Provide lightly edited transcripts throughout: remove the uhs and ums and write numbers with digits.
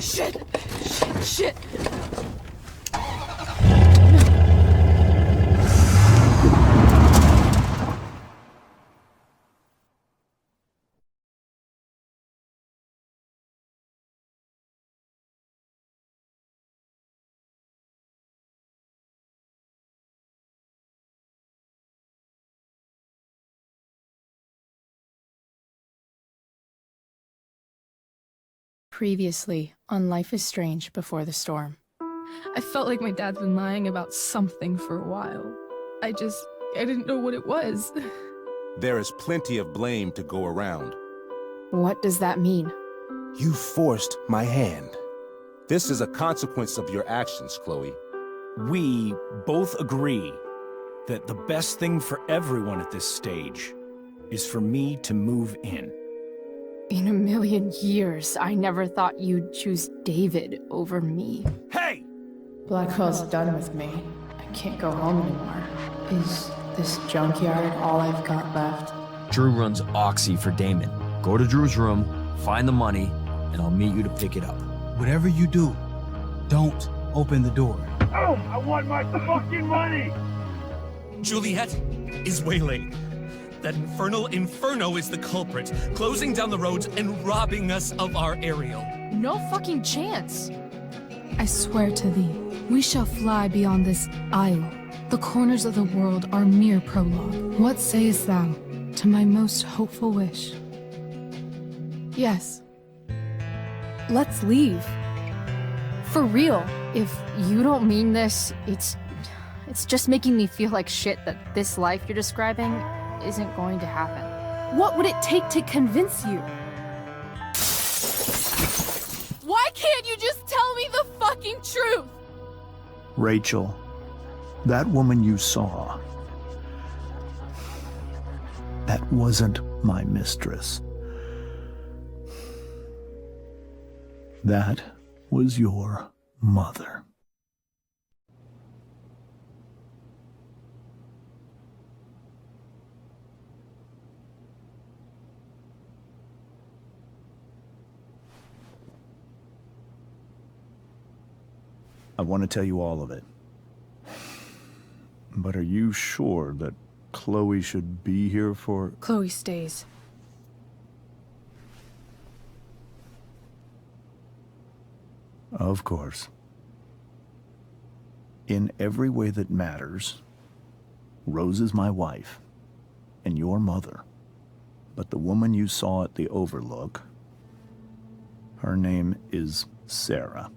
Shit! Shit! Previously on Life is Strange Before the Storm. I felt like my dad's been lying about something for a while. I didn't know what it was. There is plenty of blame to go around. What does that mean? You forced my hand. This is a consequence of your actions, Chloe. We both agree that the best thing for everyone at this stage is for me to move in. In a million years, I never thought you'd choose David over me. Hey! Blackwell's done with me. I can't go home anymore. Is this junkyard all I've got left? Drew runs Oxy for Damon. Go to Drew's room, find the money, and I'll meet you to pick it up. Whatever you do, don't open the door. Oh, I want my fucking money! Juliet is waylaid. That infernal Inferno is the culprit, closing down the roads and robbing us of our aerial. No fucking chance. I swear to thee, we shall fly beyond this isle. The corners of the world are mere prologue. What sayest thou to my most hopeful wish? Yes. Let's leave. For real. If you don't mean this, it's just making me feel like shit that this life you're describing isn't going to happen. What would it take to convince you? Why can't you just tell me the fucking truth? Rachel, that woman you saw, that wasn't my mistress. That was your mother. I want to tell you all of it. But are you sure that Chloe should be here for... Chloe stays. Of course. In every way that matters, Rose is my wife and your mother. But the woman you saw at the Overlook, her name is Sarah.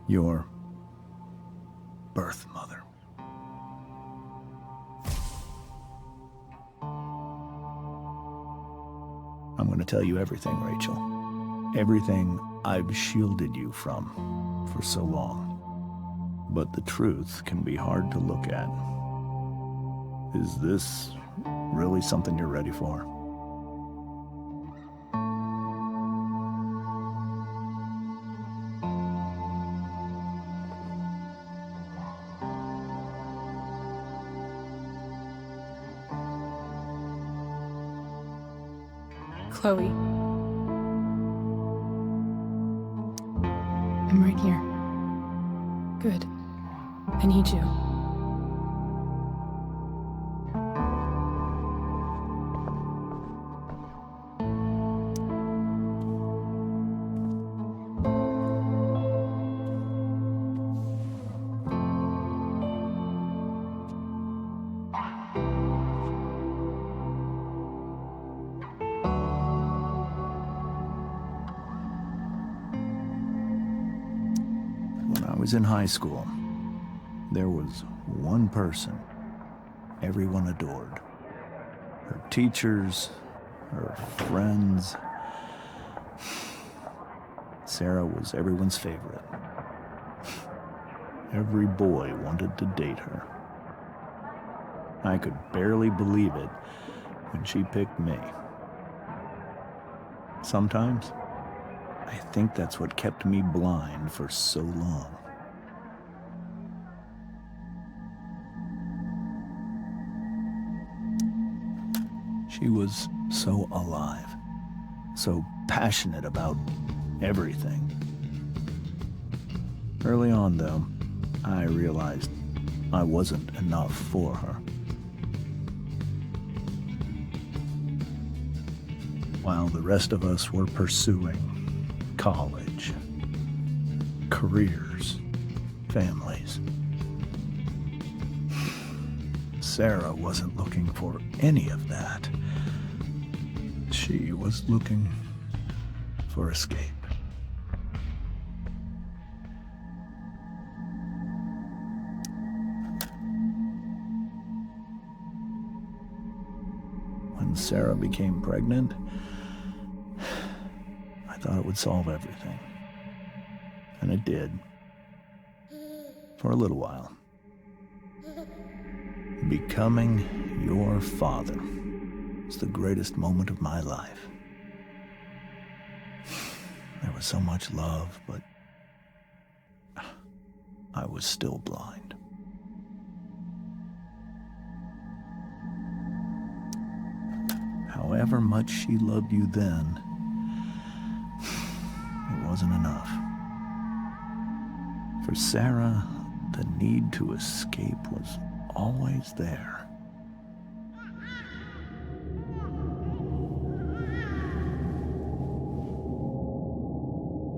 Your birth mother. I'm going to tell you everything, Rachel. Everything I've shielded you from for so long. But the truth can be hard to look at. Is this really something you're ready for? Chloe. I'm right here. Good. I need you. When I was in high school, there was one person everyone adored. Her teachers, her friends. Sarah was everyone's favorite. Every boy wanted to date her. I could barely believe it when she picked me. Sometimes, I think that's what kept me blind for so long. She was so alive, so passionate about everything. Early on, though, I realized I wasn't enough for her. While the rest of us were pursuing college, careers, families, Sarah wasn't looking for any of that. She was looking for escape. When Sarah became pregnant, I thought it would solve everything. And it did. For a little while. Becoming your father was the greatest moment of my life. There was so much love, but I was still blind. However much she loved you then, it wasn't enough. For Sarah, the need to escape was always there.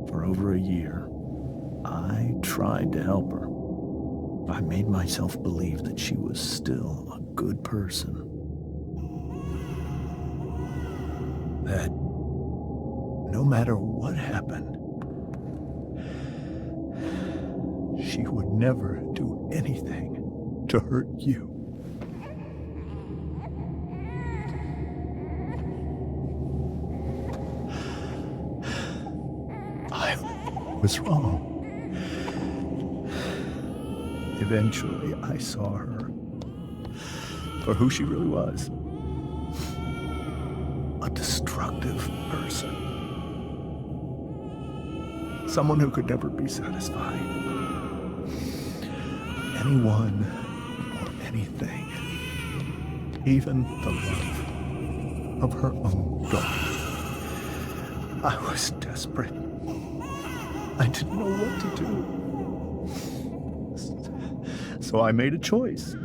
For over a year, I tried to help her. I made myself believe that she was still a good person. That no matter what happened, she would never do anything to hurt you. I was wrong. Eventually, I saw her for who she really was. A destructive person. Someone who could never be satisfied. Anyone or anything. Even the love of her own daughter. I was desperate. I didn't know what to do. So I made a choice.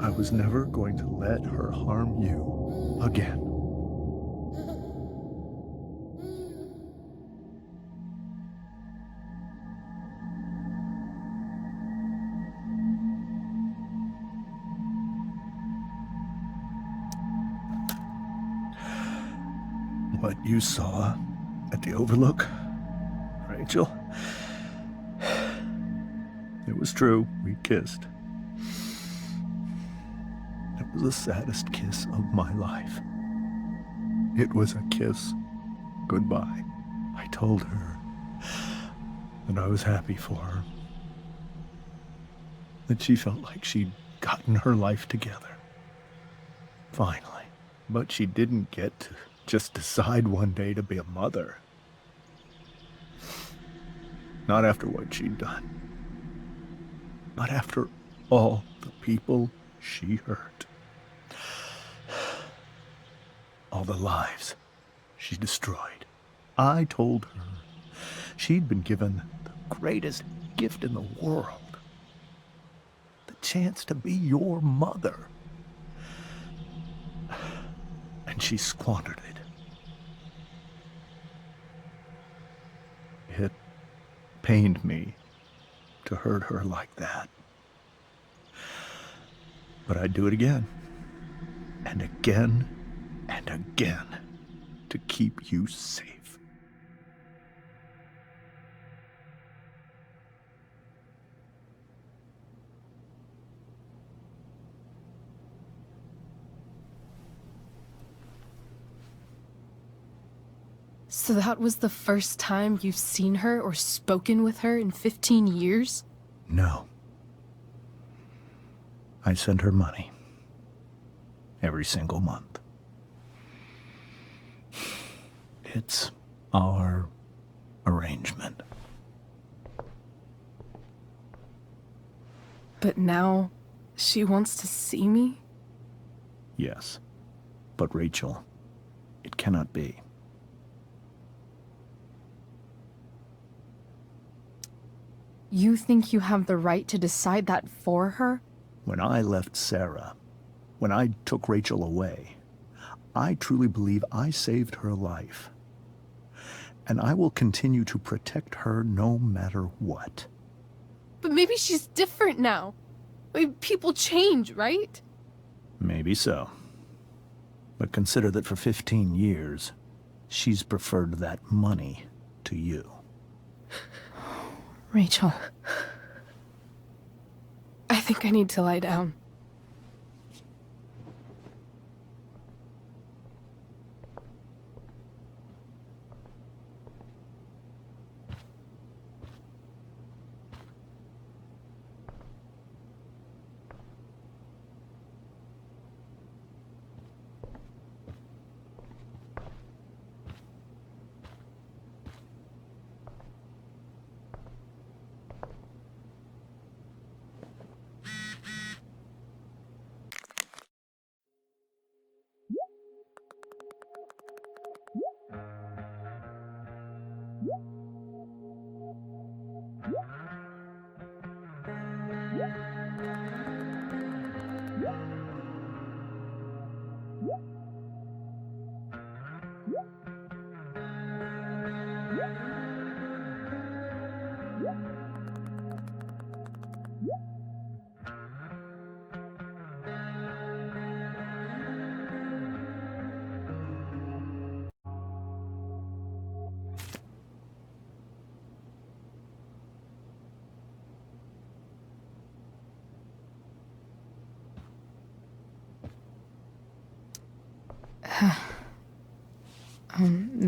I was never going to let her harm you again. What you saw at the Overlook, Rachel, it was true. We kissed. It was the saddest kiss of my life. It was a kiss goodbye. I told her that I was happy for her. That she felt like she'd gotten her life together. Finally. But she didn't get to just decide one day to be a mother. Not after what she'd done. Not after all the people she hurt. All the lives she destroyed. I told her she'd been given the greatest gift in the world. The chance to be your mother. And she squandered it. It pained me to hurt her like that. But I'd do it again. And again and again to keep you safe. So that was the first time you've seen her or spoken with her in 15 years? No. I sent her money. Every single month. It's our arrangement. But now, she wants to see me? Yes. But Rachel, it cannot be. You think you have the right to decide that for her? When I left Sarah, when I took Rachel away, I truly believe I saved her life. And I will continue to protect her no matter what. But maybe she's different now. I mean, people change, right? Maybe so. But consider that for 15 years, she's preferred that money to you. Rachel. I think I need to lie down.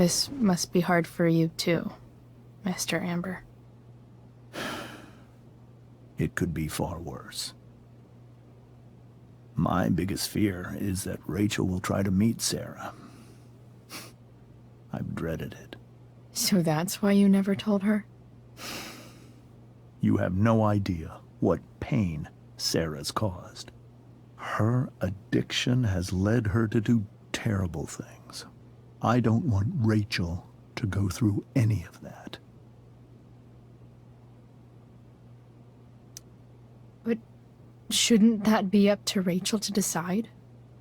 This must be hard for you too, Mr. Amber. It could be far worse. My biggest fear is that Rachel will try to meet Sarah. I've dreaded it. So that's why you never told her? You have no idea what pain Sarah's caused. Her addiction has led her to do terrible things. I don't want Rachel to go through any of that. But shouldn't that be up to Rachel to decide?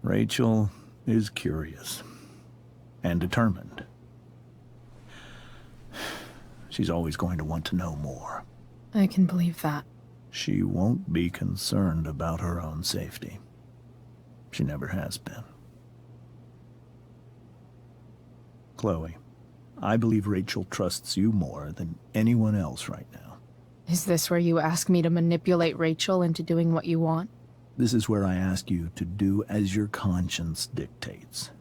Rachel is curious and determined. She's always going to want to know more. I can believe that. She won't be concerned about her own safety. She never has been. Chloe, I believe Rachel trusts you more than anyone else right now. Is this where you ask me to manipulate Rachel into doing what you want? This is where I ask you to do as your conscience dictates.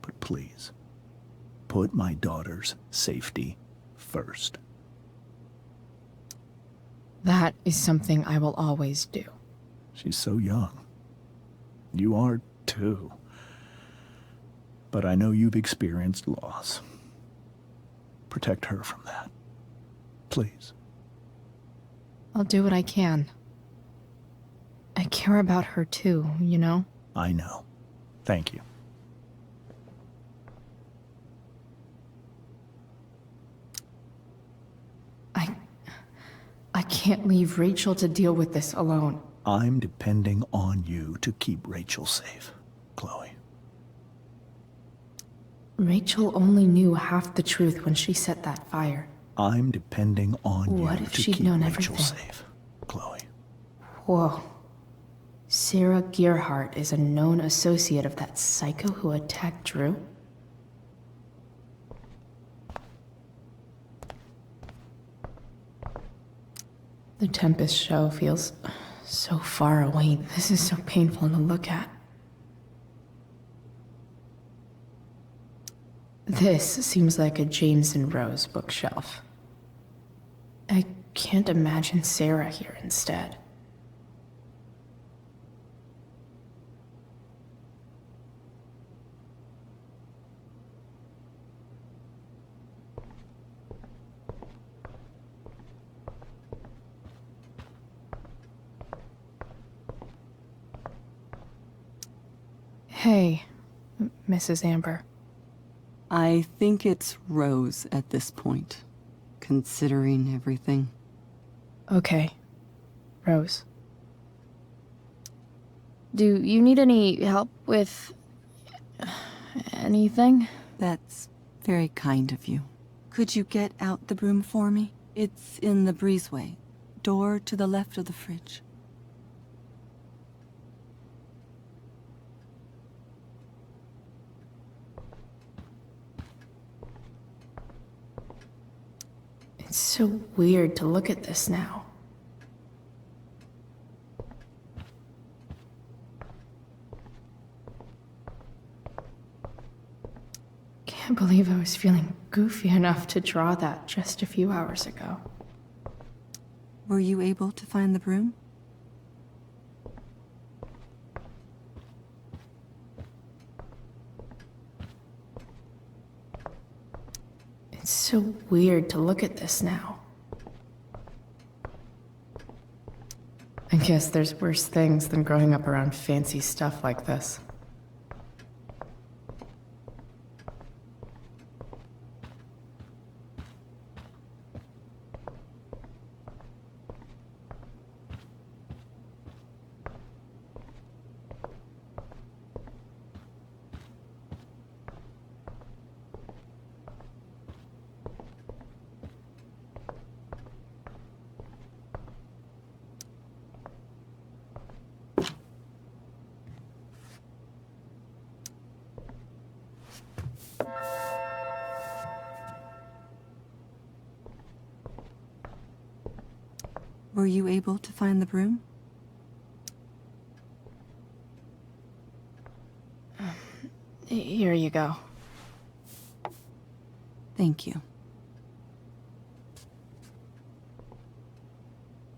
But please, put my daughter's safety first. That is something I will always do. She's so young. You are too. But I know you've experienced loss. Protect her from that. Please. I'll do what I can. I care about her too, you know? I know. Thank you. I can't leave Rachel to deal with this alone. I'm depending on you to keep Rachel safe, Chloe. Rachel only knew half the truth when she set that fire. I'm depending on What you if to she'd keep known Rachel everything? safe, Chloe. Whoa. Sarah Gearhart is a known associate of that psycho who attacked Drew? The Tempest show feels so far away. This is so painful to look at. This seems like a James and Rose bookshelf. I can't imagine Sarah here instead. Hey, Mrs. Amber. I think it's Rose at this point, considering everything. Okay, Rose. Do you need any help with anything? That's very kind of you. Could you get out the broom for me? It's in the breezeway. Door to the left of the fridge. It's so weird to look at this now. Can't believe I was feeling goofy enough to draw that just a few hours ago. Were you able to find the broom? It's so weird to look at this now. I guess there's worse things than growing up around fancy stuff like this. Were you able to find the broom? Here you go. Thank you.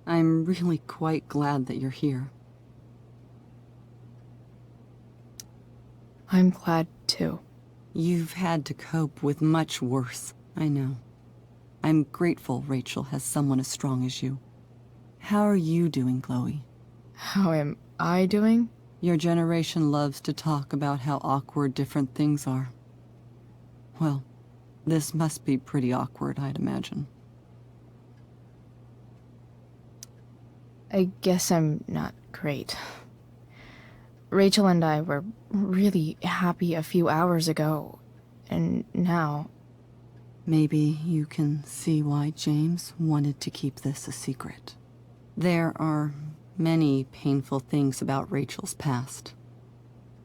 I'm really quite glad that you're here. I'm glad too. You've had to cope with much worse, I know. I'm grateful Rachel has someone as strong as you. How are you doing, Chloe? How am I doing? Your generation loves to talk about how awkward different things are. Well, this must be pretty awkward, I'd imagine. I guess I'm not great. Rachel and I were really happy a few hours ago, and now... Maybe you can see why James wanted to keep this a secret. There are many painful things about Rachel's past,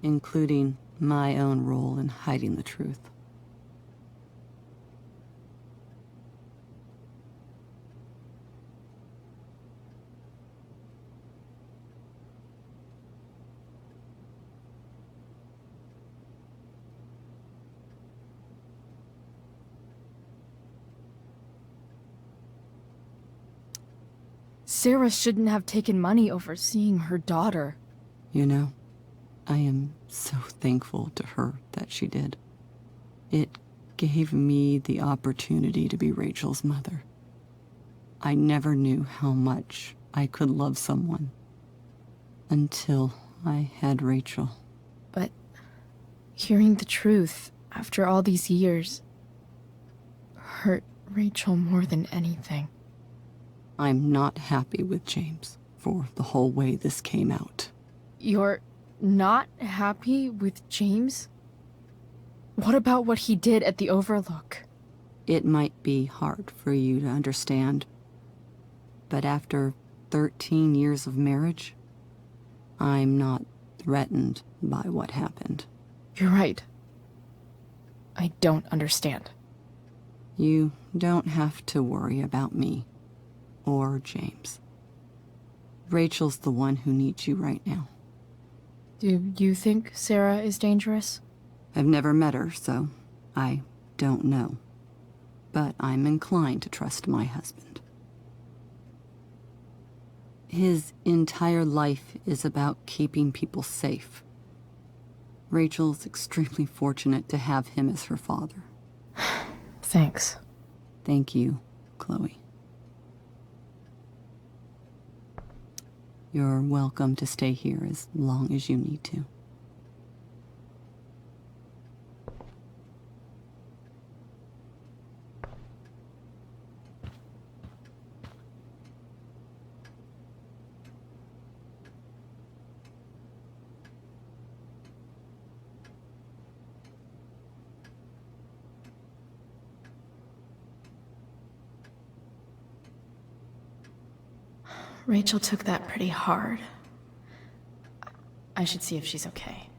including my own role in hiding the truth. Sarah shouldn't have taken money over seeing her daughter. You know, I am so thankful to her that she did. It gave me the opportunity to be Rachel's mother. I never knew how much I could love someone until I had Rachel. But hearing the truth after all these years hurt Rachel more than anything. I'm not happy with James for the whole way this came out. You're not happy with James? What about what he did at the Overlook? It might be hard for you to understand, but after 13 years of marriage, I'm not threatened by what happened. You're right. I don't understand. You don't have to worry about me or James. Rachel's the one who needs you right now. Do you think Sarah is dangerous? I've never met her, so I don't know. But I'm inclined to trust my husband. His entire life is about keeping people safe. Rachel's extremely fortunate to have him as her father. Thanks. Thank you, Chloe. You're welcome to stay here as long as you need to. Rachel took that pretty hard. I should see if she's okay.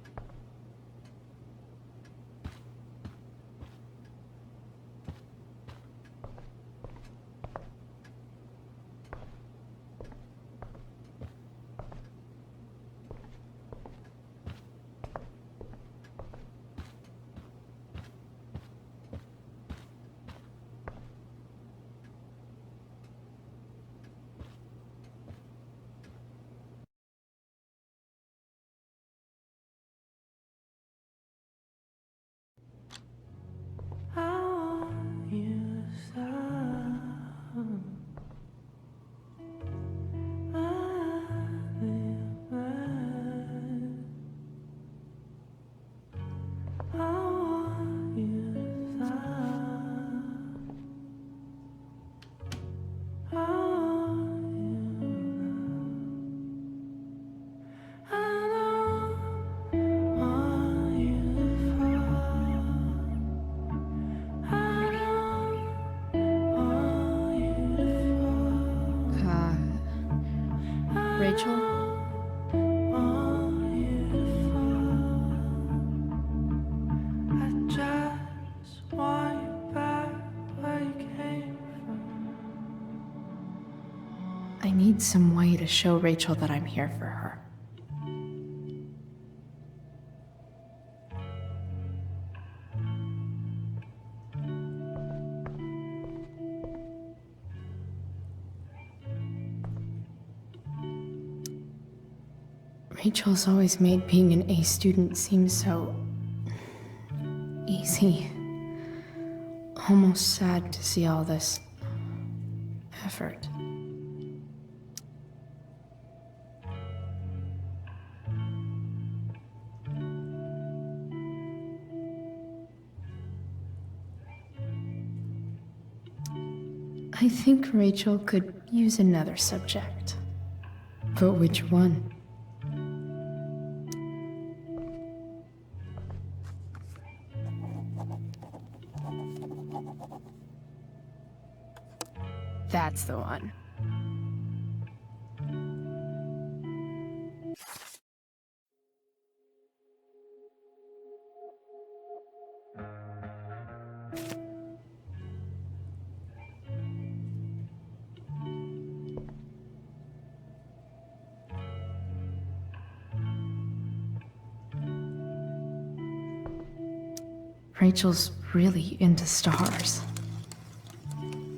Rachel? I need some way to show Rachel that I'm here for her. Rachel's always made being an A student seem so easy. Almost sad to see all this effort. I think Rachel could use another subject. But which one? That's the one. Rachel's really into stars.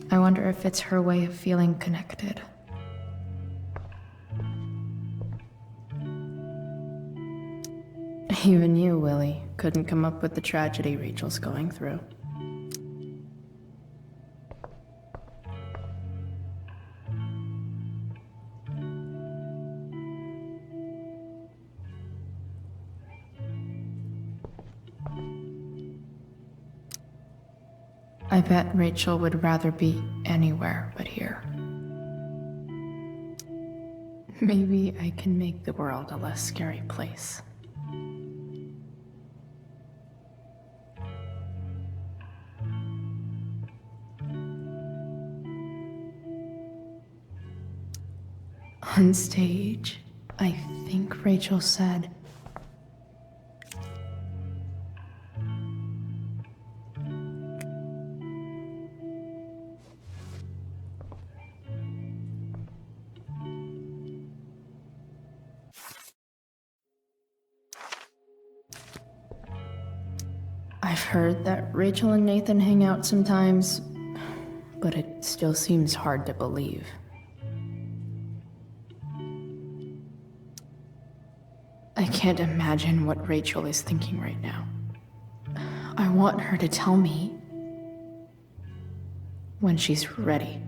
I wonder if it's her way of feeling connected. Even you, Willie, couldn't come up with the tragedy Rachel's going through. I bet Rachel would rather be anywhere but here. Maybe I can make the world a less scary place. On stage, I think Rachel said, I've heard that Rachel and Nathan hang out sometimes, but it still seems hard to believe. I can't imagine what Rachel is thinking right now. I want her to tell me when she's ready.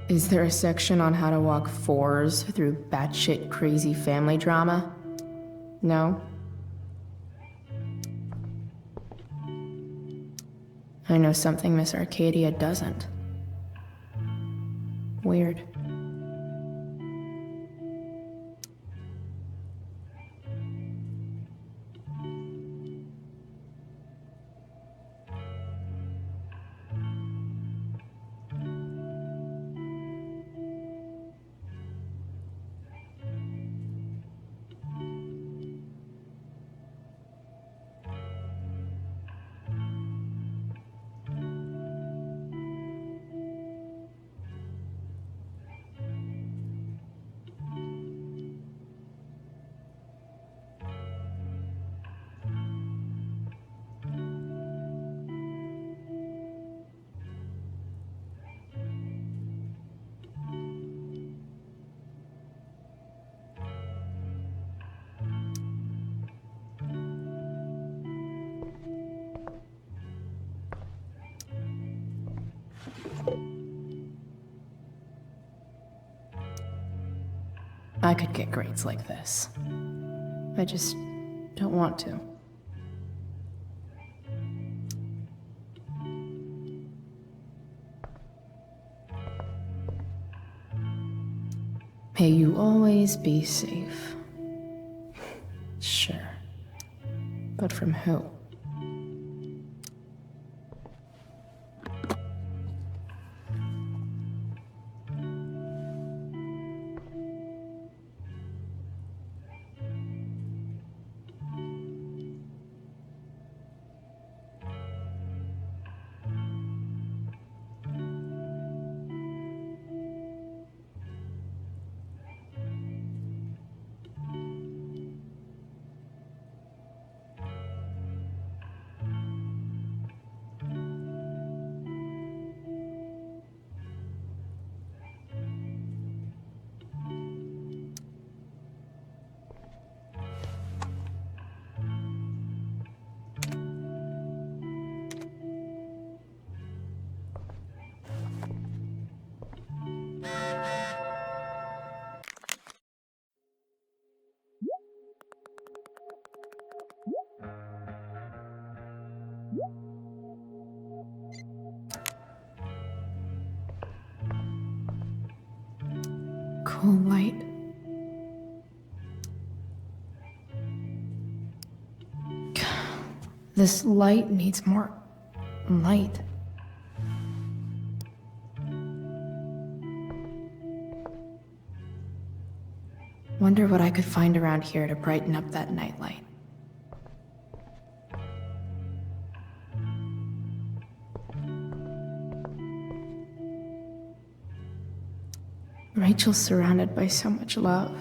Is there a section on how to walk fours through batshit crazy family drama? No? I know something Miss Arcadia doesn't. Weird. I could get grades like this. I just don't want to. May you always be safe. Sure. But from who? Cool light. This light needs more light. Wonder what I could find around here to brighten up that nightlight. Rachel's surrounded by so much love,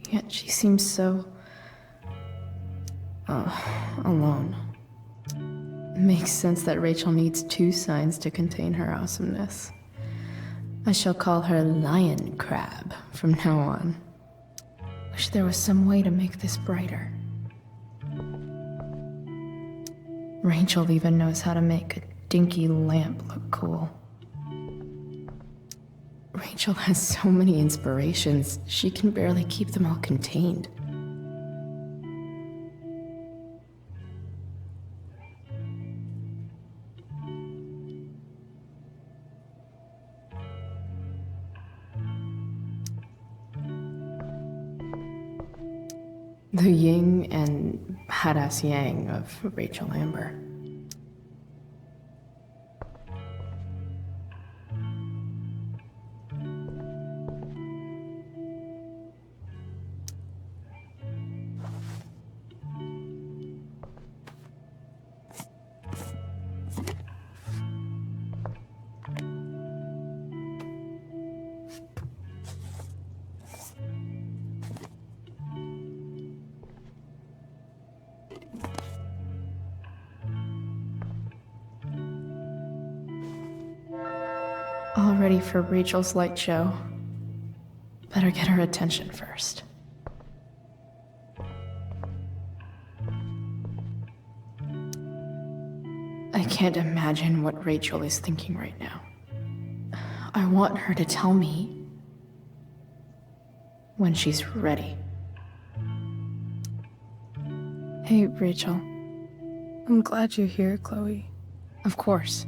yet she seems so... alone. Makes sense that Rachel needs 2 signs to contain her awesomeness. I shall call her Lion Crab from now on. Wish there was some way to make this brighter. Rachel even knows how to make a dinky lamp look cool. Rachel has so many inspirations, she can barely keep them all contained. The yin and badass yang of Rachel Amber. All ready for Rachel's light show. Better get her attention first. I can't imagine what Rachel is thinking right now. I want her to tell me when she's ready. Hey, Rachel. I'm glad you're here, Chloe. Of course.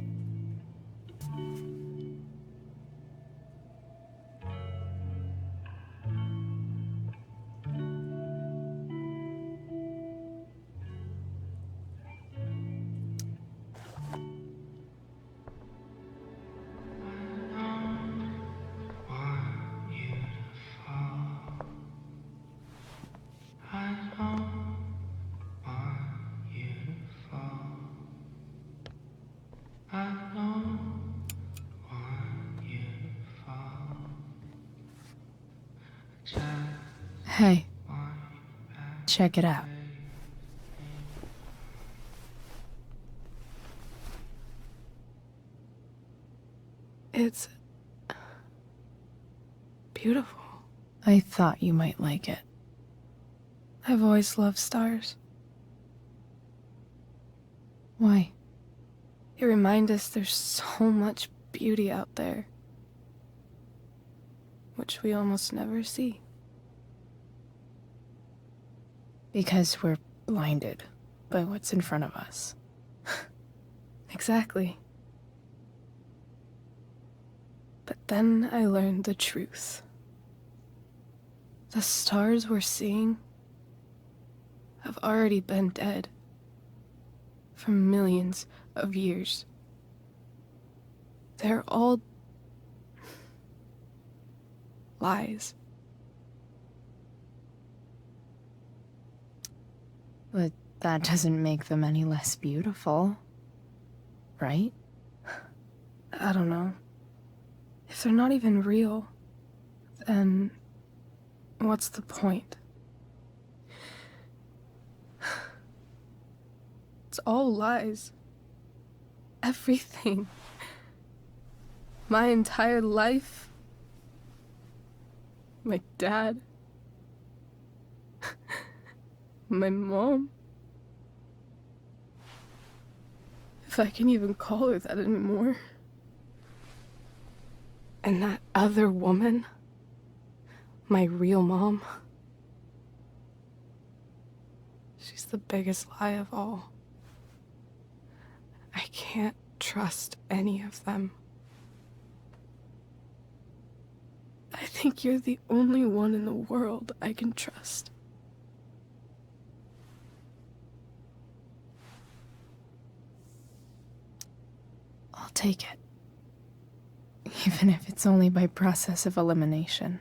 Hey, check it out. It's beautiful. I thought you might like it. I've always loved stars. Why? They remind us there's so much beauty out there, which we almost never see. Because we're blinded by what's in front of us. Exactly. But then I learned the truth. The stars we're seeing have already been dead for millions of years. They're all lies. But that doesn't make them any less beautiful, right? I don't know. If they're not even real, then what's the point? It's all lies. Everything. My entire life. My dad. My mom. If I can even call her that anymore. And that other woman. My real mom. She's the biggest lie of all. I can't trust any of them. I think you're the only one in the world I can trust. I'll take it. Even if it's only by process of elimination.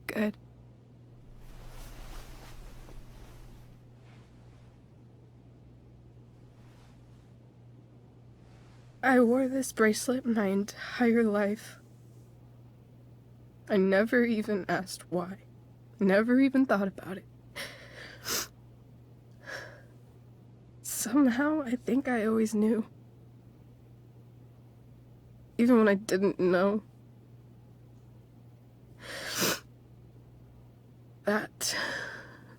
Good. I wore this bracelet my entire life. I never even asked why. Never even thought about it. Somehow, I think I always knew. Even when I didn't know. That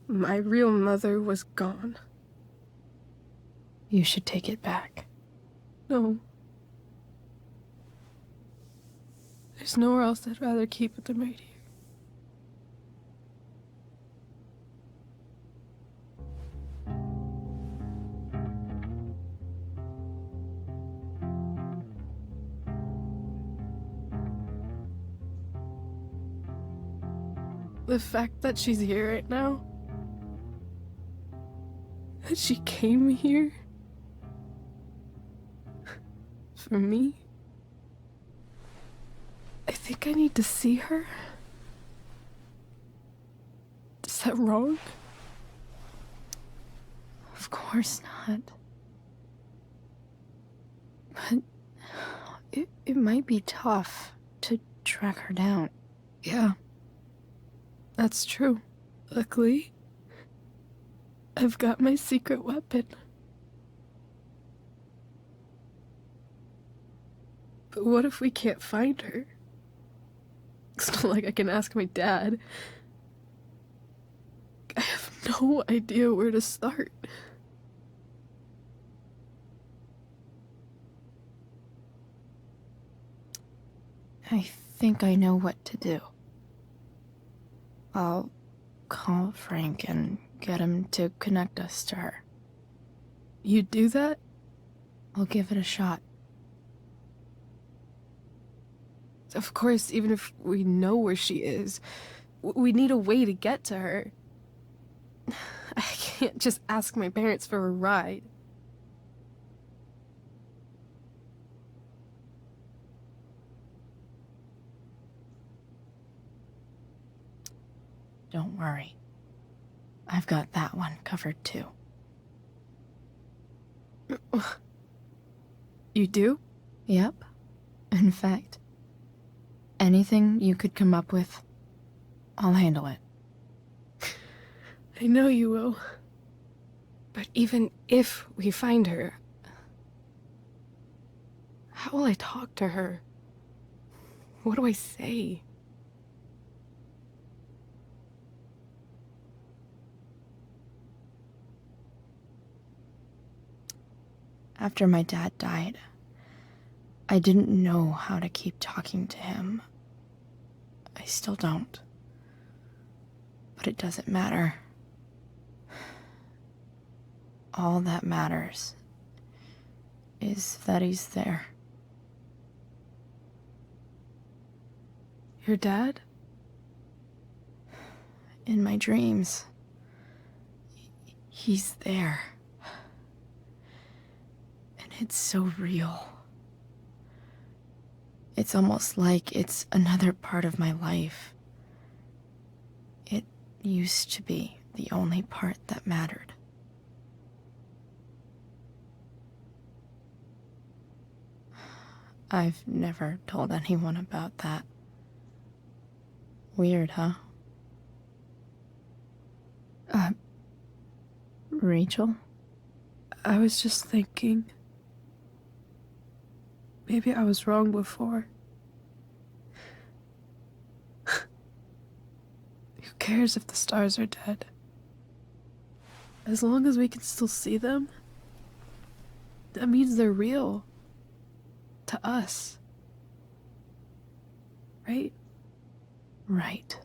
my real mother was gone. You should take it back. No. There's nowhere else I'd rather keep it than right here. The fact that she's here right now, that she came here for me, I think I need to see her. Is that wrong? Of course not. But it might be tough to track her down. Yeah. That's true. Luckily, I've got my secret weapon. But what if we can't find her? It's not like I can ask my dad. I have no idea where to start. I think I know what to do. I'll call Frank and get him to connect us to her. You'd do that? I'll give it a shot. Of course, even if we know where she is, we need a way to get to her. I can't just ask my parents for a ride. Don't worry. I've got that one covered too. You do? Yep. In fact, anything you could come up with, I'll handle it. I know you will. But even if we find her, how will I talk to her? What do I say? After my dad died, I didn't know how to keep talking to him. I still don't. But it doesn't matter. All that matters is that he's there. Your dad? In my dreams. He's there. And it's so real. It's almost like it's another part of my life. It used to be the only part that mattered. I've never told anyone about that. Weird, huh? Rachel? I was just thinking. Maybe I was wrong before. Who cares if the stars are dead? As long as we can still see them, that means they're real. To us. Right? Right.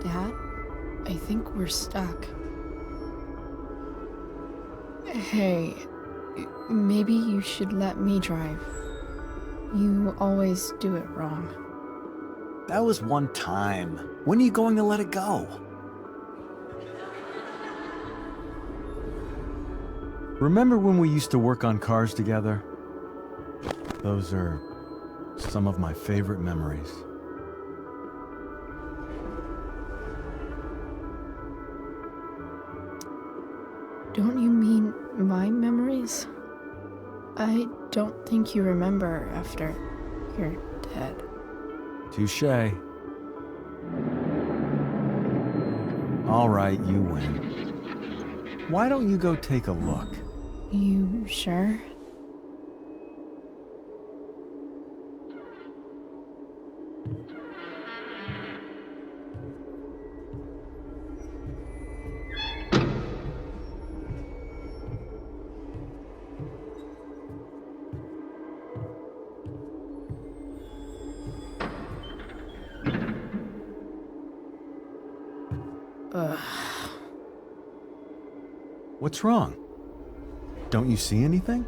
Dad, I think we're stuck. Hey, maybe you should let me drive. You always do it wrong. That was one time. When are you going to let it go? Remember when we used to work on cars together? Those are some of my favorite memories. Don't you mean my memories? I don't think you remember after you're dead. Touché. All right, you win. Why don't you go take a look? You sure? What's wrong? Don't you see anything?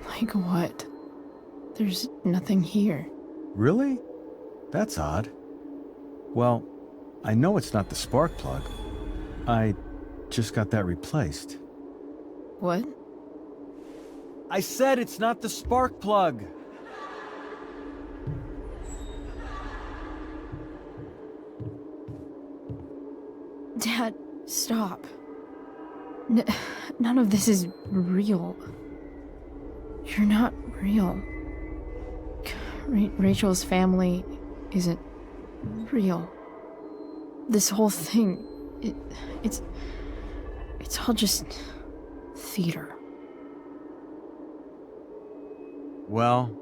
Like what? There's nothing here. Really? That's odd. Well, I know it's not the spark plug. I just got that replaced. What? I said it's not the spark plug! Dad, stop. None of this is real. You're not real. Rachel's family isn't real. This whole thing, it's all just theater. Well,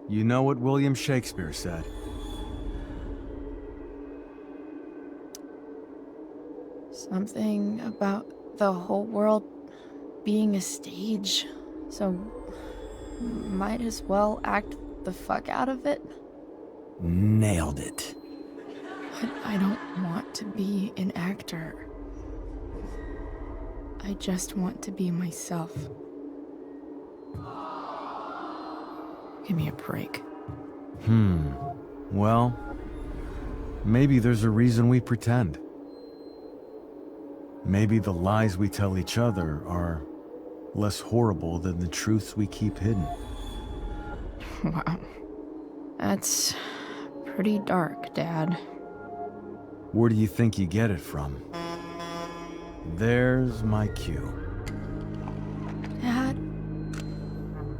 you know what William Shakespeare said. Something about the whole world being a stage, so might as well act the fuck out of it. Nailed it. But I don't want to be an actor. I just want to be myself. Give me a break. Well, Maybe there's a reason we pretend. Maybe the lies we tell each other are less horrible than the truths we keep hidden. Wow. That's pretty dark, Dad. Where do you think you get it from? There's my cue. Dad?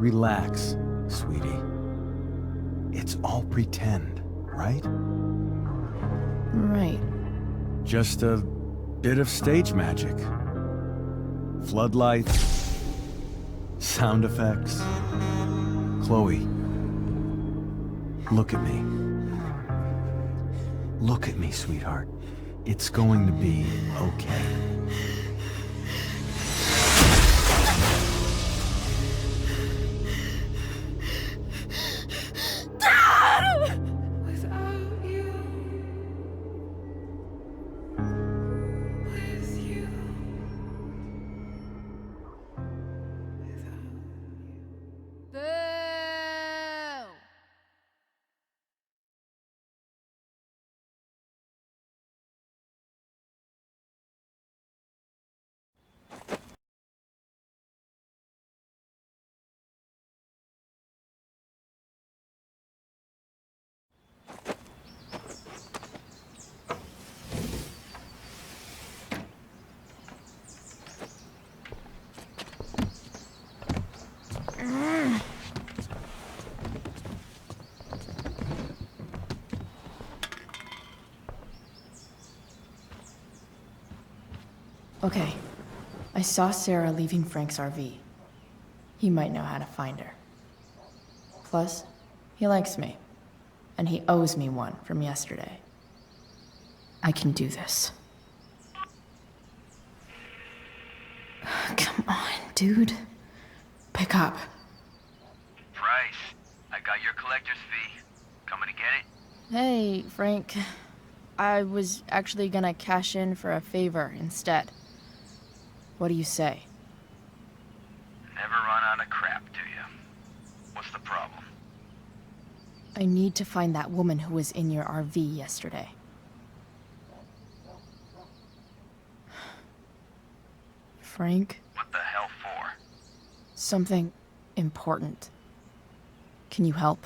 Relax, sweetie. It's all pretend, right? Right. Just a bit of stage magic. Floodlights, sound effects. Chloe, look at me. Look at me, sweetheart. It's going to be okay. Okay. I saw Sarah leaving Frank's RV. He might know how to find her. Plus, he likes me. And he owes me one from yesterday. I can do this. Come on, dude. Pick up. Price, I got your collector's fee. Coming to get it? Hey, Frank. I was actually gonna cash in for a favor instead. What do you say? Never run out of crap, do you? What's the problem? I need to find that woman who was in your RV yesterday. Frank? What the hell for? Something important. Can you help?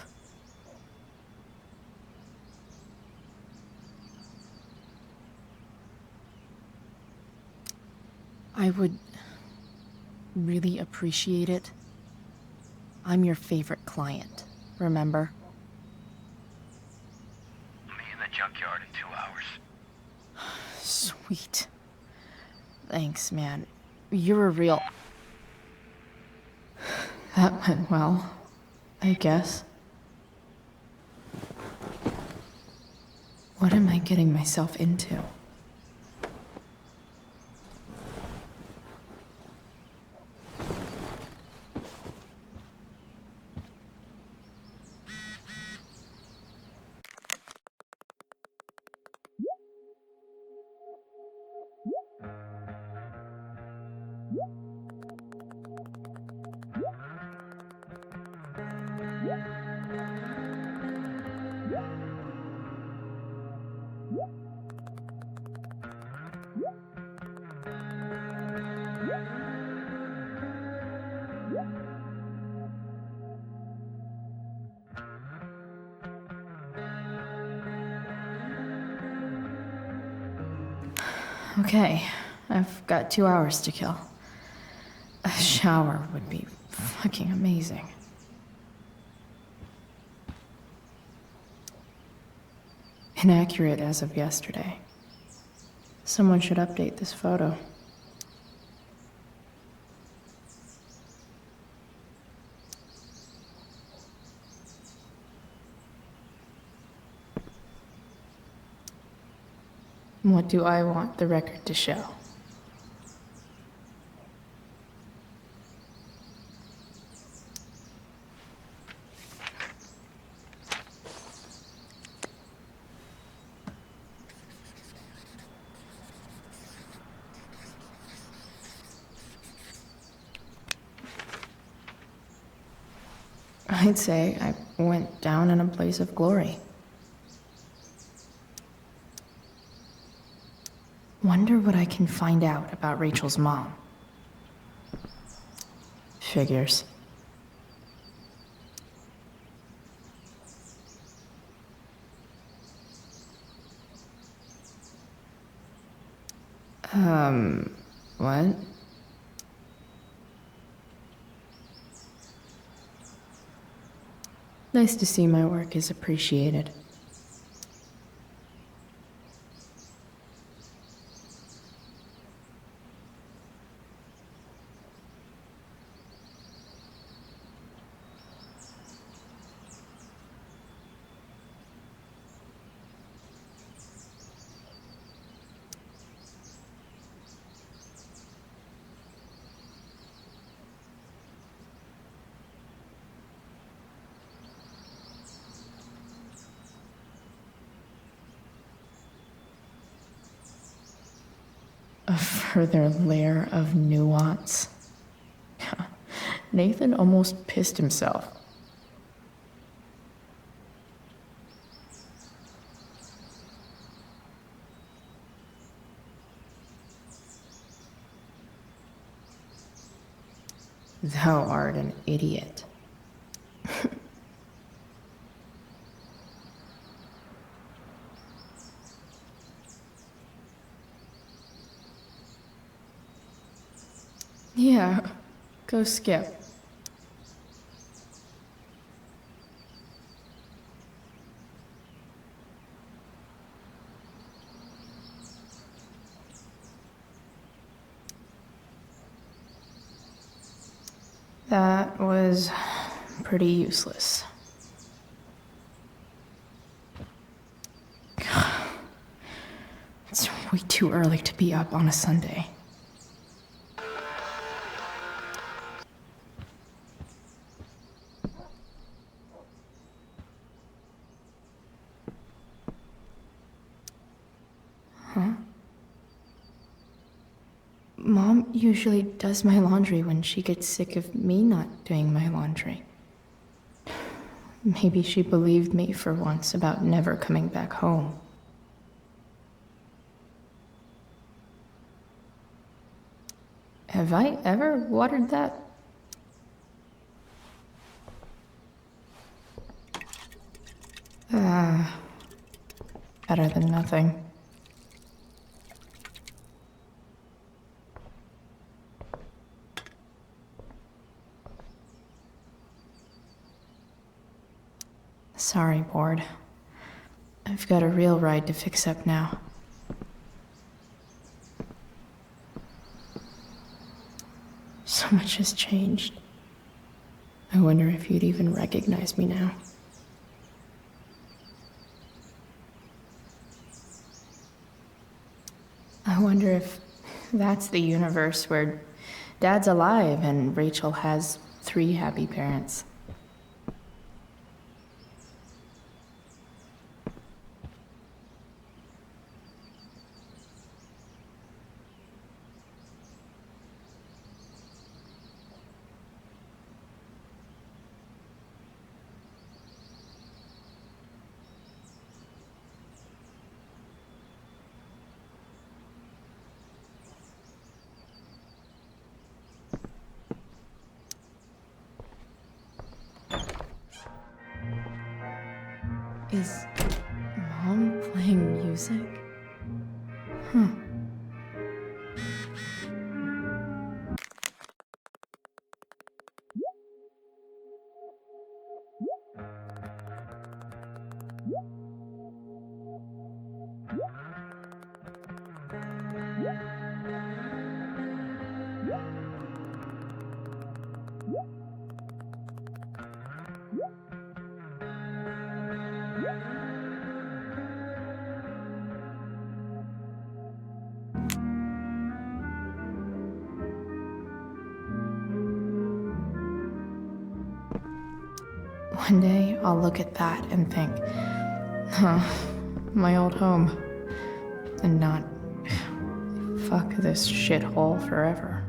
I would really appreciate it. I'm your favorite client, remember? Meet in the junkyard in 2 hours. Sweet. Thanks, man. You're a real... That went well, I guess. What am I getting myself into? Okay, I've got 2 hours to kill. A shower would be fucking amazing. Inaccurate as of yesterday. Someone should update this photo. What do I want the record to show? I'd say I went down in a blaze of glory. Wonder what I can find out about Rachel's mom. Figures. What? Nice to see my work is appreciated. A further layer of nuance. Nathan almost pissed himself. Thou art an idiot. Yeah, go skip. That was pretty useless. It's way too early to be up on a Sunday. Huh? Mom usually does my laundry when she gets sick of me not doing my laundry. Maybe she believed me for once about never coming back home. Have I ever watered that? Better than nothing. Sorry, board. I've got a real ride to fix up now. So much has changed. I wonder if you'd even recognize me now. I wonder if that's the universe where Dad's alive and Rachel has 3 happy parents. Is Mom playing music? Huh. One day, I'll look at that and think, huh, my old home. And not, fuck this shithole forever.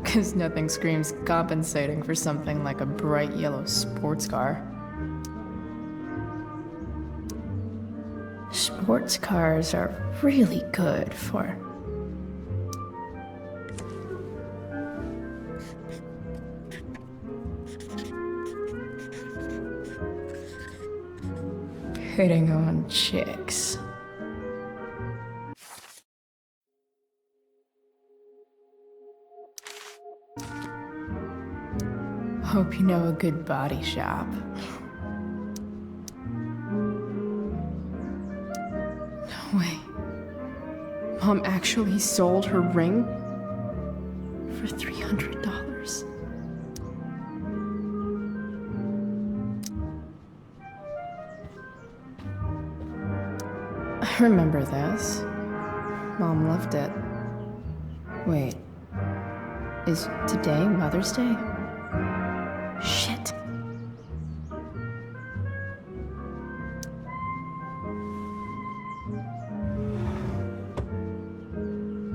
Because nothing screams compensating for something like a bright yellow sports car. Sports cars are really good for hitting on chicks. Hope you know a good body shop. No way. Mom actually sold her ring for $300. I remember this. Mom loved it. Wait. Is today Mother's Day? Shit.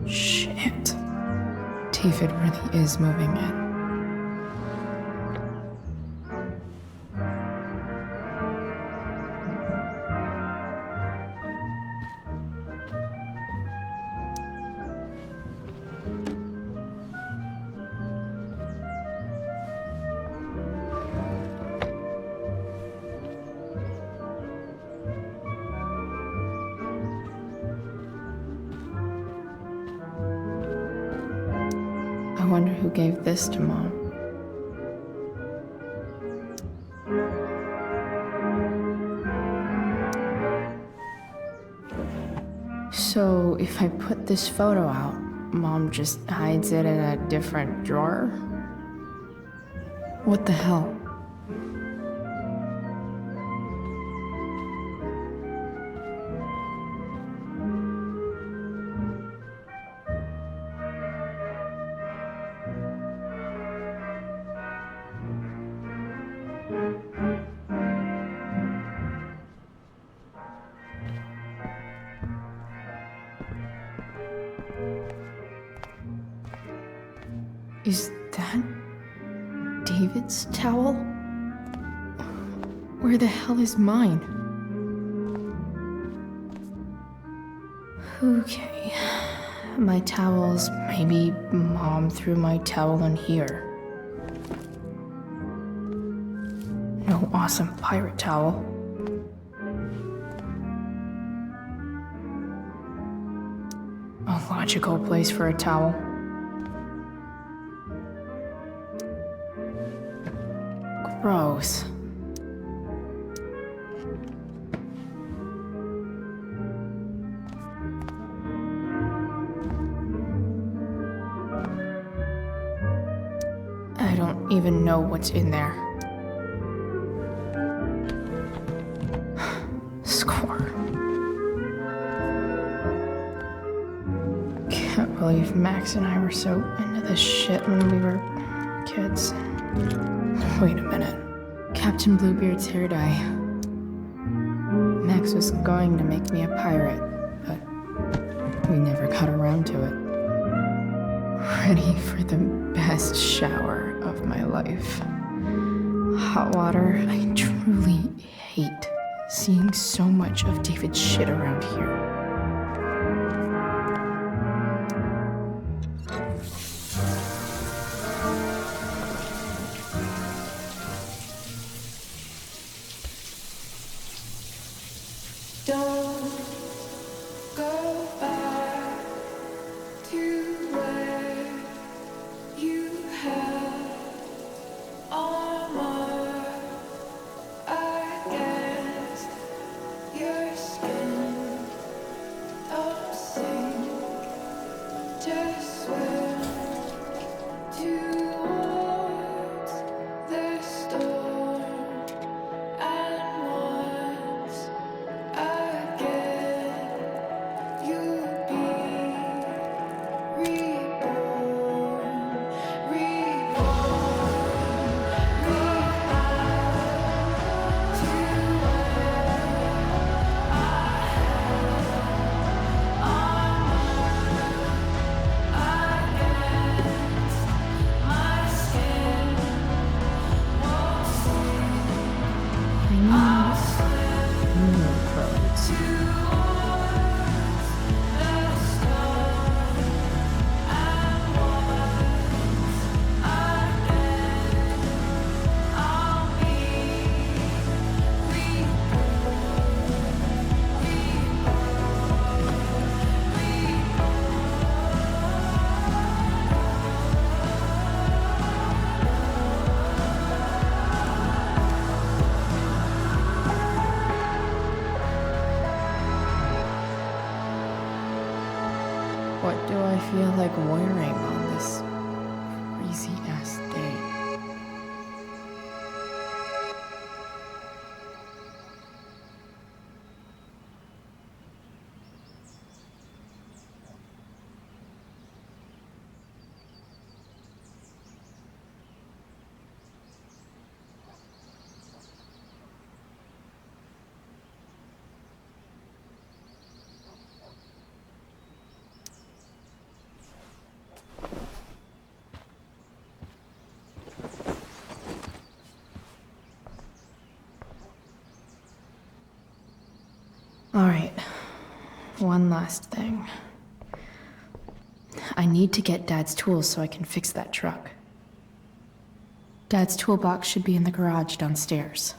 Shit. David really is moving in. I wonder who gave this to Mom. So, if I put this photo out, Mom just hides it in a different drawer? What the hell? Is that David's towel? Where the hell is mine? Okay. My towels. Maybe Mom threw my towel in here. No awesome pirate towel. A logical place for a towel. Gross. I don't even know what's in there. Score. Can't believe Max and I were so into this shit when we were kids. Wait a minute. Captain Bluebeard's hair dye. Max was going to make me a pirate, but we never got around to it. Ready for the best shower of my life. Hot water. I truly hate seeing so much of David's shit around here. I feel like wearing on this crazy ass day. Alright, one last thing. I need to get Dad's tools so I can fix that truck. Dad's toolbox should be in the garage downstairs.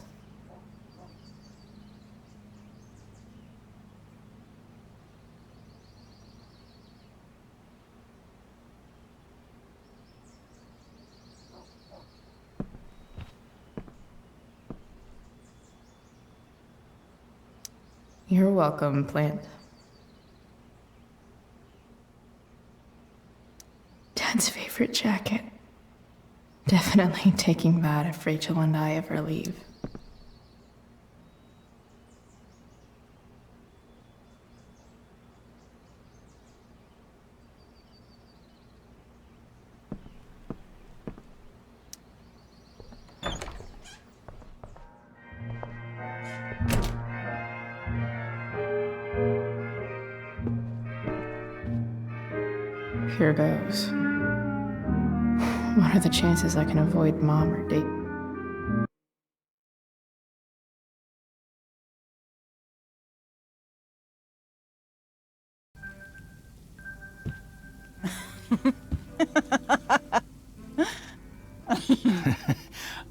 You're welcome, plant. Dad's favorite jacket. Definitely taking that if Rachel and I ever leave. Here goes. What are the chances I can avoid Mom or date?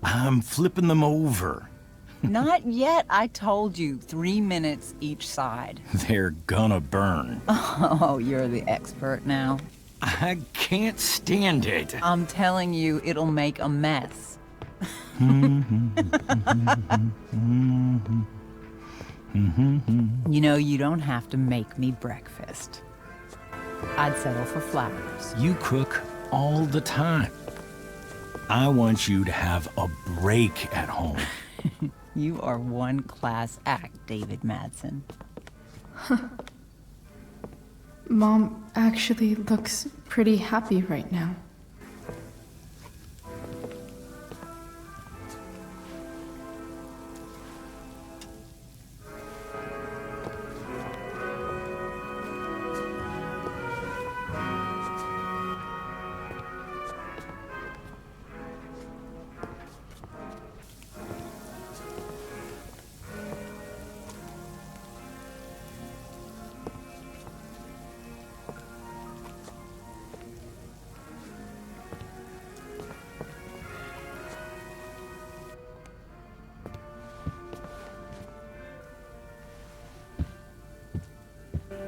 I'm flipping them over. Not yet. I told you, 3 minutes each side. They're gonna burn. Oh, you're the expert now. I can't stand it. I'm telling you, it'll make a mess. You know, you don't have to make me breakfast. I'd settle for flowers. You cook all the time. I want you to have a break at home. You are one class act, David Madsen. Mom actually looks pretty happy right now.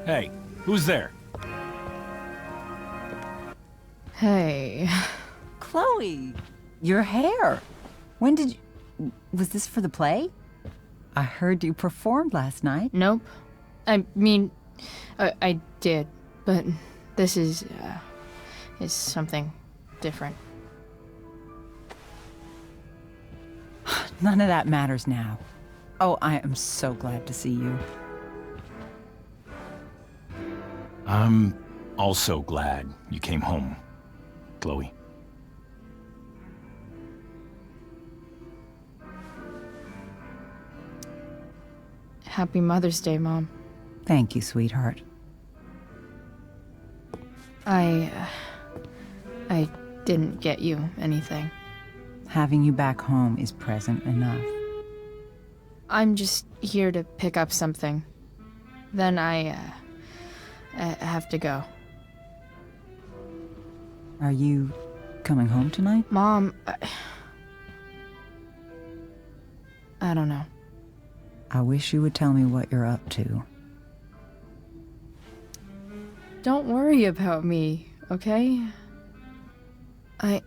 Hey, who's there? Hey. Chloe, your hair. When did you... Was this for the play? I heard you performed last night. Nope. I mean, I did, but this is something different. None of that matters now. Oh, I am so glad to see you. I'm also glad you came home, Chloe. Happy Mother's Day, Mom. Thank you, sweetheart. I didn't get you anything. Having you back home is present enough. I'm just here to pick up something. Then I have to go. Are you coming home tonight? Mom, I don't know. I wish you would tell me what you're up to. Don't worry about me, okay? I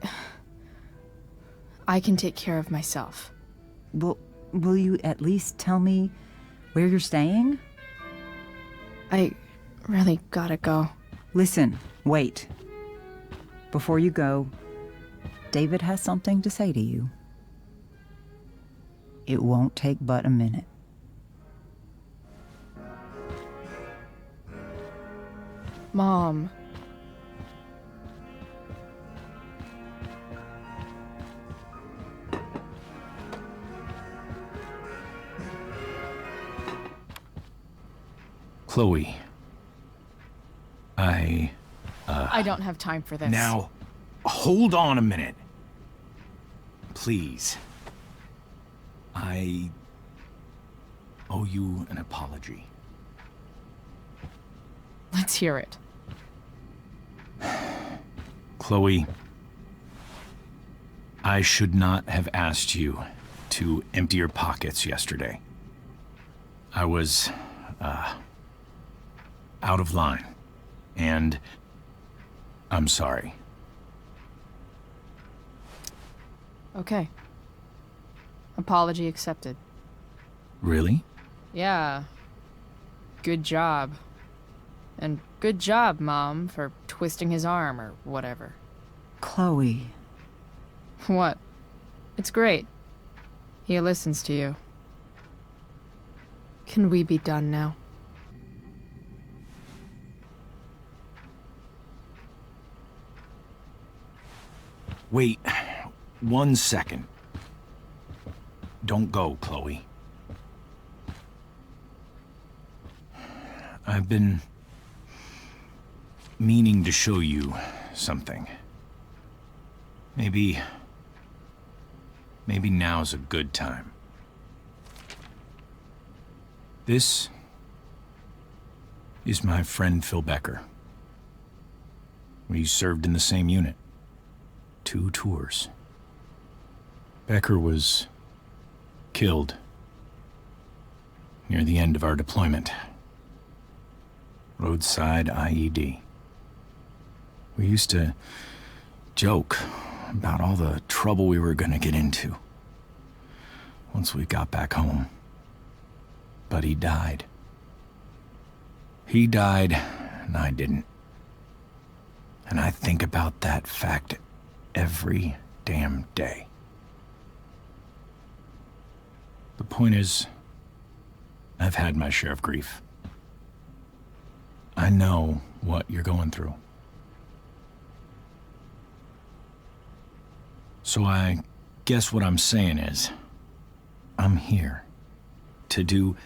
can take care of myself. Will you at least tell me where you're staying? I really gotta go. Listen, Wait. Before you go, David has something to say to you. It won't take but a minute. Mom. Chloe. I don't have time for this. Now, hold on a minute. Please. I owe you an apology. Let's hear it. Chloe, I should not have asked you to empty your pockets yesterday. I was, out of line, and I'm sorry. Okay. Apology accepted. Really? Yeah. Good job. And good job, Mom, for twisting his arm or whatever. Chloe. What? It's great. He listens to you. Can we be done now? Wait 1 second. Don't go, Chloe. I've been meaning to show you something. Maybe now's a good time. This is my friend Phil Becker. We served in the same unit. 2 tours. Becker was killed near the end of our deployment. Roadside IED. We used to joke about all the trouble we were gonna get into once we got back home. But he died. He died, and I didn't. And I think about that fact every damn day. The point is, I've had my share of grief. I know what you're going through. So I guess what I'm saying is, I'm here to do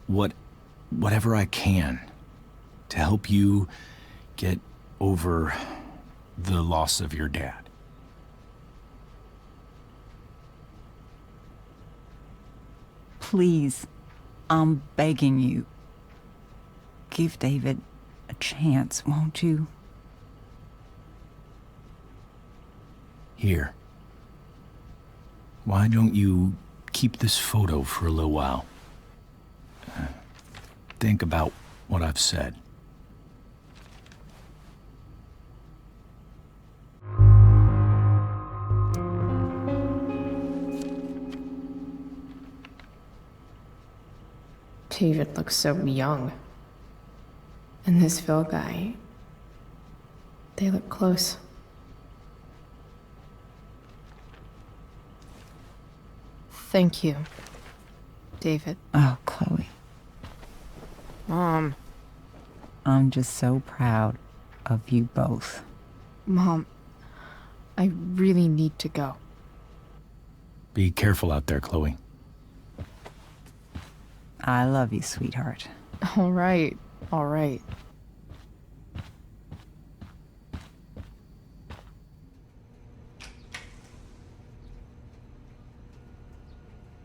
whatever I can to help you get over the loss of your dad. Please, I'm begging you. Give David a chance, won't you? Here. Why don't you keep this photo for a little while? Think about what I've said. David looks so young. And this Phil guy, they look close. Thank you, David. Oh, Chloe. Mom. I'm just so proud of you both. Mom, I really need to go. Be careful out there, Chloe. I love you, sweetheart. All right, all right.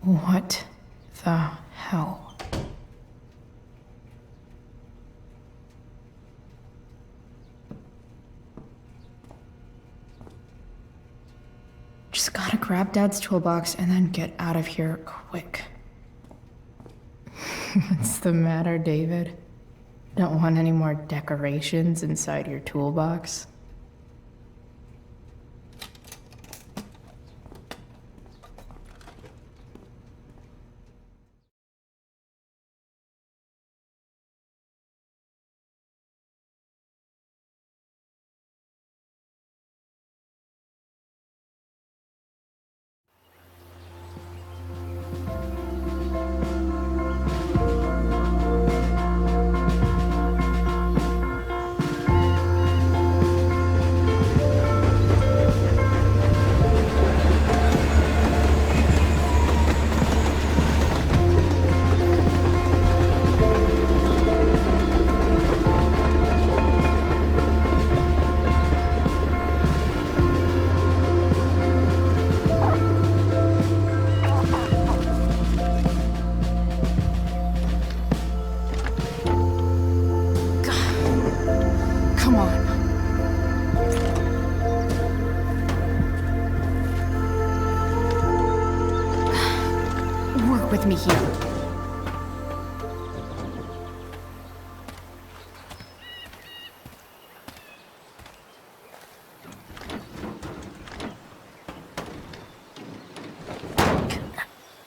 What the hell? Just gotta grab Dad's toolbox and then get out of here quick. What's the matter, David? Don't want any more decorations inside your toolbox? with me here.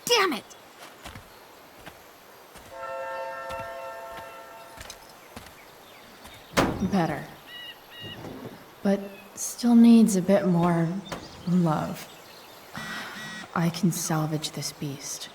Damn it! Better. But still needs a bit more love. I can salvage this beast.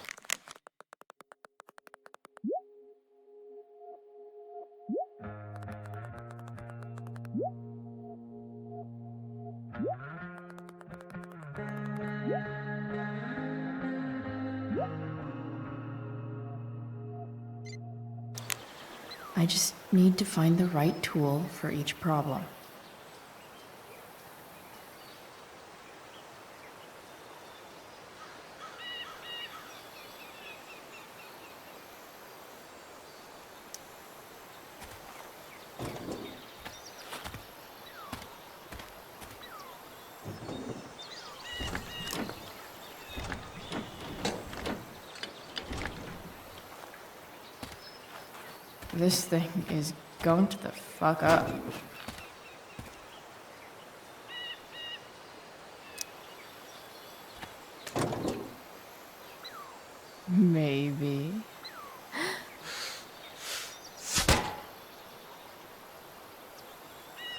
I just need to find the right tool for each problem. This thing is going to the fuck up. Maybe.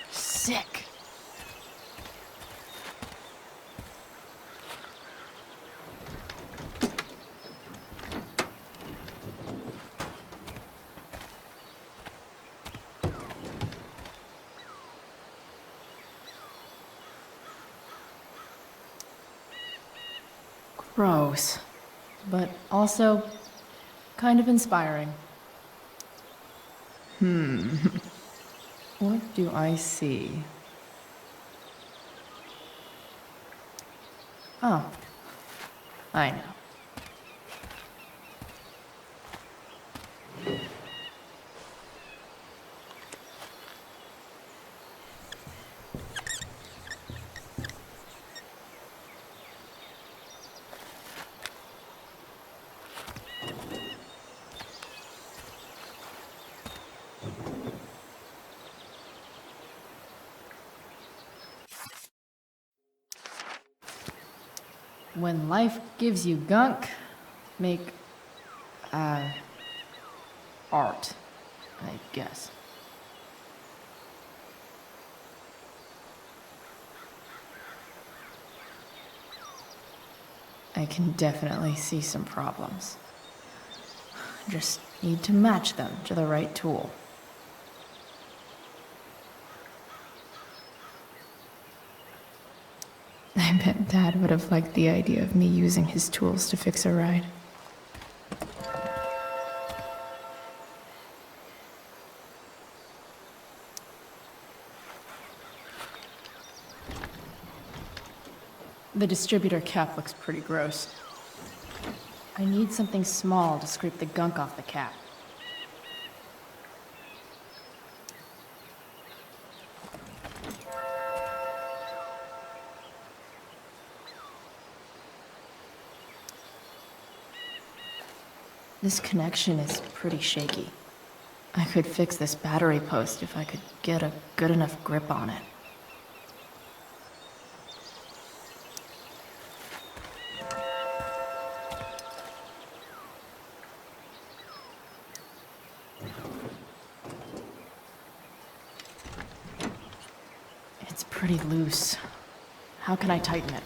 Sick. Gross, but also kind of inspiring. What do I see? Oh, I know. When life gives you gunk, make, art, I guess. I can definitely see some problems. Just need to match them to the right tool. I bet Dad would have liked the idea of me using his tools to fix a ride. The distributor cap looks pretty gross. I need something small to scrape the gunk off the cap. This connection is pretty shaky. I could fix this battery post if I could get a good enough grip on it. It's pretty loose. How can I tighten it?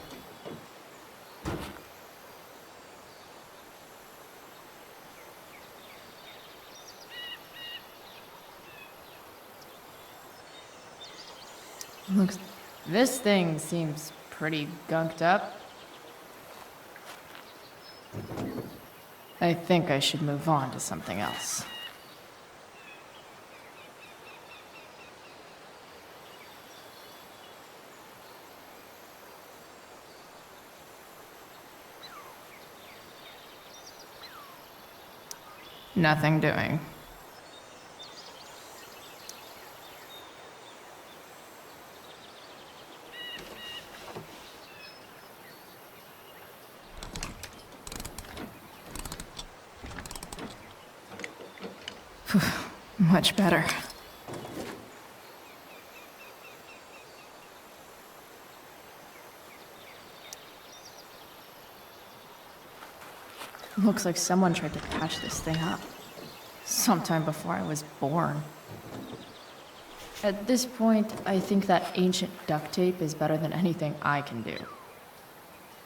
Looks... This thing seems pretty gunked up. I think I should move on to something else. Nothing doing. Much better. Looks like someone tried to patch this thing up. Sometime before I was born. At this point, I think that ancient duct tape is better than anything I can do.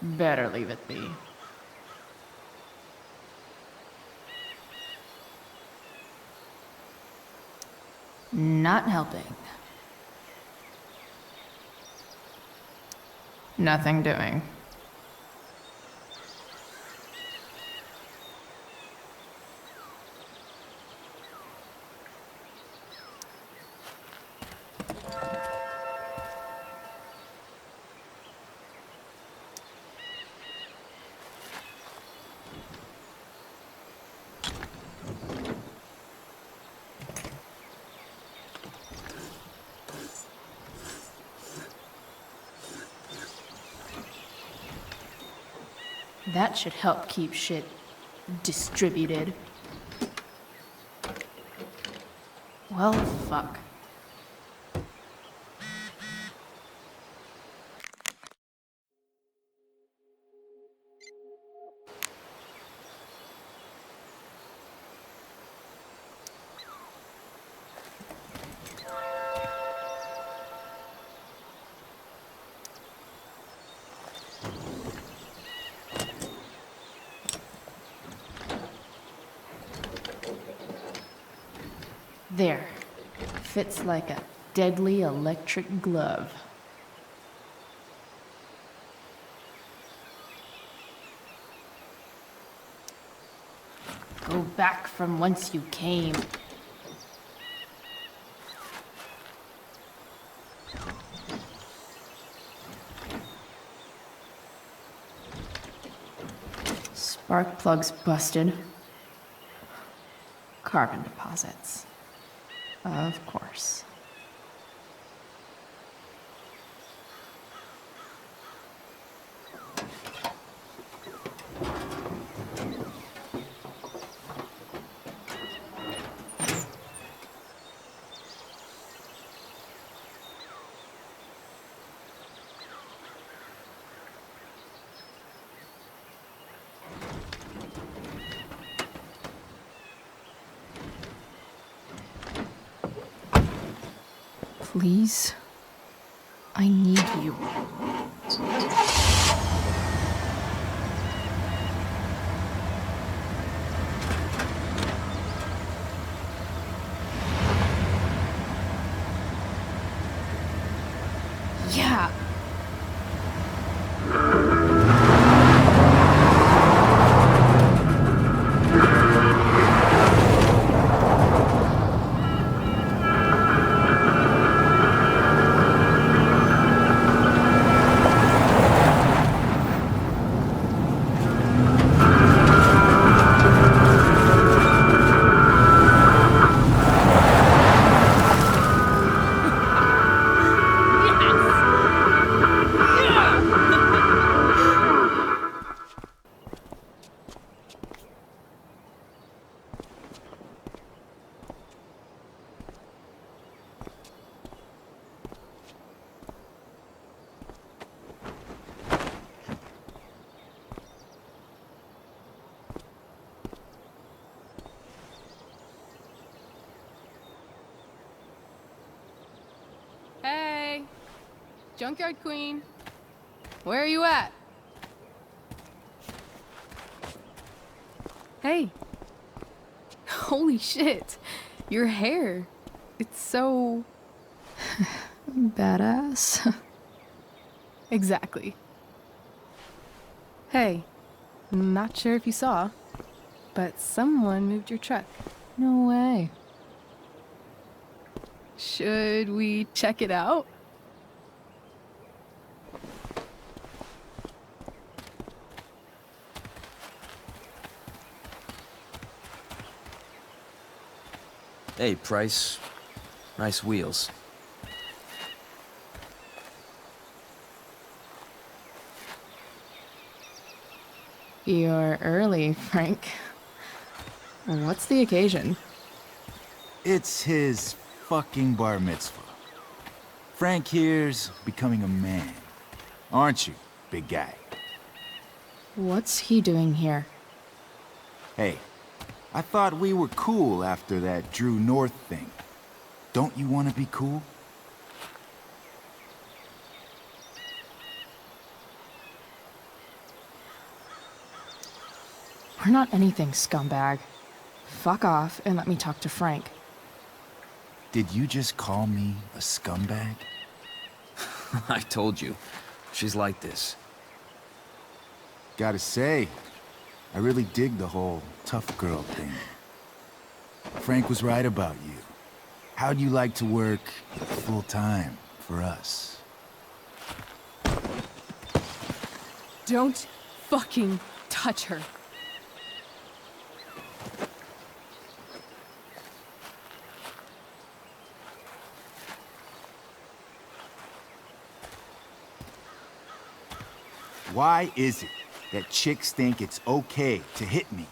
Better leave it be. Not helping. Nothing doing. That should help keep shit distributed. Well, fuck. There. Fits like a deadly electric glove. Go back from whence you came. Spark plugs busted. Carbon deposits. Of course. Please, I need you. Yeah. Hey, Junkyard Queen, where are you at? Hey, holy shit, your hair, it's so... Badass. Exactly. Hey, not sure if you saw, but someone moved your truck. No way. Should we check it out? Hey, Price. Nice wheels. You're early, Frank. What's the occasion? It's his fucking bar mitzvah. Frank here's becoming a man. Aren't you, big guy? What's he doing here? Hey, I thought we were cool after that Drew North thing. Don't you want to be cool? We're not anything, scumbag. Fuck off and let me talk to Frank. Did you just call me a scumbag? I told you. She's like this. Gotta say, I really dig the whole tough girl thing. Frank was right about you. How'd you like to work full time for us? Don't fucking touch her. Why is it that chicks think it's okay to hit me?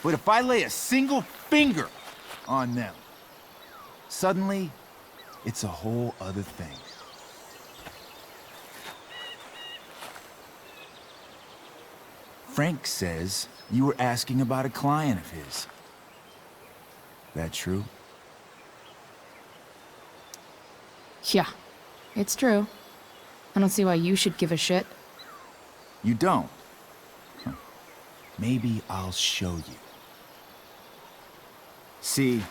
But if I lay a single finger on them, suddenly, it's a whole other thing. Frank says you were asking about a client of his. That true? Yeah, it's true. I don't see why you should give a shit. You don't? Huh. Maybe I'll show you. See,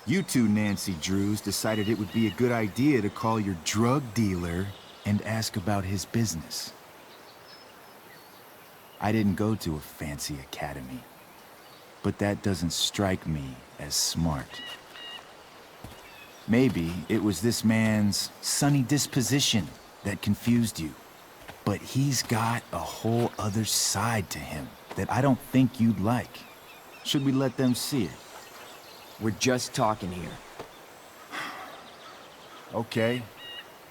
you two Nancy Drews decided it would be a good idea to call your drug dealer and ask about his business. I didn't go to a fancy academy, but that doesn't strike me as smart. Maybe it was this man's sunny disposition that confused you. But he's got a whole other side to him that I don't think you'd like. Should we let them see it? We're just talking here. Okay,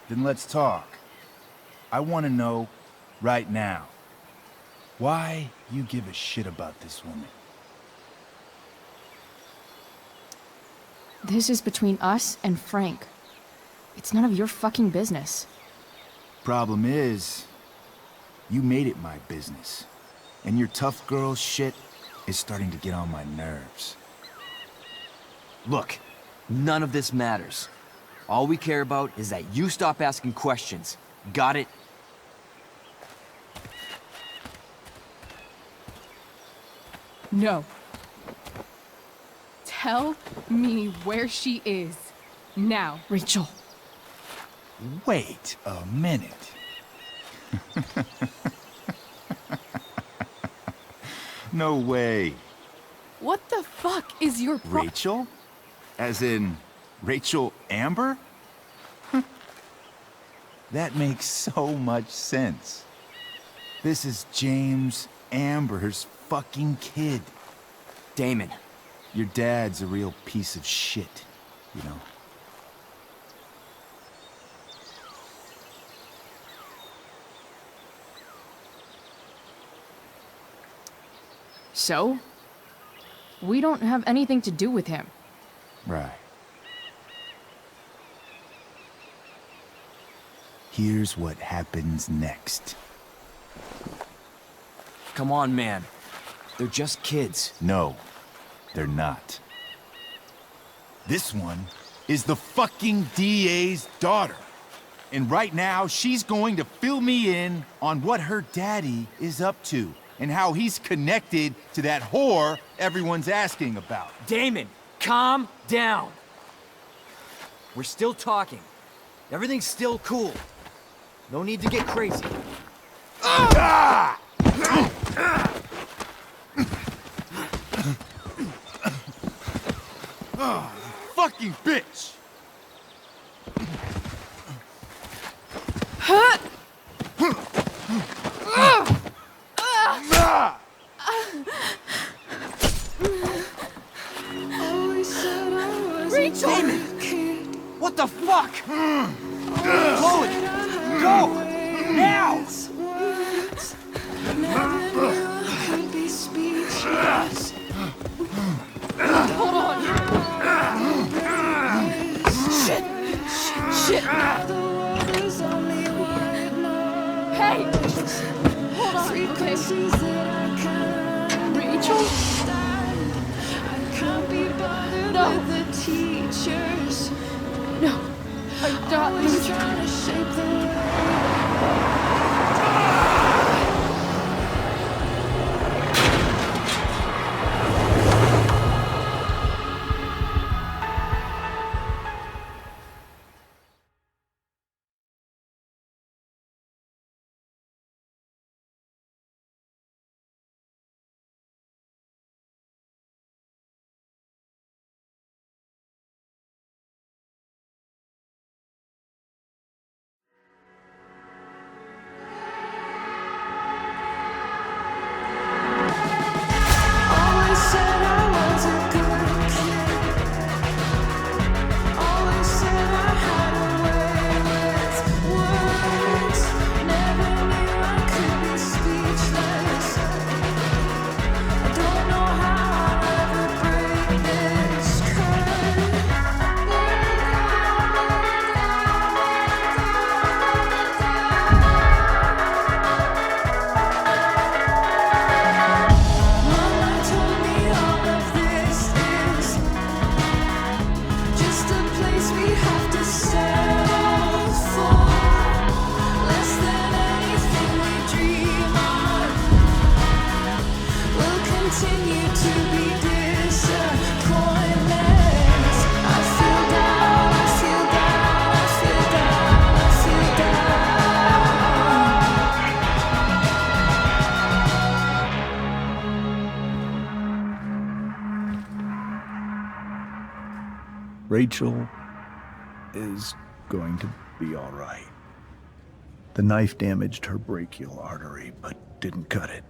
then let's talk. I want to know, right now, why you give a shit about this woman. This is between us and Frank. It's none of your fucking business. Problem is, you made it my business. And your tough girl shit is starting to get on my nerves. Look, none of this matters. All we care about is that you stop asking questions. Got it? No. Tell me where she is. Now. Rachel. Wait a minute. No way. What the fuck is your Rachel? As in, Rachel Amber? That makes so much sense. This is James Amber's fucking kid. Damon. Your dad's a real piece of shit, you know? So? We don't have anything to do with him. Right. Here's what happens next. Come on, man. They're just kids. No, they're not. This one is the fucking DA's daughter. And right now, she's going to fill me in on what her daddy is up to and how he's connected to that whore everyone's asking about. Damon, calm down. We're still talking. Everything's still cool. No need to get crazy. Fucking bitch! Rachel! Damon! What the fuck? Chloe! Go! Now! Hold on. Wait! Hold on, okay? Rachel? No! No! I got this. Rachel is going to be all right. The knife damaged her brachial artery, but didn't cut it.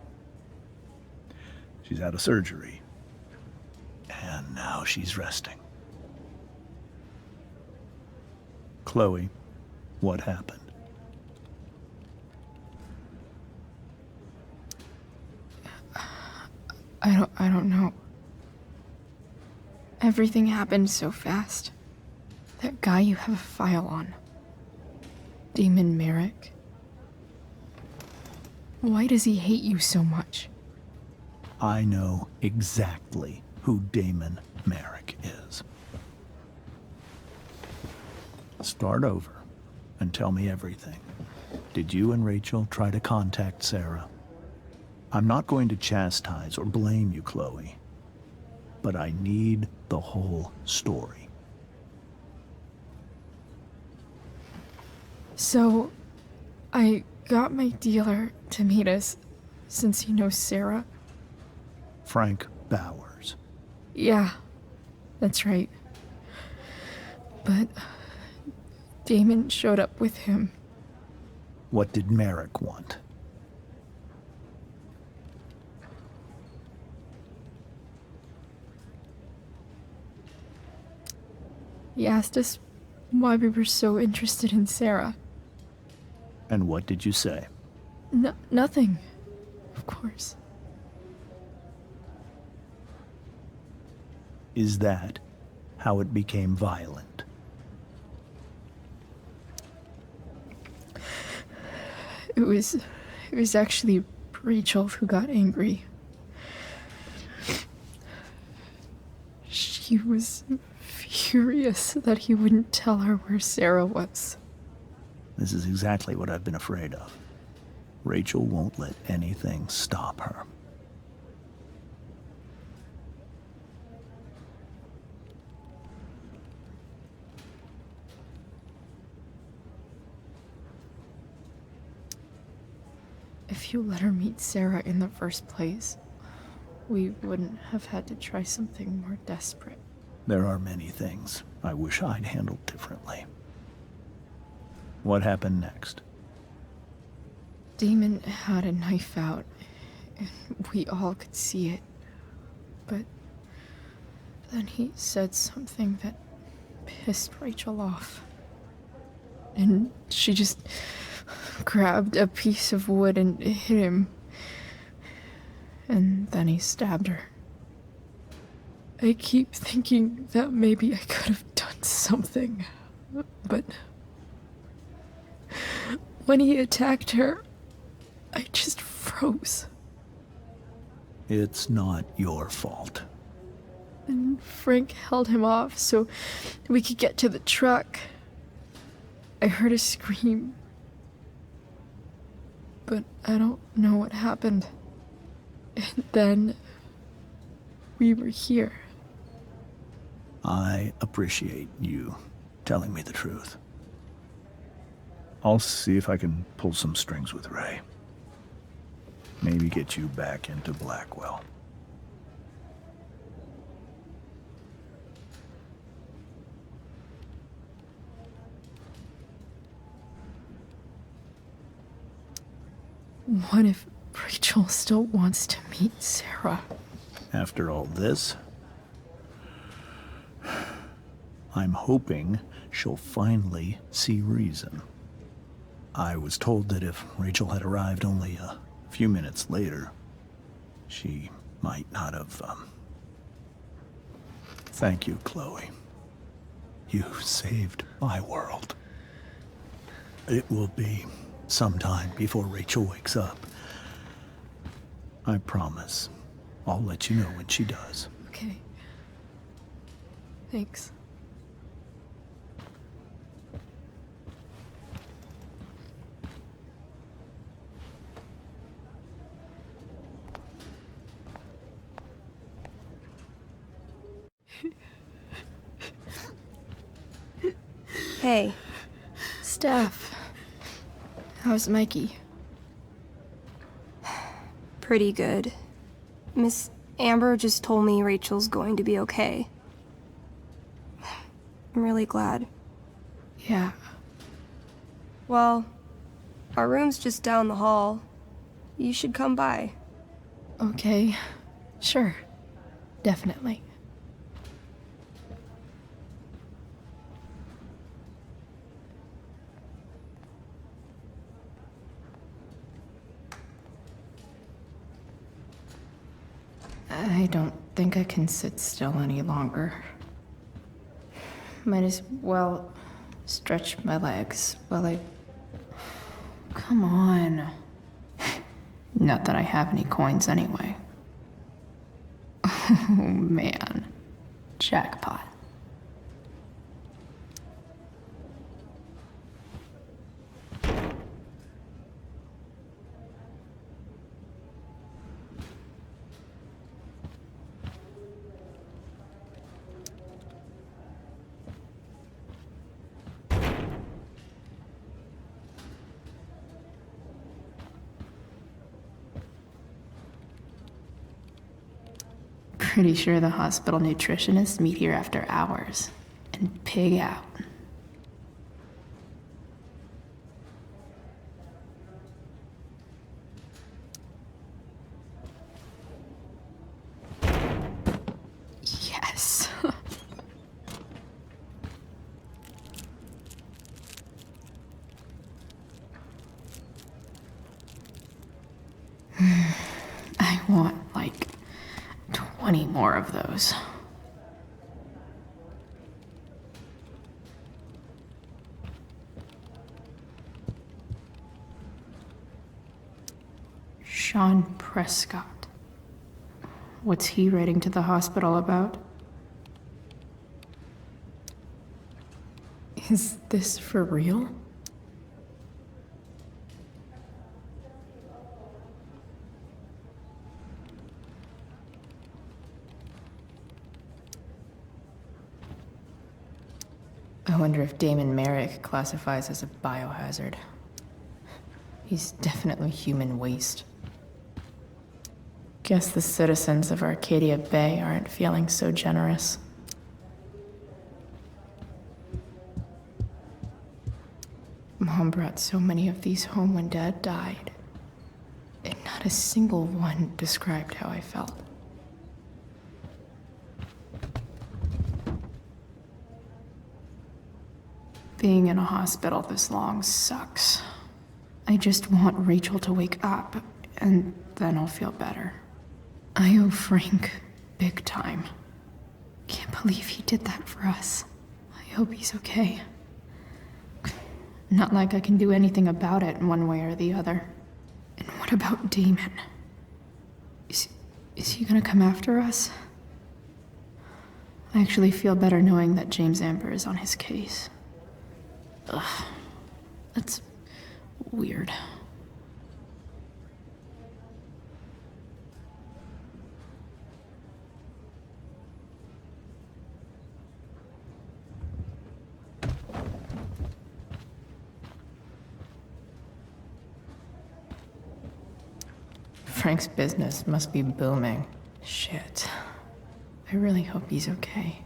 She's out of surgery, and now she's resting. Chloe, what happened? I don't know. Everything happened so fast. That guy you have a file on. Damon Merrick. Why does he hate you so much? I know exactly who Damon Merrick is. Start over and tell me everything. Did you and Rachel try to contact Sarah? I'm not going to chastise or blame you, Chloe, but I need the whole story. So, I got my dealer to meet us, since he knows Sarah. Frank Bowers. Yeah, that's right. But Damon showed up with him. What did Merrick want? He asked us why we were so interested in Sarah. And what did you say? Nothing, of course. Is that how it became violent? It was actually Rachel who got angry. She was furious that he wouldn't tell her where Sarah was. This is exactly what I've been afraid of. Rachel won't let anything stop her. If you let her meet Sarah in the first place, we wouldn't have had to try something more desperate. There are many things I wish I'd handled differently. What happened next? Damon had a knife out, and we all could see it. But then he said something that pissed Rachel off. And she just grabbed a piece of wood and hit him. And then he stabbed her. I keep thinking that maybe I could have done something, but when he attacked her, I just froze. It's not your fault. And Frank held him off so we could get to the truck. I heard a scream, but I don't know what happened. And then we were here. I appreciate you telling me the truth. I'll see if I can pull some strings with Ray. Maybe get you back into Blackwell. What if Rachel still wants to meet Sarah? After all this, I'm hoping she'll finally see reason. I was told that if Rachel had arrived only a few minutes later, she might not have, Thank you, Chloe. You saved my world. It will be some time before Rachel wakes up. I promise. I'll let you know when she does. Okay. Thanks. Hey. Steph. How's Mikey? Pretty good. Miss Amber just told me Rachel's going to be okay. I'm really glad. Yeah. Well, our room's just down the hall. You should come by. Okay. Sure. Definitely. I don't think I can sit still any longer. Might as well stretch my legs while I... Come on. Not that I have any coins anyway. Oh man. Jackpot. Pretty sure the hospital nutritionists meet here after hours and pig out. Yes. I want, like, 20 more of those. Sean Prescott. What's he writing to the hospital about? Is this for real? I wonder if Damon Merrick classifies as a biohazard. He's definitely human waste. Guess the citizens of Arcadia Bay aren't feeling so generous. Mom brought so many of these home when Dad died, and not a single one described how I felt. Being in a hospital this long sucks. I just want Rachel to wake up, and then I'll feel better. I owe Frank big time. Can't believe he did that for us. I hope he's okay. Not like I can do anything about it one way or the other. And what What about Damon? Is he gonna come after us? I actually feel better knowing that James Amber is on his case. Ugh. That's weird. Frank's business must be booming. Shit. I really hope he's okay.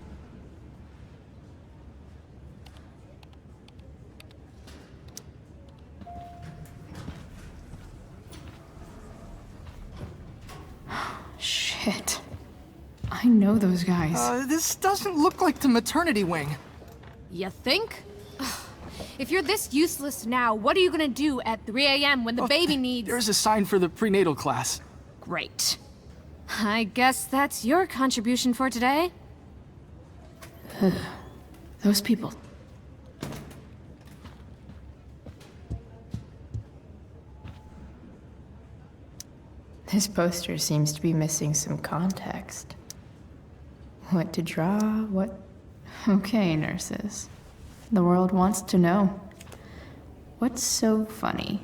Shit. I know those guys. This doesn't look like the maternity wing. You think? If you're this useless now, what are you gonna do at 3 a.m. when the baby needs... There's a sign for the prenatal class. Great. I guess that's your contribution for today. Those people. This poster seems to be missing some context. What to draw, what... Okay, nurses. The world wants to know. What's so funny?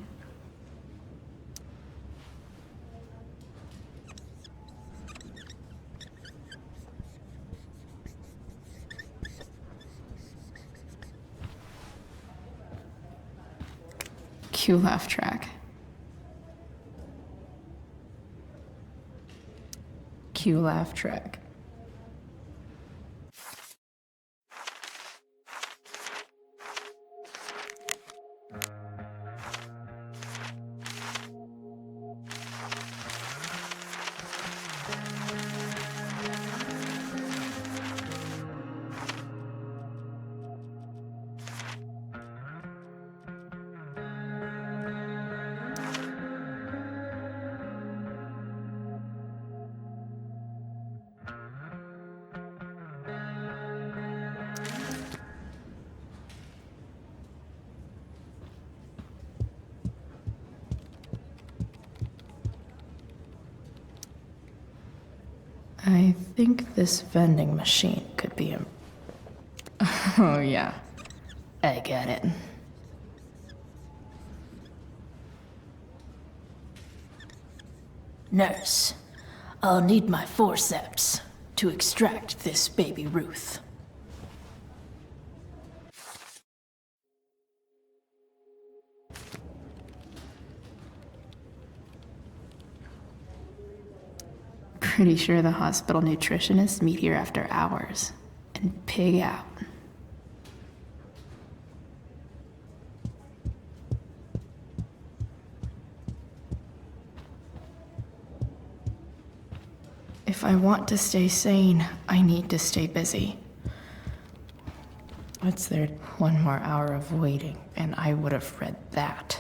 Cue laugh track. Cue laugh track. I think this vending machine could be a... Oh yeah, I get it. Nurse, I'll need my forceps to extract this baby Ruth. Pretty sure the hospital nutritionists meet here after hours and pig out. If I want to stay sane, I need to stay busy. What's there? 1 more hour of waiting, and I would have read that.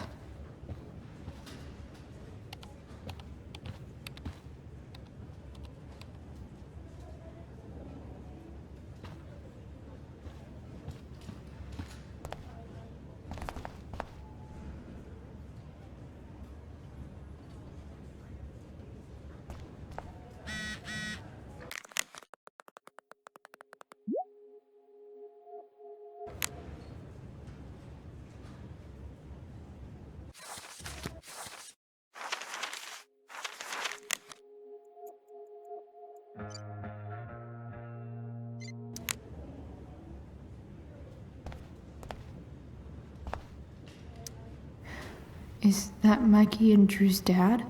Is that Mikey and Drew's dad?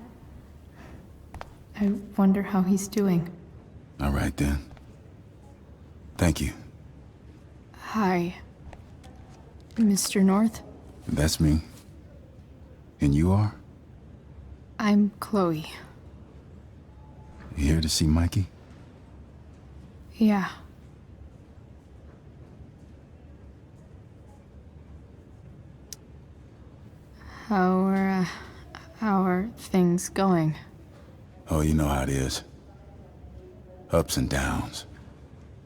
I wonder how he's doing. All right, then. Thank you. Hi, Mr. North. That's me. And you are? I'm Chloe. You here to see Mikey? Yeah. How are things going? Oh, you know how it is. Ups and downs.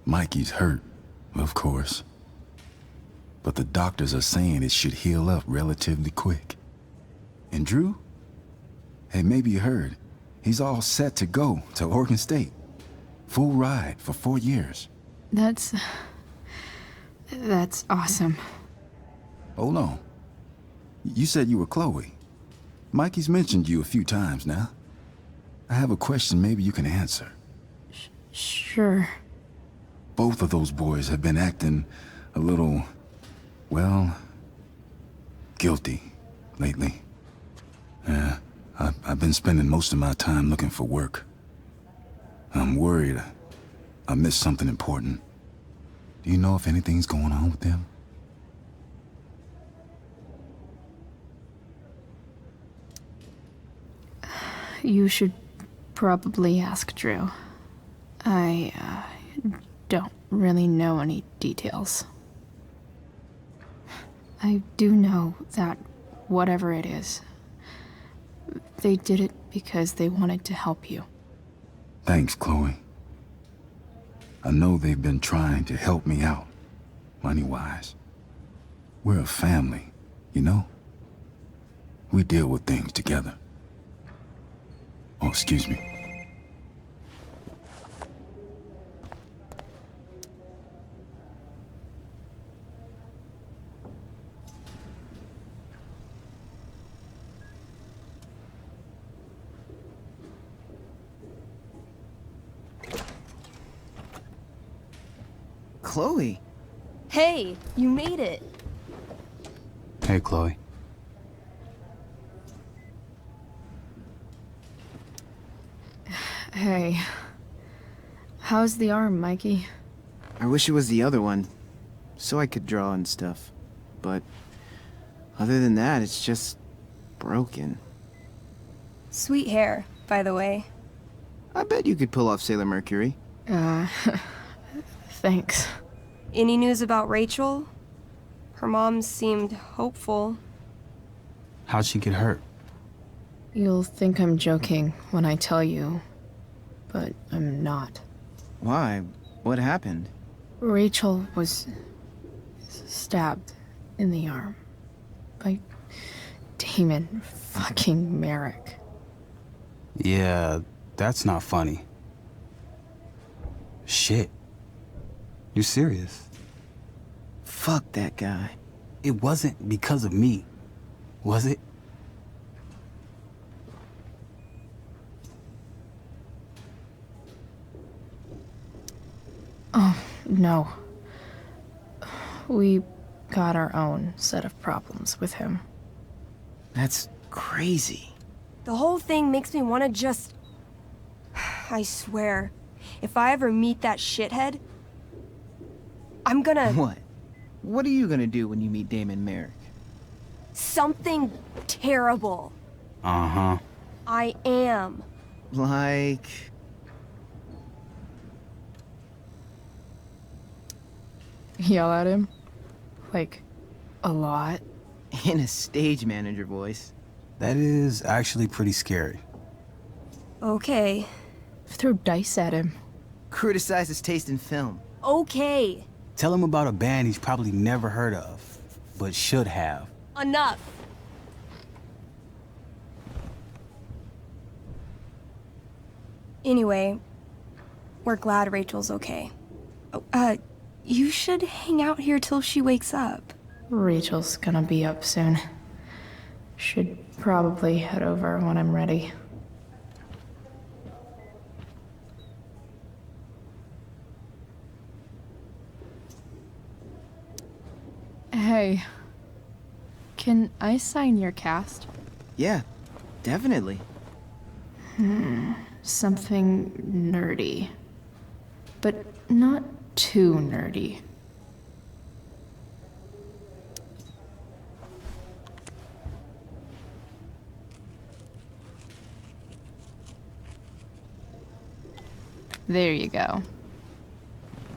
Mikey's hurt, of course. But the doctors are saying it should heal up relatively quick. And Drew? Hey, maybe you heard. He's all set to go to Oregon State. Full ride for 4 years. That's awesome. Hold on. You said you were Chloe. Mikey's mentioned you a few times now. I have a question maybe you can answer. Sure. Both of those boys have been acting a little, well, guilty lately. Yeah, I've been spending most of my time looking for work. I'm worried I missed something important. Do you know if anything's going on with them? You should probably ask Drew. I don't really know any details. I do know that whatever it is, they did it because they wanted to help you. Thanks, Chloe. I know they've been trying to help me out, money-wise. We're a family, you know? We deal with things together. Oh, excuse me. Chloe. Hey, you made it. Hey, Chloe. Hey. How's the arm, Mikey? I wish it was the other one, so I could draw and stuff. But other than that, it's just broken. Sweet hair, by the way. I bet you could pull off Sailor Mercury. Thanks. Any news about Rachel? Her mom seemed hopeful. How'd she get hurt? You'll think I'm joking when I tell you, but I'm not. Why? What happened? Rachel was stabbed in the arm by Damon fucking Merrick. Yeah, that's not funny. Shit. You're serious? Fuck that guy. It wasn't because of me, was it? Oh, no. We got our own set of problems with him. That's crazy. The whole thing makes me want to just... I swear, if I ever meet that shithead, I'm gonna... What? What are you gonna do when you meet Damon Merrick? Something terrible. Uh-huh. I am. Like... Yell at him? Like, a lot? In a stage manager voice. That is actually pretty scary. Okay. Throw dice at him. Criticize his taste in film. Okay. Tell him about a band he's probably never heard of, but should have. Enough. Anyway, we're glad Rachel's okay. You should hang out here till she wakes up. Rachel's gonna be up soon. Should probably head over when I'm ready. Hey, can I sign your cast? Yeah, definitely. Something nerdy. But not too nerdy. There you go.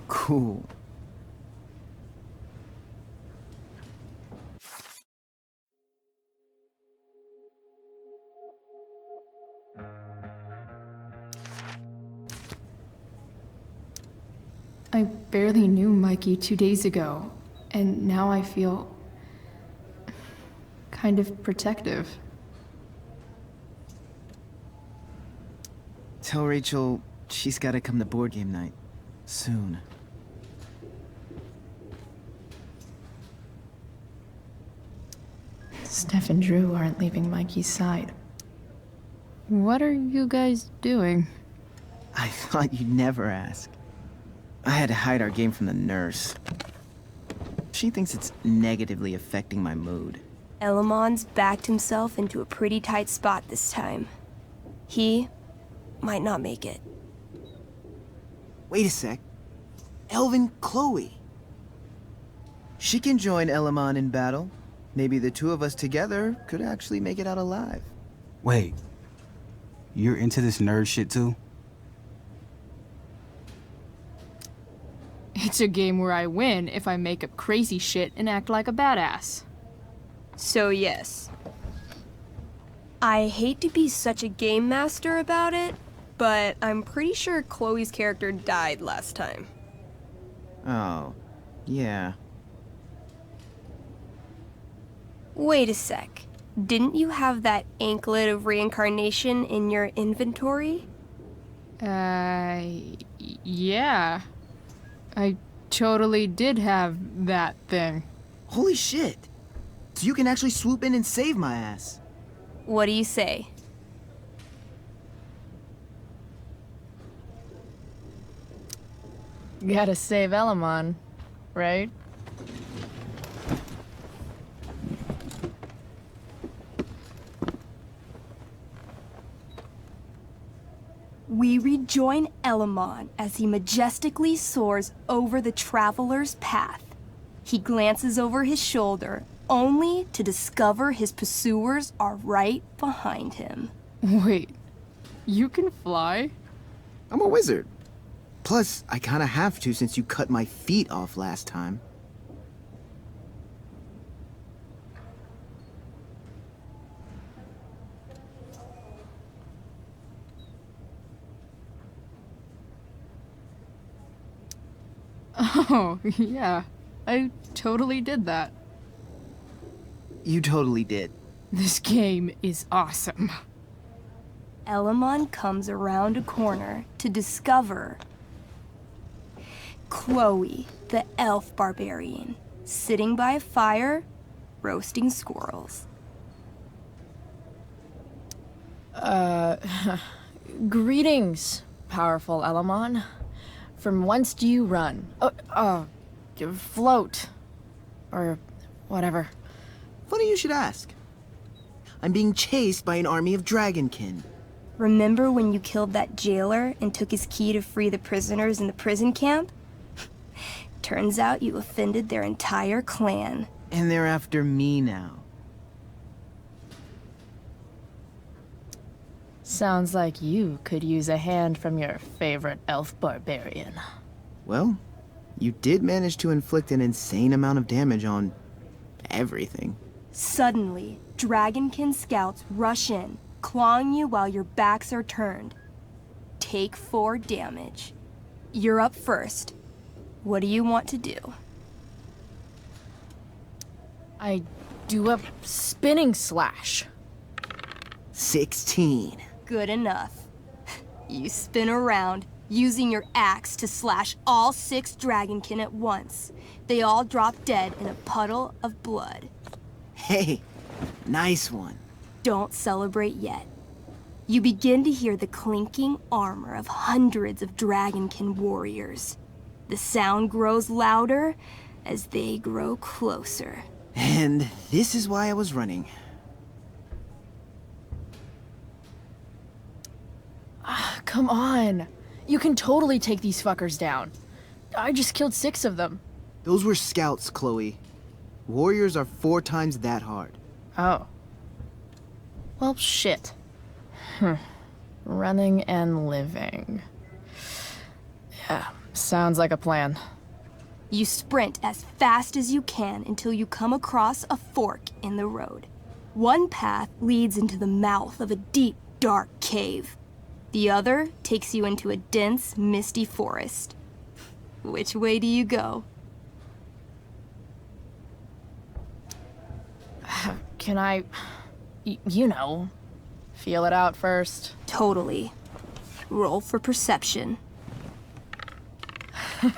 Cool. I barely knew Mikey 2 days ago, and now I feel kind of protective. Tell Rachel she's gotta come to board game night. Soon. Steph and Drew aren't leaving Mikey's side. What are you guys doing? I thought you'd never ask. I had to hide our game from the nurse. She thinks it's negatively affecting my mood. Elamon's backed himself into a pretty tight spot this time. He might not make it. Wait a sec. Elvin Chloe. She can join Elamon in battle. Maybe the two of us together could actually make it out alive. Wait. You're into this nerd shit too? It's a game where I win if I make up crazy shit and act like a badass. So yes. I hate to be such a game master about it, but I'm pretty sure Chloe's character died last time. Oh, yeah. Wait a sec. Didn't you have that anklet of reincarnation in your inventory? Yeah. I totally did have that thing. Holy shit! So you can actually swoop in and save my ass. What do you say? Gotta save Elamon, right? We rejoin Elamon as he majestically soars over the traveler's path. He glances over his shoulder, only to discover his pursuers are right behind him. Wait, you can fly? I'm a wizard. Plus, I kinda have to since you cut my feet off last time. Oh, yeah. I totally did that. You totally did. This game is awesome. Elamon comes around a corner to discover Chloe, the elf barbarian, sitting by a fire, roasting squirrels. Greetings, powerful Elamon. From whence do you run? Float. Or whatever. Funny you should ask. I'm being chased by an army of dragonkin. Remember when you killed that jailer and took his key to free the prisoners in the prison camp? Turns out you offended their entire clan. And they're after me now. Sounds like you could use a hand from your favorite elf barbarian. Well, you did manage to inflict an insane amount of damage on everything. Suddenly, dragonkin scouts rush in, clawing you while your backs are turned. Take 4 damage. You're up first. What do you want to do? I do a spinning slash. 16. Good enough. You spin around, using your axe to slash all 6 dragonkin at once. They all drop dead in a puddle of blood. Hey, nice one. Don't celebrate yet. You begin to hear the clinking armor of hundreds of dragonkin warriors. The sound grows louder as they grow closer. And this is why I was running. Come on. You can totally take these fuckers down. I just killed 6 of them. Those were scouts, Chloe. Warriors are 4 times that hard. Oh. Well, shit. Running and living. Yeah, sounds like a plan. You sprint as fast as you can until you come across a fork in the road. One path leads into the mouth of a deep, dark cave. The other takes you into a dense, misty forest. Which way do you go? Can I, you know, feel it out first? Totally. Roll for perception.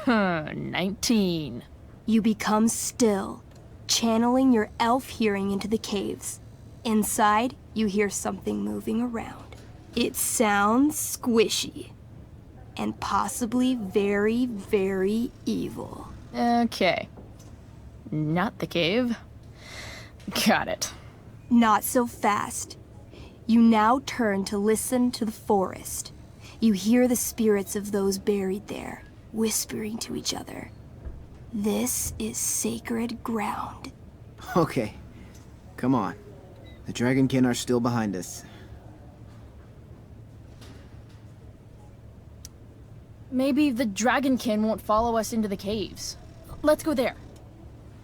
19. You become still, channeling your elf hearing into the caves. Inside, you hear something moving around. It sounds squishy, and possibly very, very evil. Okay. Not the cave. Got it. Not so fast. You now turn to listen to the forest. You hear the spirits of those buried there, whispering to each other. This is sacred ground. Okay, come on. The Dragonkin are still behind us. Maybe the Dragonkin won't follow us into the caves. Let's go there.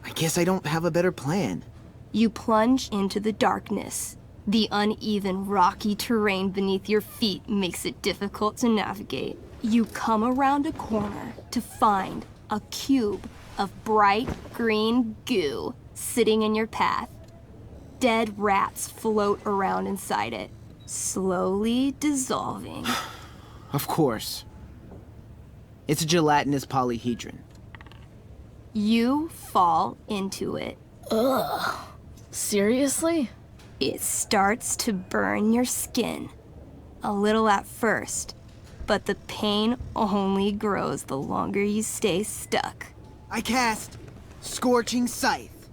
I guess I don't have a better plan. You plunge into the darkness. The uneven, rocky terrain beneath your feet makes it difficult to navigate. You come around a corner to find a cube of bright green goo sitting in your path. Dead rats float around inside it, slowly dissolving. Of course. It's a gelatinous polyhedron. You fall into it. Ugh. Seriously? It starts to burn your skin. A little at first, but the pain only grows the longer you stay stuck. I cast Scorching Scythe.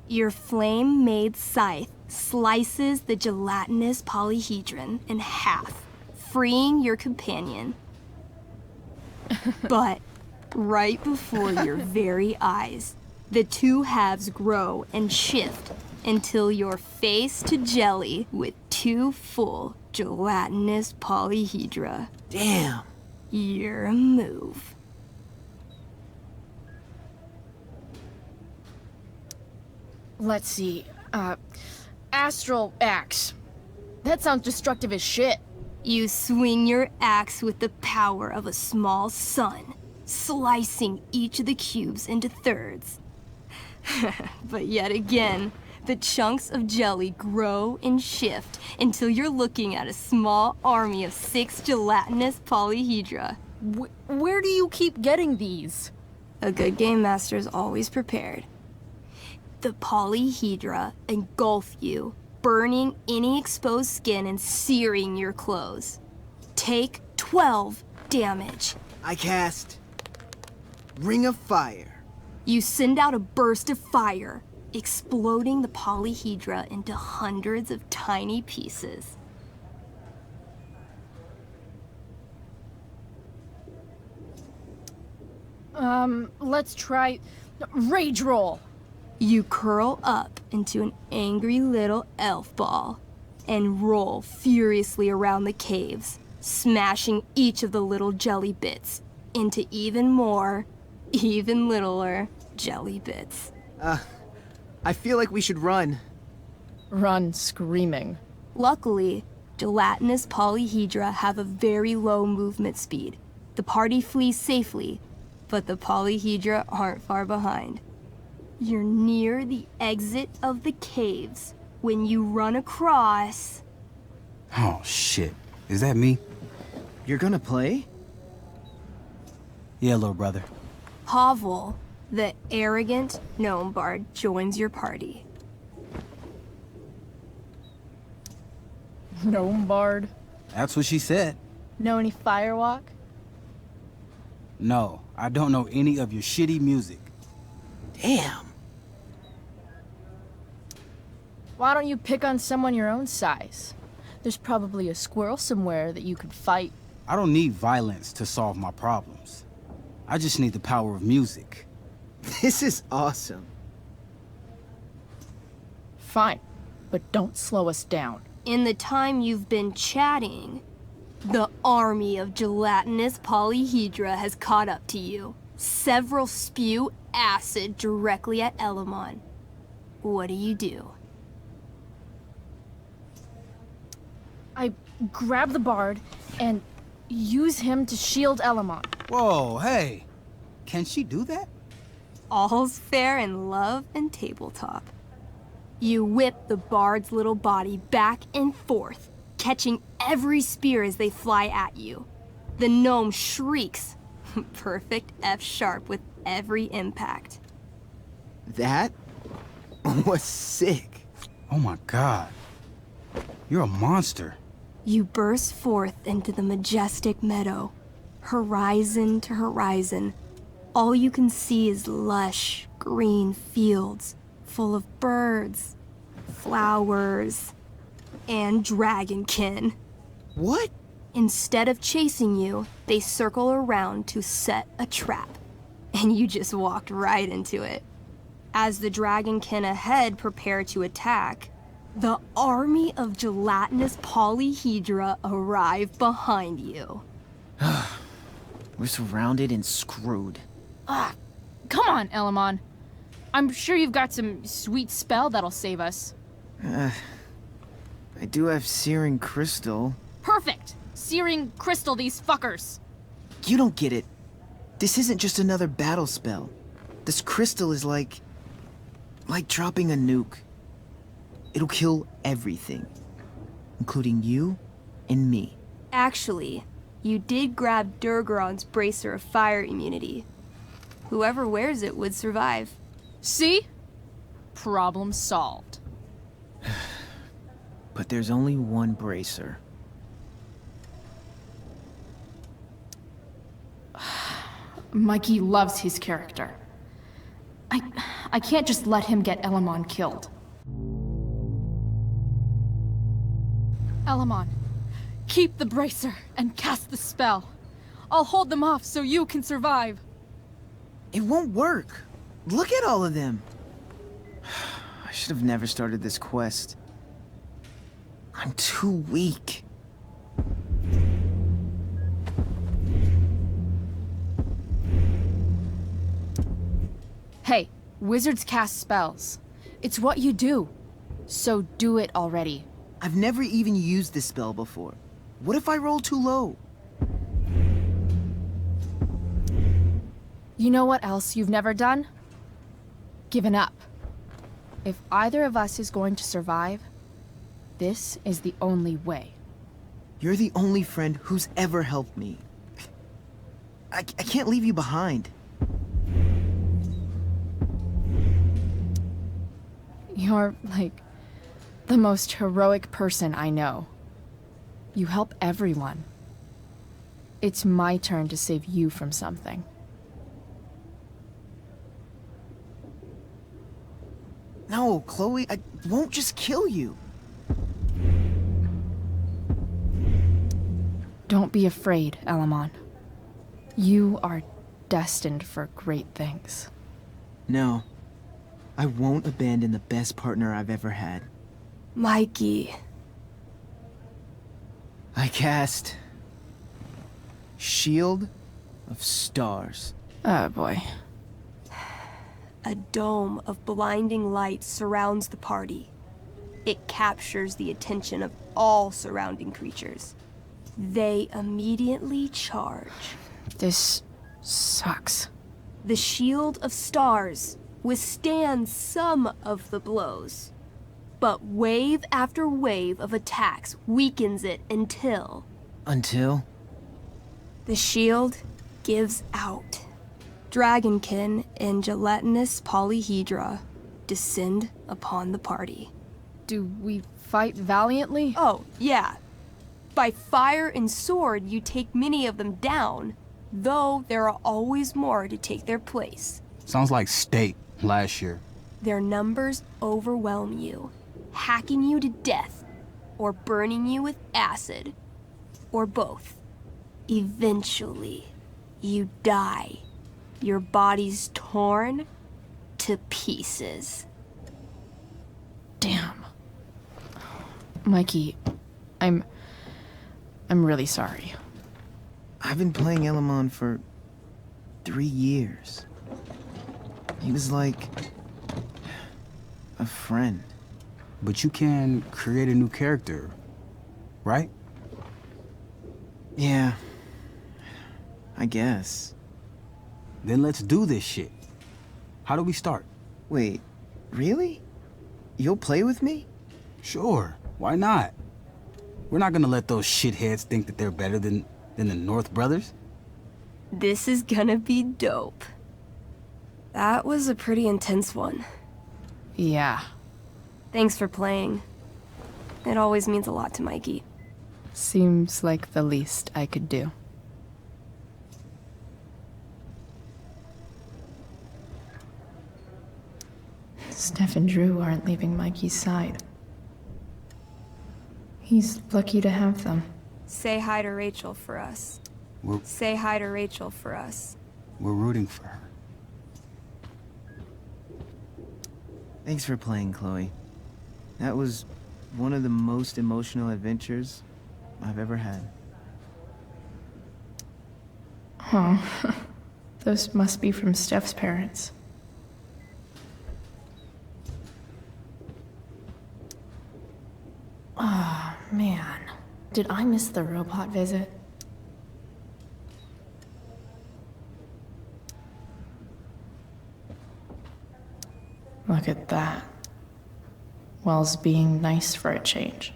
Your flame-made scythe slices the gelatinous polyhedron in half, freeing your companion. But right before your very eyes, the two halves grow and shift until you're face to jelly with two full gelatinous polyhedra. Damn. Your move. Let's see. Astral Axe. That sounds destructive as shit. You swing your axe with the power of a small sun, slicing each of the cubes into thirds. But yet again, the chunks of jelly grow and shift until you're looking at a small army of 6 gelatinous polyhedra. Where do you keep getting these? A good game master is always prepared. The polyhedra engulf you, burning any exposed skin and searing your clothes. Take 12 damage. I cast Ring of Fire. You send out a burst of fire, exploding the polyhedra into hundreds of tiny pieces. Let's try Rage Roll. You curl up into an angry little elf ball and roll furiously around the caves, smashing each of the little jelly bits into even more, even littler jelly bits. I feel like we should run. Run screaming. Luckily, gelatinous polyhedra have a very low movement speed. The party flees safely, but the polyhedra aren't far behind. You're near the exit of the caves when you run across... Oh, shit. Is that me? You're gonna play? Yeah, little brother. Pavel, the arrogant gnome bard, joins your party. Gnome Bard? That's what she said. Know any Firewalk? No, I don't know any of your shitty music. Damn. Why don't you pick on someone your own size? There's probably a squirrel somewhere that you could fight. I don't need violence to solve my problems. I just need the power of music. This is awesome. Fine, but don't slow us down. In the time you've been chatting, the army of gelatinous polyhedra has caught up to you. Several spew acid directly at Elamon. What do you do? I grab the bard and use him to shield Elamon. Whoa, hey. Can she do that? All's fair in love and tabletop. You whip the bard's little body back and forth, catching every spear as they fly at you. The gnome shrieks. Perfect F-sharp with every impact. That was sick. Oh my god. You're a monster. You burst forth into the majestic meadow, horizon to horizon. All you can see is lush, green fields full of birds, flowers, and dragonkin. What? Instead of chasing you, they circle around to set a trap, and you just walked right into it. As the dragonkin ahead prepare to attack, the army of gelatinous polyhedra arrive behind you. We're surrounded and screwed. Ah, come on, Elamon. I'm sure you've got some sweet spell that'll save us. I do have Searing Crystal. Perfect! Searing crystal these fuckers. You don't get it. This isn't just another battle spell. This crystal is like dropping a nuke. It'll kill everything, including you and me. Actually, you did grab Durgaron's bracer of fire immunity. Whoever wears it would survive. See? Problem solved. But there's only one bracer. Mikey loves his character. I can't just let him get Elamon killed. Elamon, keep the bracer and cast the spell. I'll hold them off so you can survive. It won't work. Look at all of them. I should have never started this quest. I'm too weak. Hey, wizards cast spells. It's what you do. So do it already. I've never even used this spell before. What if I roll too low? You know what else you've never done? Given up. If either of us is going to survive, this is the only way. You're the only friend who's ever helped me. I can't leave you behind. You're, like, the most heroic person I know. You help everyone. It's my turn to save you from something. No, Chloe, I won't just kill you. Don't be afraid, Elamon. You are destined for great things. No. I won't abandon the best partner I've ever had. Mikey. I cast... Shield of Stars. Oh boy. A dome of blinding light surrounds the party. It captures the attention of all surrounding creatures. They immediately charge. This sucks. The Shield of Stars withstands some of the blows, but wave after wave of attacks weakens it until... Until? The shield gives out. Dragonkin and gelatinous polyhedra descend upon the party. Do we fight valiantly? Oh, yeah. By fire and sword, you take many of them down, though there are always more to take their place. Sounds like State last year. Their numbers overwhelm you, hacking you to death, or burning you with acid, or both. Eventually, you die. Your body's torn to pieces. Damn. Mikey, I'm really sorry. I've been playing Elamon for 3 years. He was like a friend. But you can create a new character, right? Yeah, I guess. Then let's do this shit. How do we start? Wait, really? You'll play with me? Sure, why not? We're not gonna let those shitheads think that they're better than the North Brothers. This is gonna be dope. That was a pretty intense one. Yeah. Thanks for playing. It always means a lot to Mikey. Seems like the least I could do. Steph and Drew aren't leaving Mikey's side. He's lucky to have them. Say hi to Rachel for us. Say hi to Rachel for us. We're rooting for her. Thanks for playing, Chloe. That was one of the most emotional adventures I've ever had. Oh, those must be from Steph's parents. Ah, man. Did I miss the robot visit? Look at that. Wells being nice for a change.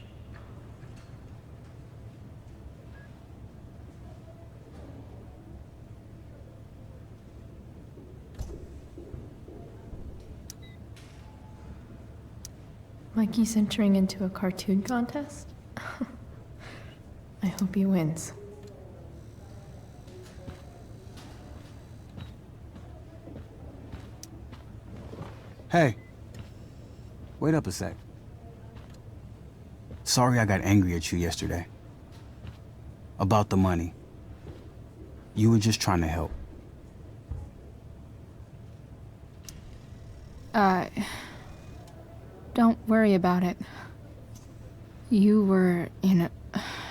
Mikey's entering into a cartoon contest? I hope he wins. Hey. Wait up a sec. Sorry I got angry at you yesterday. About the money. You were just trying to help. Don't worry about it. You were in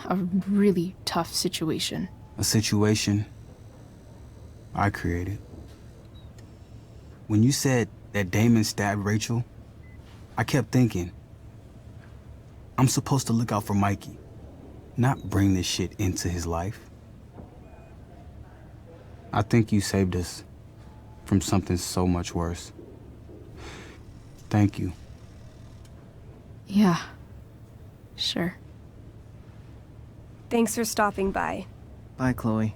a really tough situation. A situation I created. When you said that Damon stabbed Rachel, I kept thinking, I'm supposed to look out for Mikey, not bring this shit into his life. I think you saved us from something so much worse. Thank you. Yeah. Sure. Thanks for stopping by. Bye, Chloe.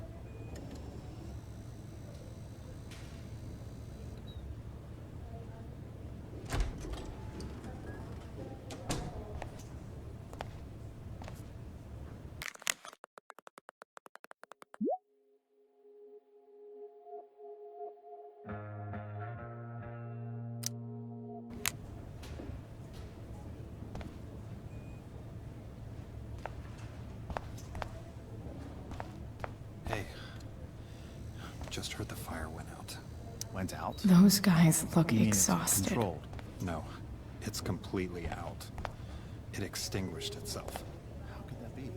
Just heard the fire went out. Went out? Those guys look You mean exhausted. It's controlled? No, it's completely out. It extinguished itself. How could that be?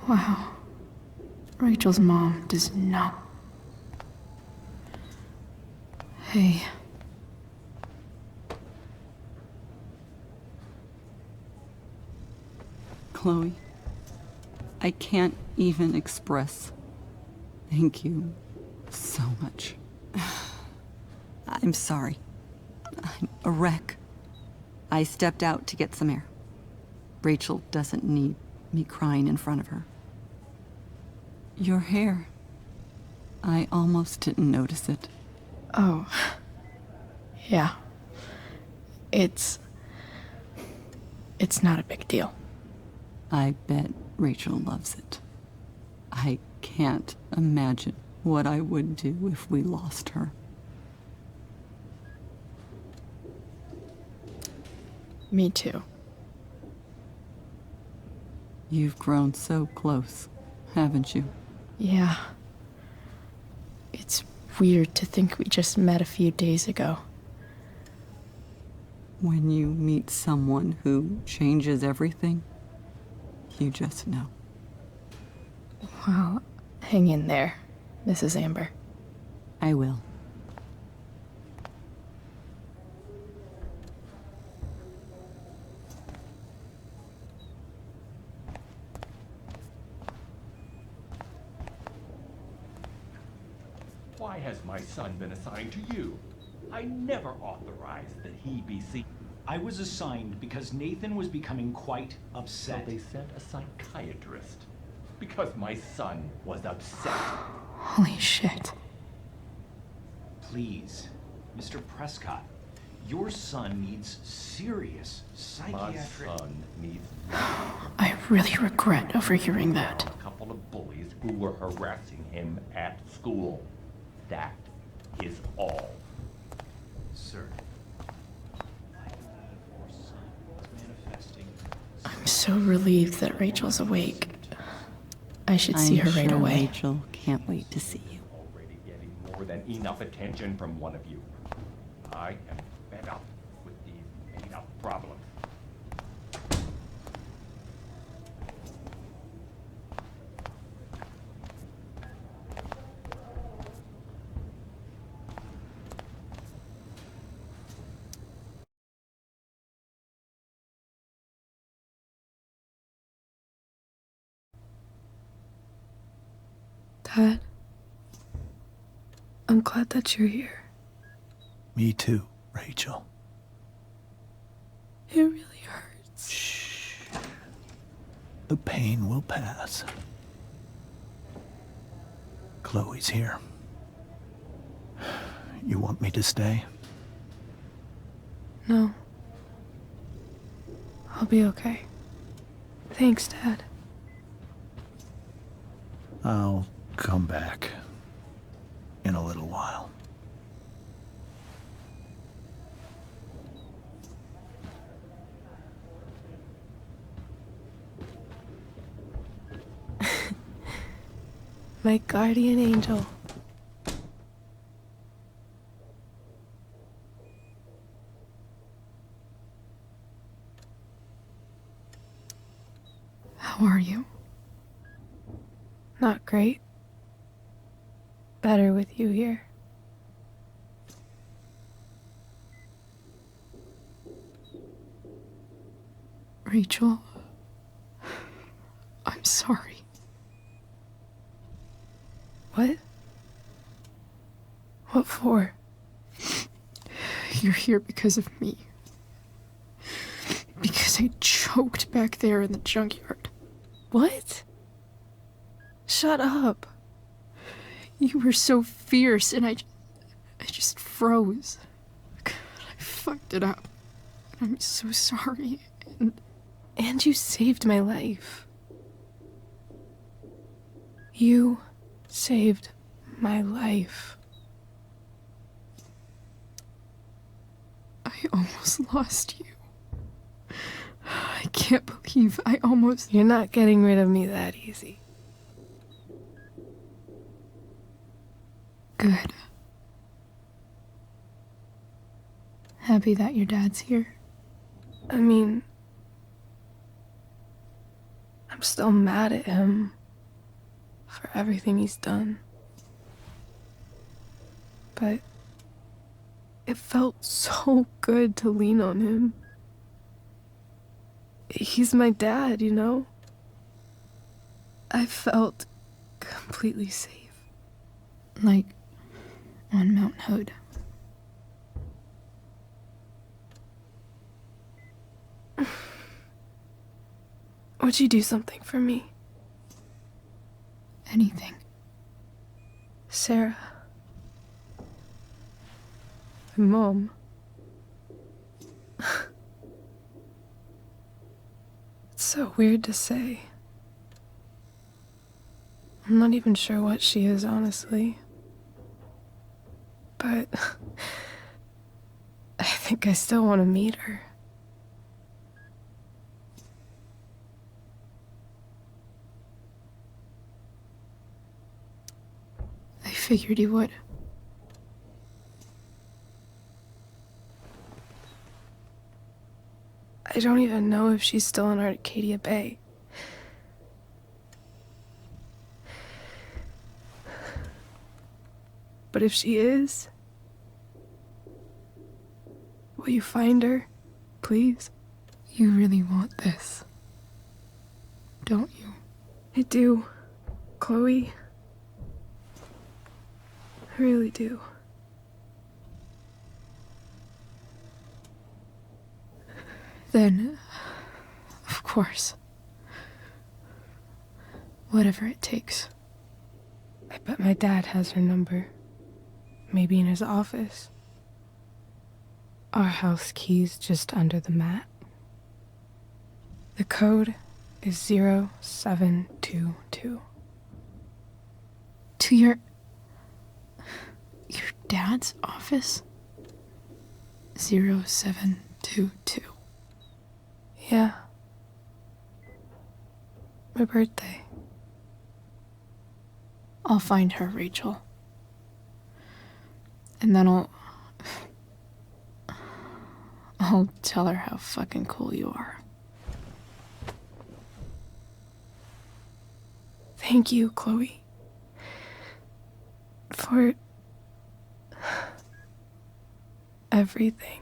Wow. Rachel's mom does not. Hey. Chloe, I can't even express thank you so much. I'm sorry. I'm a wreck. I stepped out to get some air. Rachel doesn't need me crying in front of her. Your hair. I almost didn't notice it. Oh. Yeah. It's not a big deal. I bet Rachel loves it. I can't imagine what I would do if we lost her. Me too. You've grown so close, haven't you? Yeah. It's weird to think we just met a few days ago. When you meet someone who changes everything, you just know. Well, hang in there, Mrs. Amber. I will. Why has my son been assigned to you? I never authorized that he be seen. I was assigned because Nathan was becoming quite upset. So they sent a psychiatrist because my son was upset. Holy shit. Please, Mr. Prescott, your son needs serious psychiatric... My son needs... I really regret overhearing that. A couple of bullies who were harassing him at school. That is all. Sir, your son is manifesting... I'm so relieved that Rachel's awake. I should see her right sure away. Rachel can't wait to see you. Already getting more than enough attention from one of you. I am fed up with these made-up problems. Dad, I'm glad that you're here. Me too, Rachel. It really hurts. Shh. The pain will pass. Chloe's here. You want me to stay? No. I'll be okay. Thanks, Dad. I'll come back in a little while. My guardian angel. How are you? Not great. Better with you here. Rachel, I'm sorry. What? What for? You're here because of me. Because I choked back there in the junkyard. What? Shut up. You were so fierce and I just froze. God, I fucked it up. I'm so sorry. And you saved my life. You saved my life. I almost lost you. I can't believe I almost... You're not getting rid of me that easy. Good. Happy that your dad's here. I mean, I'm still mad at him for everything he's done. But it felt so good to lean on him. He's my dad, you know? I felt completely safe. Like on Mount Hood. Would you do something for me? Anything. Sarah. My mom. It's so weird to say. I'm not even sure what she is, honestly. But I think I still want to meet her. I figured you would. I don't even know if she's still in Arcadia Bay. But if she is, will you find her, please? You really want this, don't you? I do, Chloe. I really do. Then, of course. Whatever it takes. I bet my dad has her number. Maybe in his office. Our house key's just under the mat. The code is 0722. To your dad's office? 0722. Yeah. My birthday. I'll find her, Rachel. And then I'll tell her how fucking cool you are. Thank you, Chloe. For everything.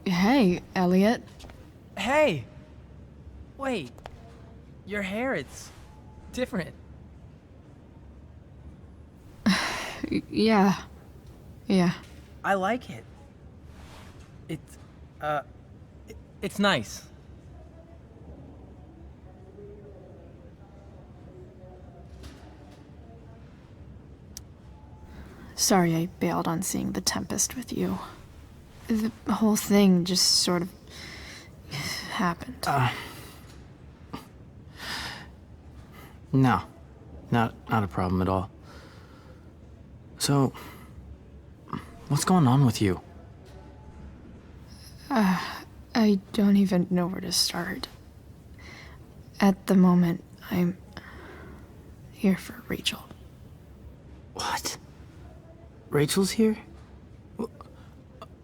Hey, Elliot. Hey! Wait. Your hair, it's different. Yeah. I like it. It's nice. Sorry I bailed on seeing The Tempest with you. The whole thing just sort of happened. No. Not a problem at all. So, what's going on with you? I don't even know where to start. At the moment, I'm here for Rachel. What? Rachel's here?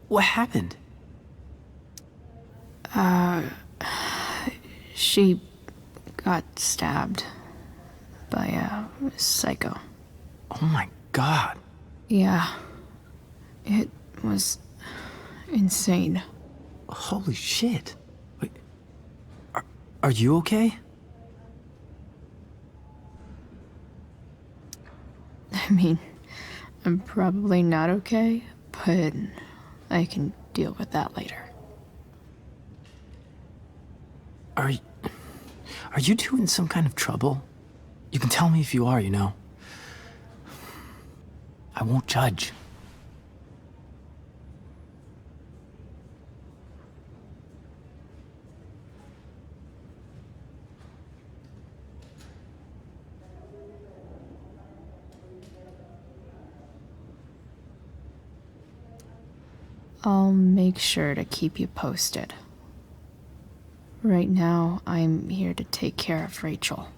What happened? She got stabbed by a psycho. Oh my god. Yeah. It was insane. Holy shit. Wait, are you okay? I mean, I'm probably not okay, but I can deal with that later. Are you two in some kind of trouble? You can tell me if you are, you know. I won't judge. I'll make sure to keep you posted. Right now, I'm here to take care of Rachel.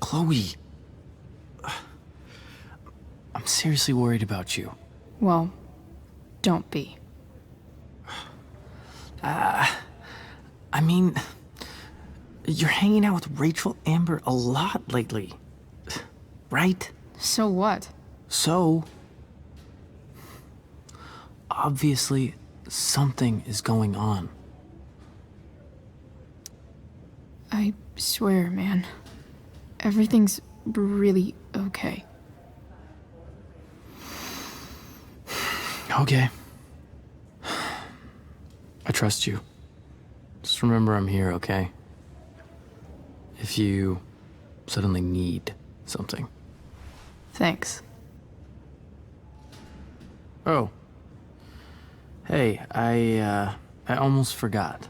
Chloe. I'm seriously worried about you. Well, don't be. I mean, you're hanging out with Rachel Amber a lot lately, right? So what? So, obviously, something is going on. I swear, man. Everything's really okay. Okay. I trust you. Just remember I'm here, okay? If you suddenly need something. Thanks. Oh. Hey, I almost forgot.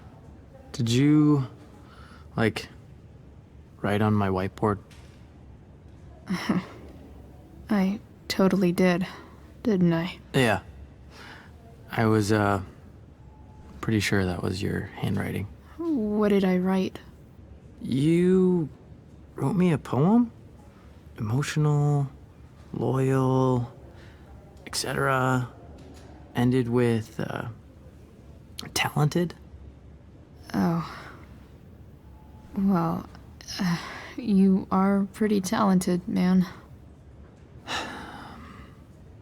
Did you, write on my whiteboard? I totally did, didn't I? Yeah. I was, pretty sure that was your handwriting. What did I write? You wrote me a poem? emotional, loyal, etc. ended with talented. Oh. Well, you are pretty talented, man.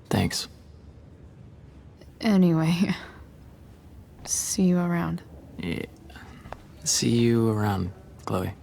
Thanks. Anyway, see you around. Yeah. See you around, Chloe.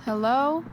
Hello?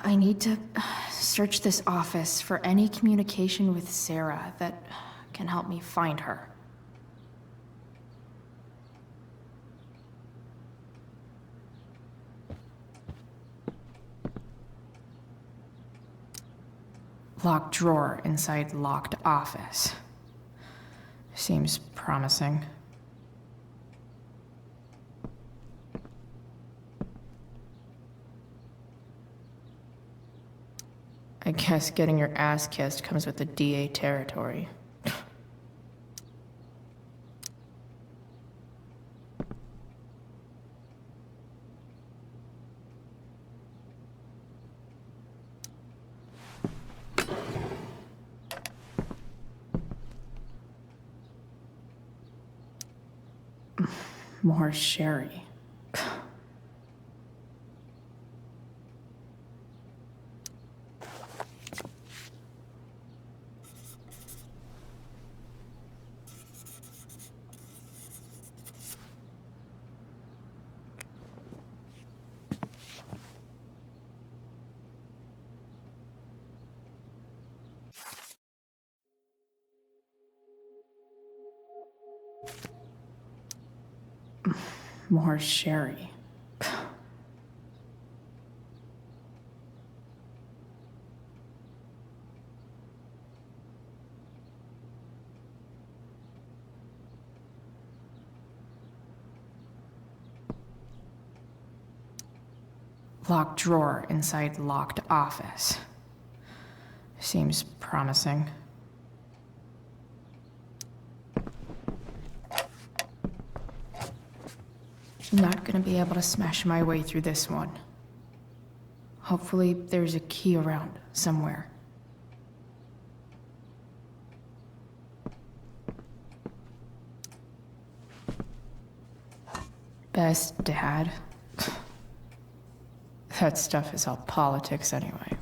I need to search this office for any communication with Sarah that can help me find her. Locked drawer inside locked office. Seems promising. I guess getting your ass kissed comes with the DA territory. More sherry. More sherry. Locked drawer inside locked office. Seems promising. Not gonna be able to smash my way through this one. Hopefully there's a key around somewhere. Best dad. That stuff is all politics anyway.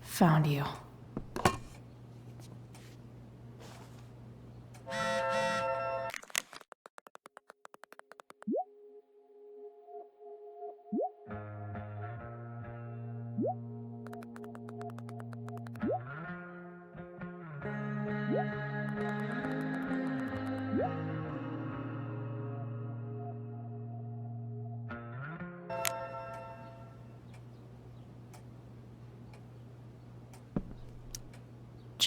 Found you.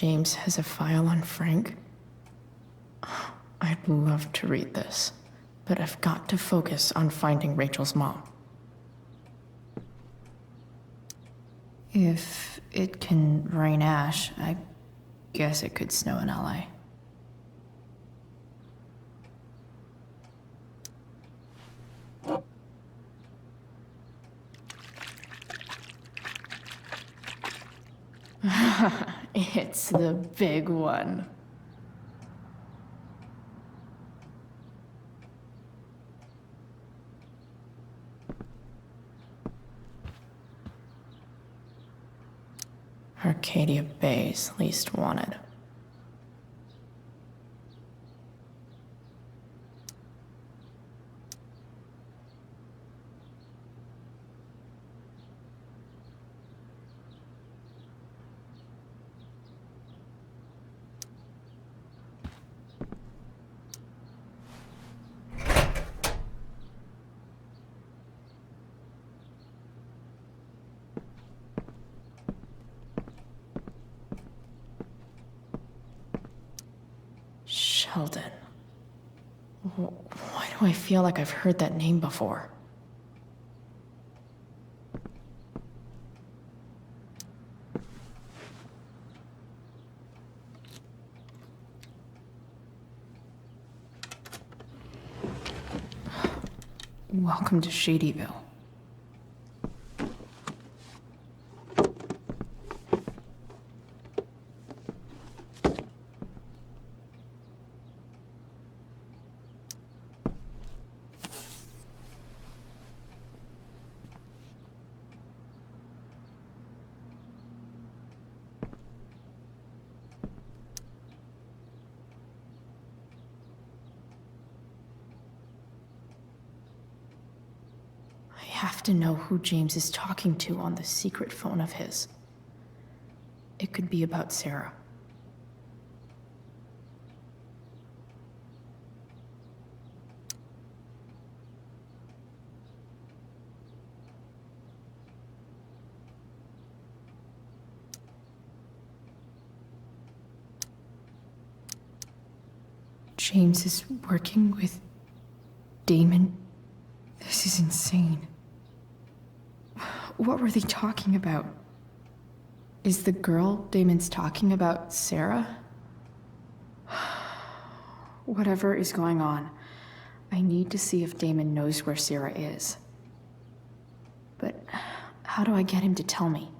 James has a file on Frank. I'd love to read this, but I've got to focus on finding Rachel's mom. If it can rain ash, I guess it could snow in LA. It's the big one. Arcadia Bay's least wanted. Sheldon. Why do I feel like I've heard that name before? Welcome to Shadyville. I have to know who James is talking to on the secret phone of his. It could be about Sarah. James is working with Damon. This is insane. What were they talking about? Is the girl Damon's talking about Sarah? Whatever is going on, I need to see if Damon knows where Sarah is. But how do I get him to tell me?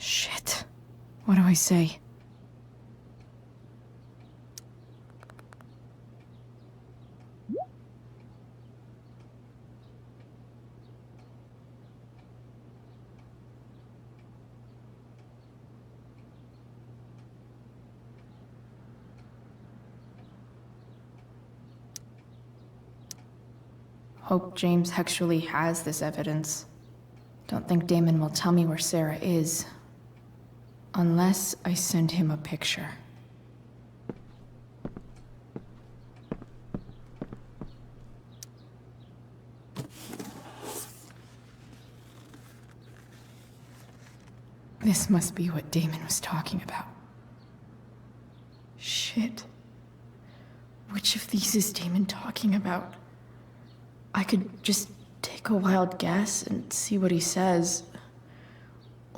Shit. What do I say? Hope James actually has this evidence. Don't think Damon will tell me where Sarah is. Unless I send him a picture. This must be what Damon was talking about. Shit. Which of these is Damon talking about? I could just take a wild guess and see what he says.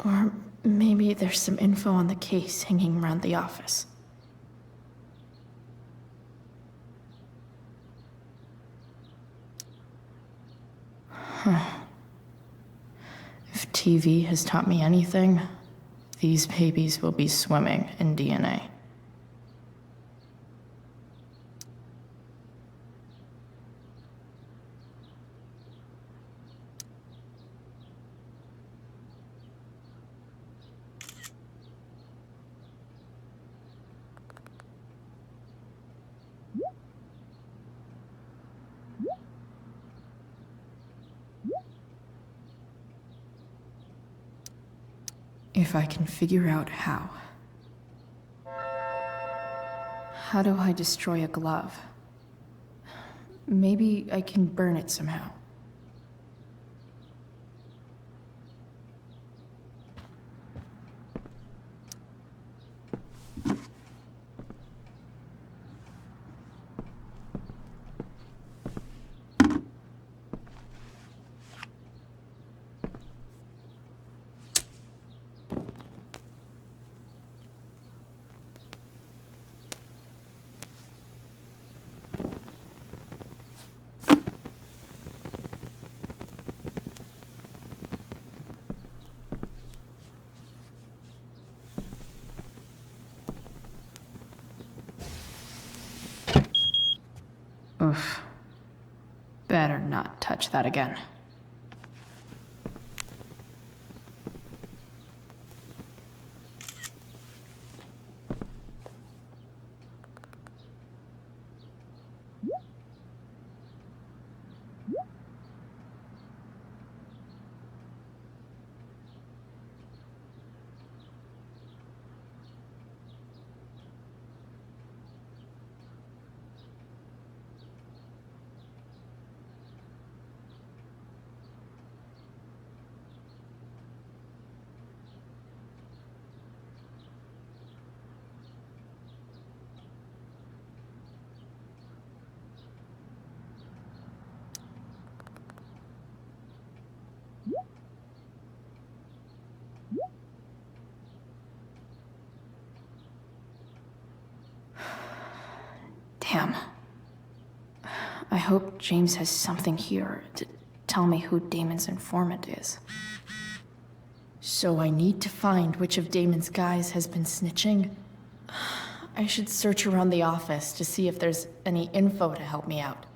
Or maybe there's some info on the case hanging around the office. Huh. If TV has taught me anything, these babies will be swimming in DNA. If I can figure out how. How do I destroy a glove? Maybe I can burn it somehow. Oof. Better not touch that again. Damn. I hope James has something here to tell me who Damon's informant is. So I need to find which of Damon's guys has been snitching. I should search around the office to see if there's any info to help me out.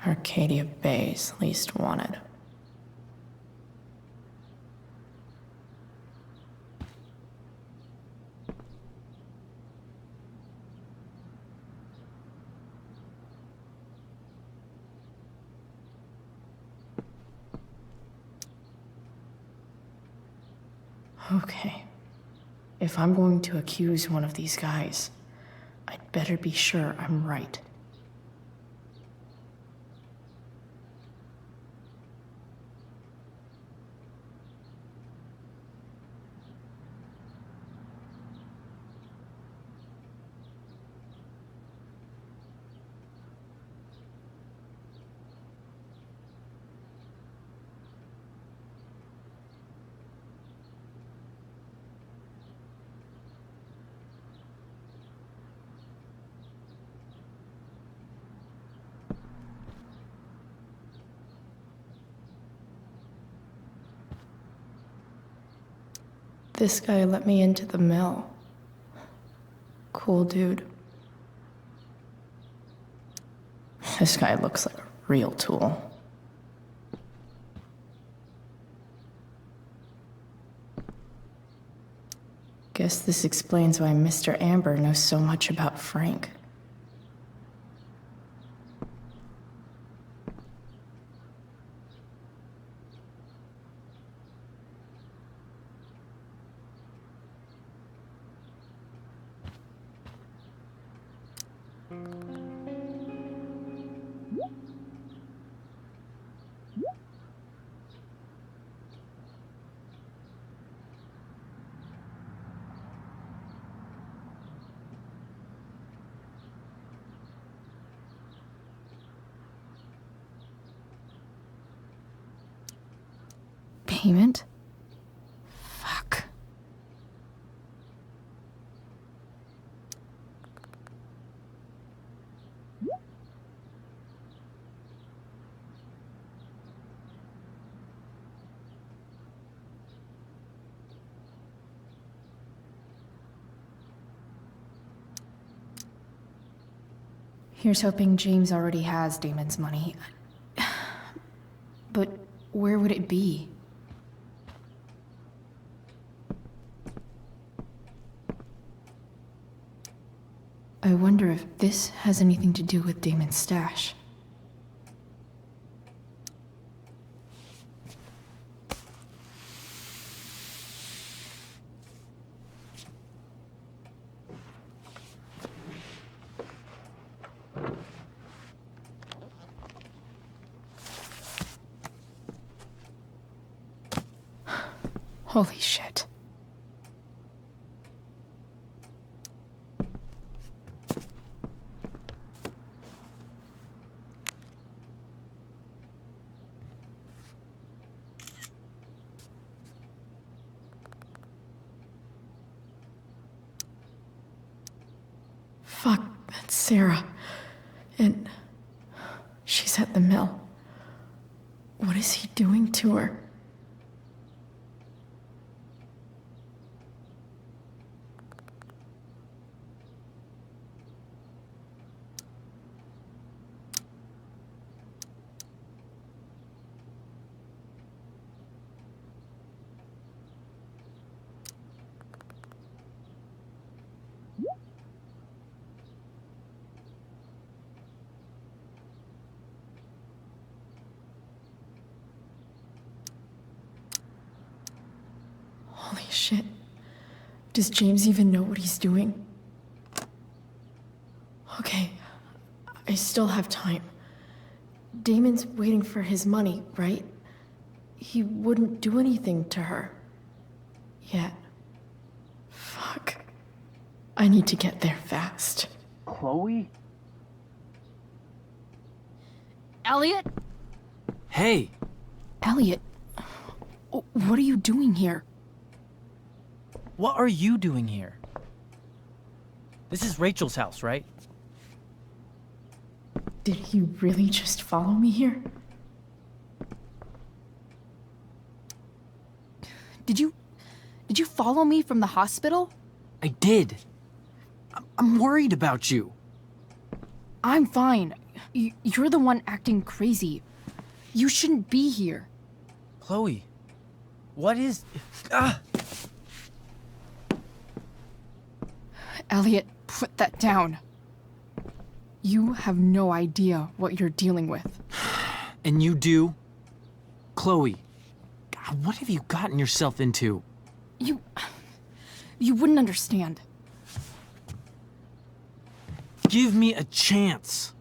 Arcadia Bay's least wanted. Okay. If I'm going to accuse one of these guys, I'd better be sure I'm right. This guy let me into the mill. Cool dude. This guy looks like a real tool. Guess this explains why Mr. Amber knows so much about Frank. payment? Fuck. Here's hoping James already has Damon's money. But where would it be? I wonder if this has anything to do with Damon's stash. Holy shit. Fuck, that's Sarah. And she's at the mill. What is he doing to her? Holy shit. Does James even know what he's doing? Okay, I still have time. Damon's waiting for his money, right? He wouldn't do anything to her. Yet. Fuck. I need to get there fast. Chloe? Elliot? Hey! Elliot, what are you doing here? What are you doing here? This is Rachel's house, right? Did he really just follow me here? Did you follow me from the hospital? I did. I'm worried about you. I'm fine. You're the one acting crazy. You shouldn't be here. Chloe, what is... Ah! Elliot, put that down. You have no idea what you're dealing with. And you do? Chloe, God, what have you gotten yourself into? You wouldn't understand. Give me a chance.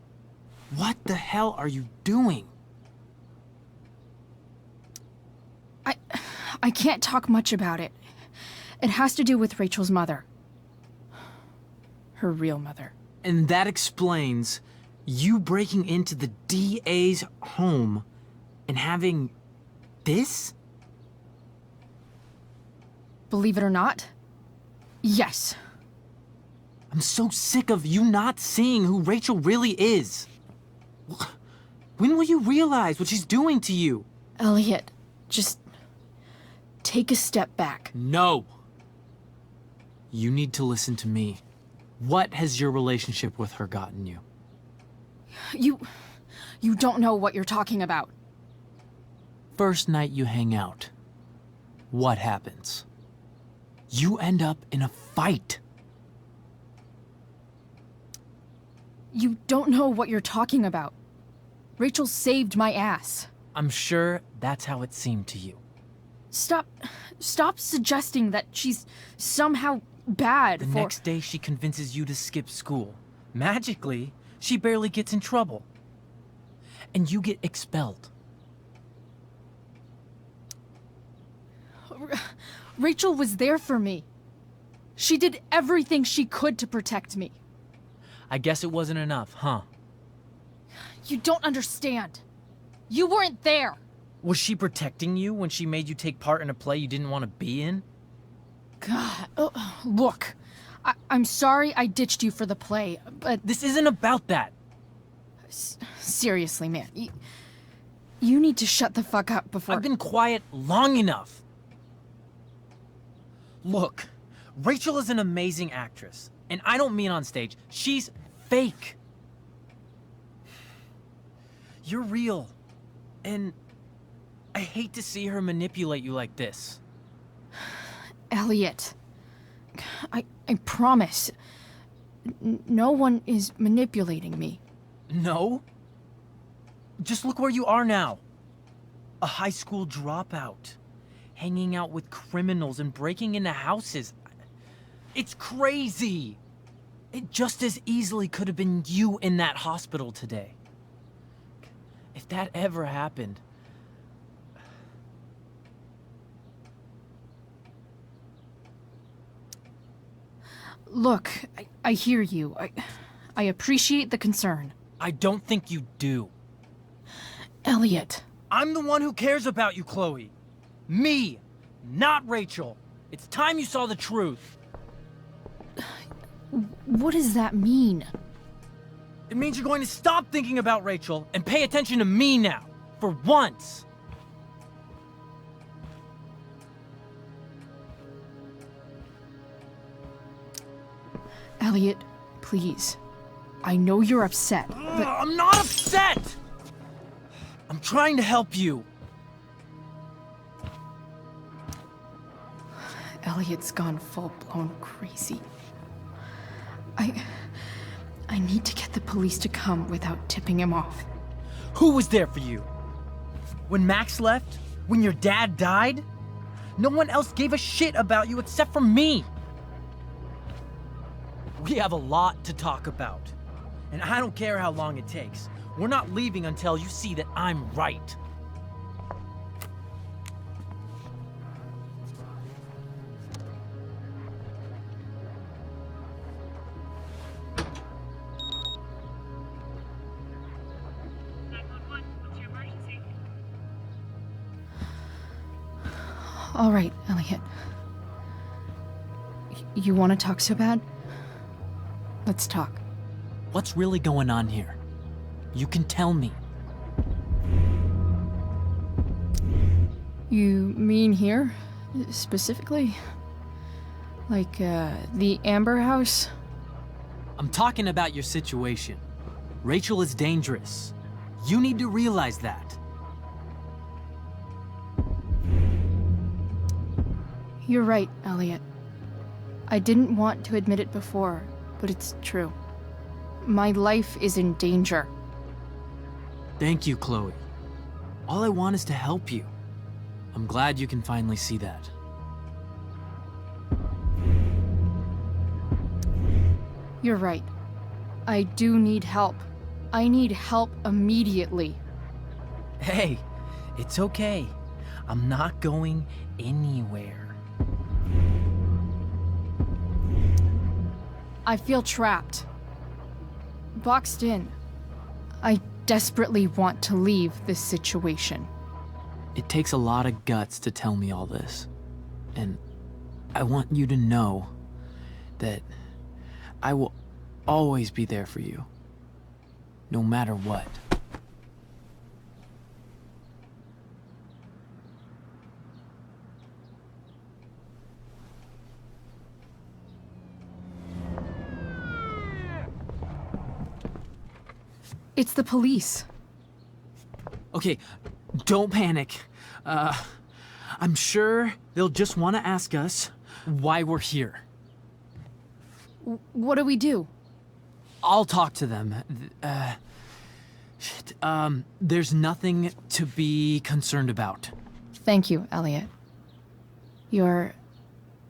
What the hell are you doing? I can't talk much about it. It has to do with Rachel's mother. Her real mother. And that explains you breaking into the DA's home and having this? Believe it or not, yes. I'm so sick of you not seeing who Rachel really is. When will you realize what she's doing to you? Elliot, just take a step back. No. You need to listen to me. What has your relationship with her gotten you? You don't know what you're talking about. First night you hang out, what happens? You end up in a fight. You don't know what you're talking about. Rachel saved my ass. I'm sure that's how it seemed to you. Stop suggesting that she's somehow bad The next day she convinces you to skip school. Magically, she barely gets in trouble. And you get expelled. Rachel was there for me. She did everything she could to protect me. I guess it wasn't enough, huh? You don't understand. You weren't there. Was she protecting you when she made you take part in a play you didn't want to be in? God, look. I'm sorry I ditched you for the play, but... This isn't about that. Seriously, man. You need to shut the fuck up before... I've been quiet long enough. Look, Rachel is an amazing actress. And I don't mean on stage. She's fake. You're real. And I hate to see her manipulate you like this. Elliot. I promise. No one is manipulating me. No? Just look where you are now. A high school dropout. Hanging out with criminals and breaking into houses. It's crazy. It just as easily could have been you in that hospital today. If that ever happened... Look, I hear you. I appreciate the concern. I don't think you do. Elliot. I'm the one who cares about you, Chloe. Me, not Rachel. It's time you saw the truth. What does that mean? It means you're going to stop thinking about Rachel and pay attention to me now. For once. Elliot, please. I know you're upset, but... I'm not upset! I'm trying to help you. Elliot's gone full-blown crazy. I need to get the police to come without tipping him off. Who was there for you? When Max left? When your dad died? No one else gave a shit about you except for me. We have a lot to talk about. And I don't care how long it takes. We're not leaving until you see that I'm right. All right, Elliot. You want to talk so bad? Let's talk. What's really going on here? You can tell me. You mean here? Specifically? Like, the Amber House? I'm talking about your situation. Rachel is dangerous. You need to realize that. You're right, Elliot. I didn't want to admit it before, but it's true. My life is in danger. Thank you, Chloe. All I want is to help you. I'm glad you can finally see that. You're right. I do need help. I need help immediately. Hey, it's okay. I'm not going anywhere. I feel trapped. Boxed in. I desperately want to leave this situation. It takes a lot of guts to tell me all this. And I want you to know that I will always be there for you. No matter what. It's the police. Okay, don't panic. I'm sure they'll just want to ask us why we're here. What do we do? I'll talk to them. There's nothing to be concerned about. Thank you, Elliot. You're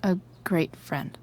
a great friend.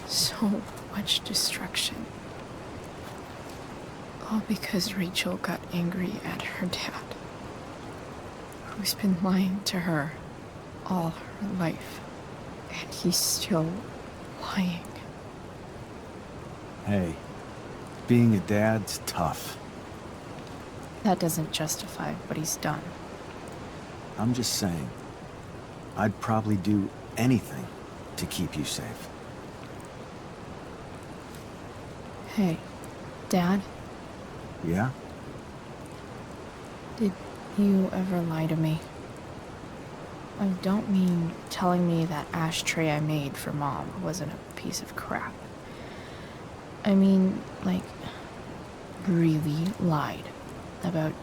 So much destruction. All because Rachel got angry at her dad, who's been lying to her all her life. And he's still lying. Hey, being a dad's tough. That doesn't justify what he's done. I'm just saying, I'd probably do anything to keep you safe. Hey, Dad, Yeah? did you ever lie to me? I don't mean telling me that ashtray I made for Mom wasn't a piece of crap. I mean, like, really lied about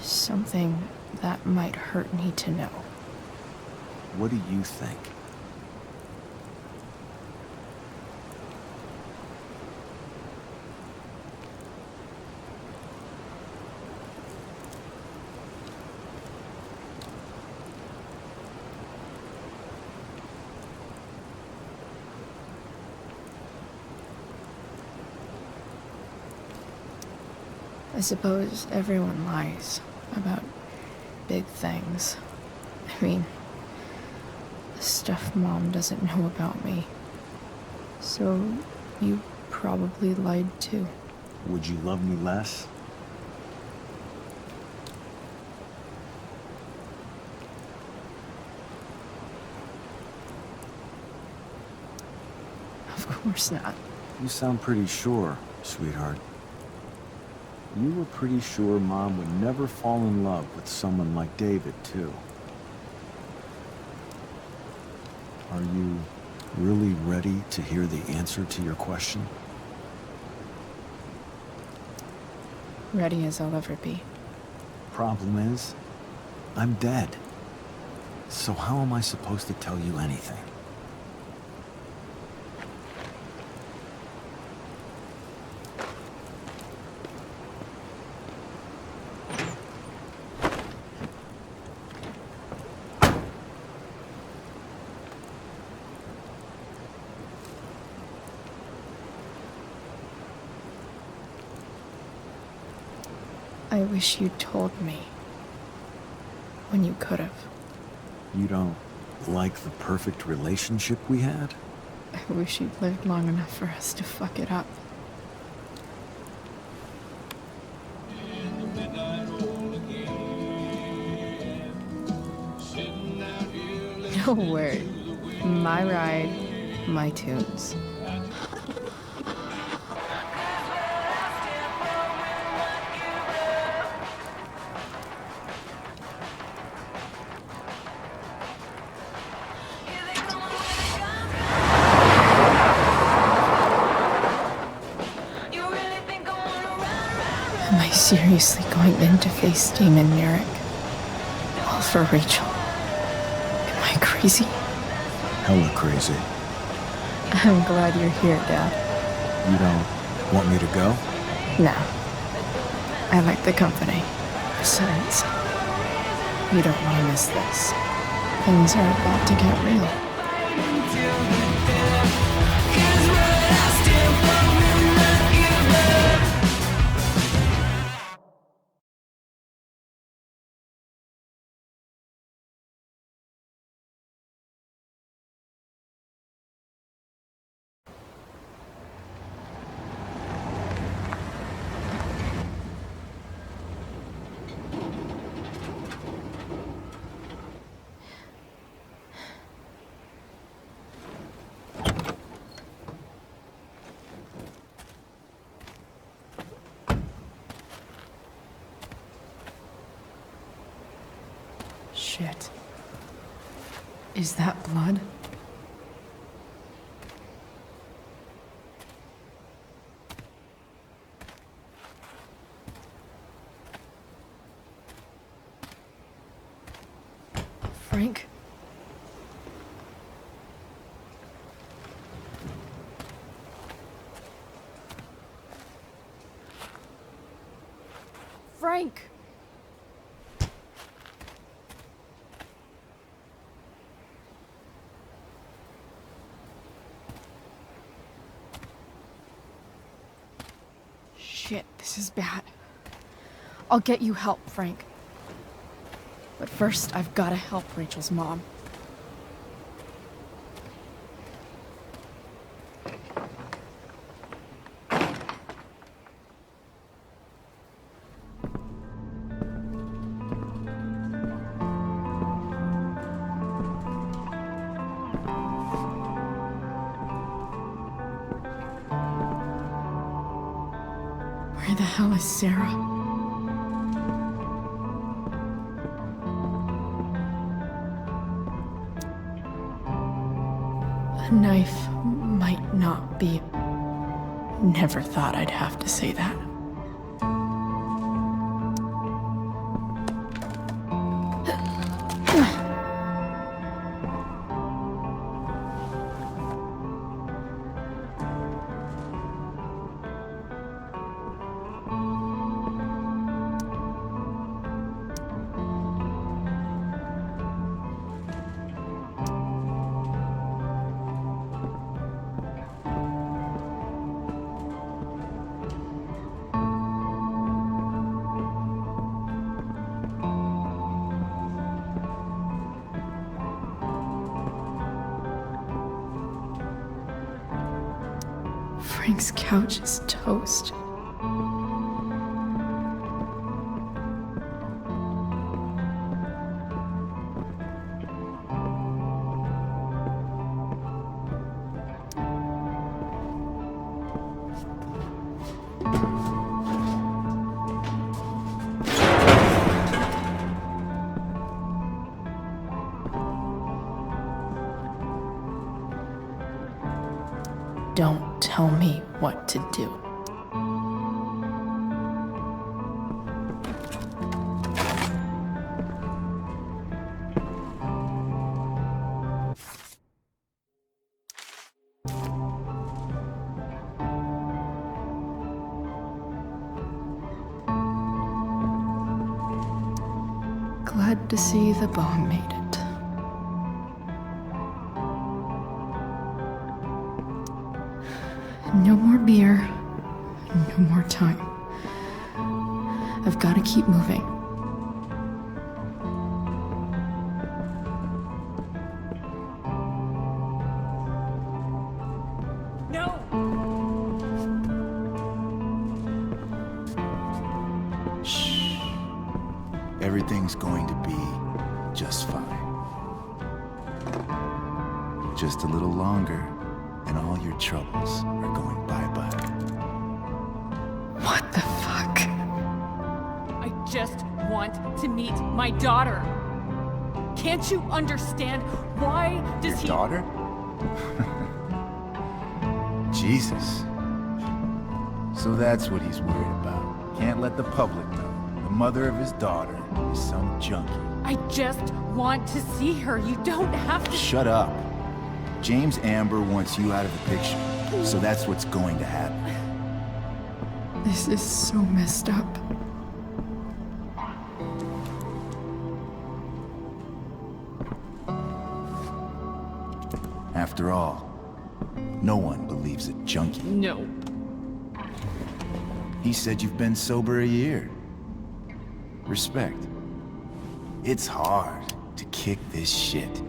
something that might hurt me to know. What do you think? I suppose everyone lies about big things. I mean, the stuff Mom doesn't know about me. So, you probably lied too. Would you love me less? Of course not. You sound pretty sure, sweetheart. You were pretty sure Mom would never fall in love with someone like David, too. Are you really ready to hear the answer to your question? Ready as I'll ever be. Problem is, I'm dead. So how am I supposed to tell you anything? I wish you'd told me. When you could have. You don't like the perfect relationship we had? I wish you'd lived long enough for us to fuck it up. No word. My ride, my tunes. Am I seriously going in to face Damon Merrick? All for Rachel? Am I crazy? Hella crazy. I'm glad you're here, Dad. You don't want me to go? No. I like the company. Besides, you don't want to miss this. Things are about to get real. Shit. Is that blood? Frank? Frank! Shit, this is bad. I'll get you help, Frank. But first, I've gotta help Rachel's mom. Where the hell is Sarah? A knife might not be... Never thought I'd have to say that. Frank's couch is toast. Don't tell me what to do. Glad to see the bomb made it. No more beer, no more time. I've got to keep moving. No! Shh. Everything's going to be just fine. Just a little longer, and all your troubles are going bye-bye. What the fuck? I just want to meet my daughter. Can't you understand? Why does Your daughter? Jesus. So that's what he's worried about. Can't let the public know. The mother of his daughter is some junkie. I just want to see her. You don't have to. Shut up. James Amber wants you out of the picture, so that's what's going to happen. This is so messed up. After all, no one believes a junkie. No. He said you've been sober a year. Respect. It's hard to kick this shit.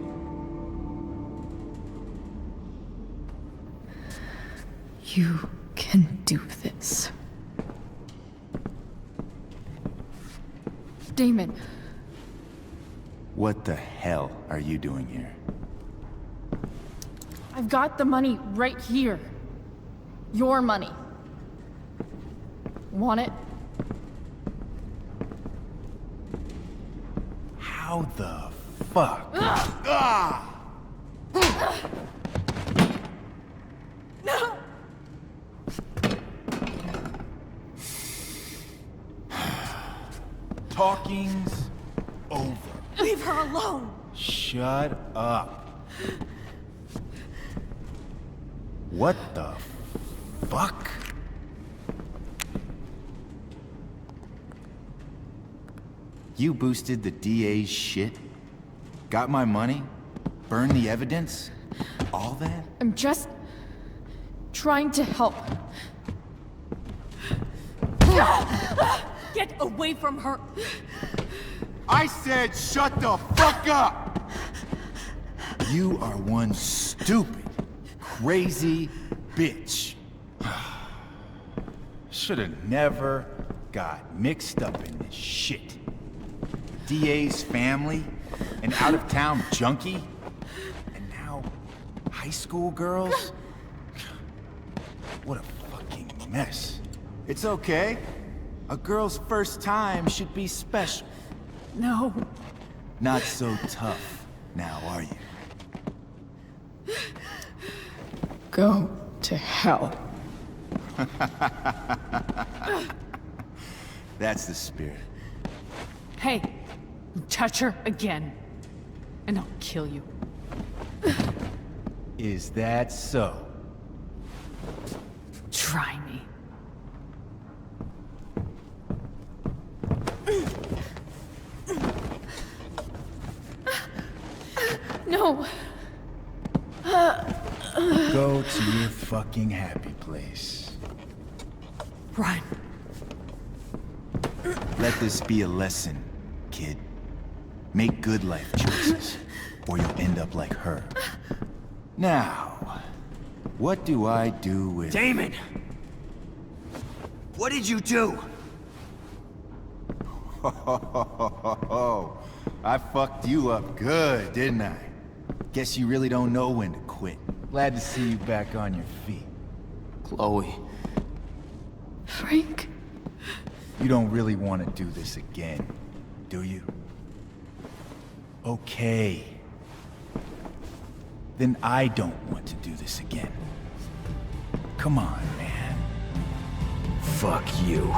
You can do this. Damon. What the hell are you doing here? I've got the money right here. Your money. Want it? How the fuck? Ah! No! Talking's over. Leave her alone! Shut up. What the fuck? You boosted the DA's shit? Got my money? Burned the evidence? All that? I'm just trying to help. Get away from her! I said shut the fuck up! You are one stupid, crazy bitch. Should've never got mixed up in this shit. DA's family, an out-of-town junkie, and now high school girls? What a fucking mess. It's okay. A girl's first time should be special. No. Not so tough now, are you? Go to hell. That's the spirit. Hey, you touch her again, and I'll kill you. Is that so? Try me. No. Go to your fucking happy place. Run. Let this be a lesson, kid. Make good life choices, or you'll end up like her. Now, what do I do with... Damon! What did you do? I fucked you up good, didn't I? Guess you really don't know when to quit. Glad to see you back on your feet. Chloe. Frank? You don't really want to do this again, do you? Okay. Then I don't want to do this again. Come on, man. Fuck you.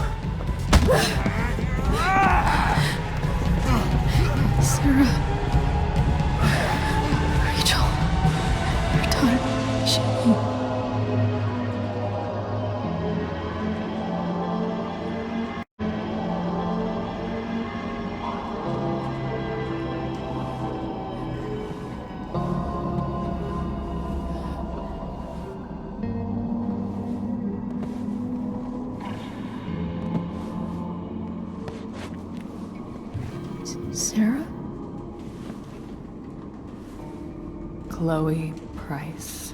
Sarah. Rachel. Your daughter. She... Sarah? Chloe Price.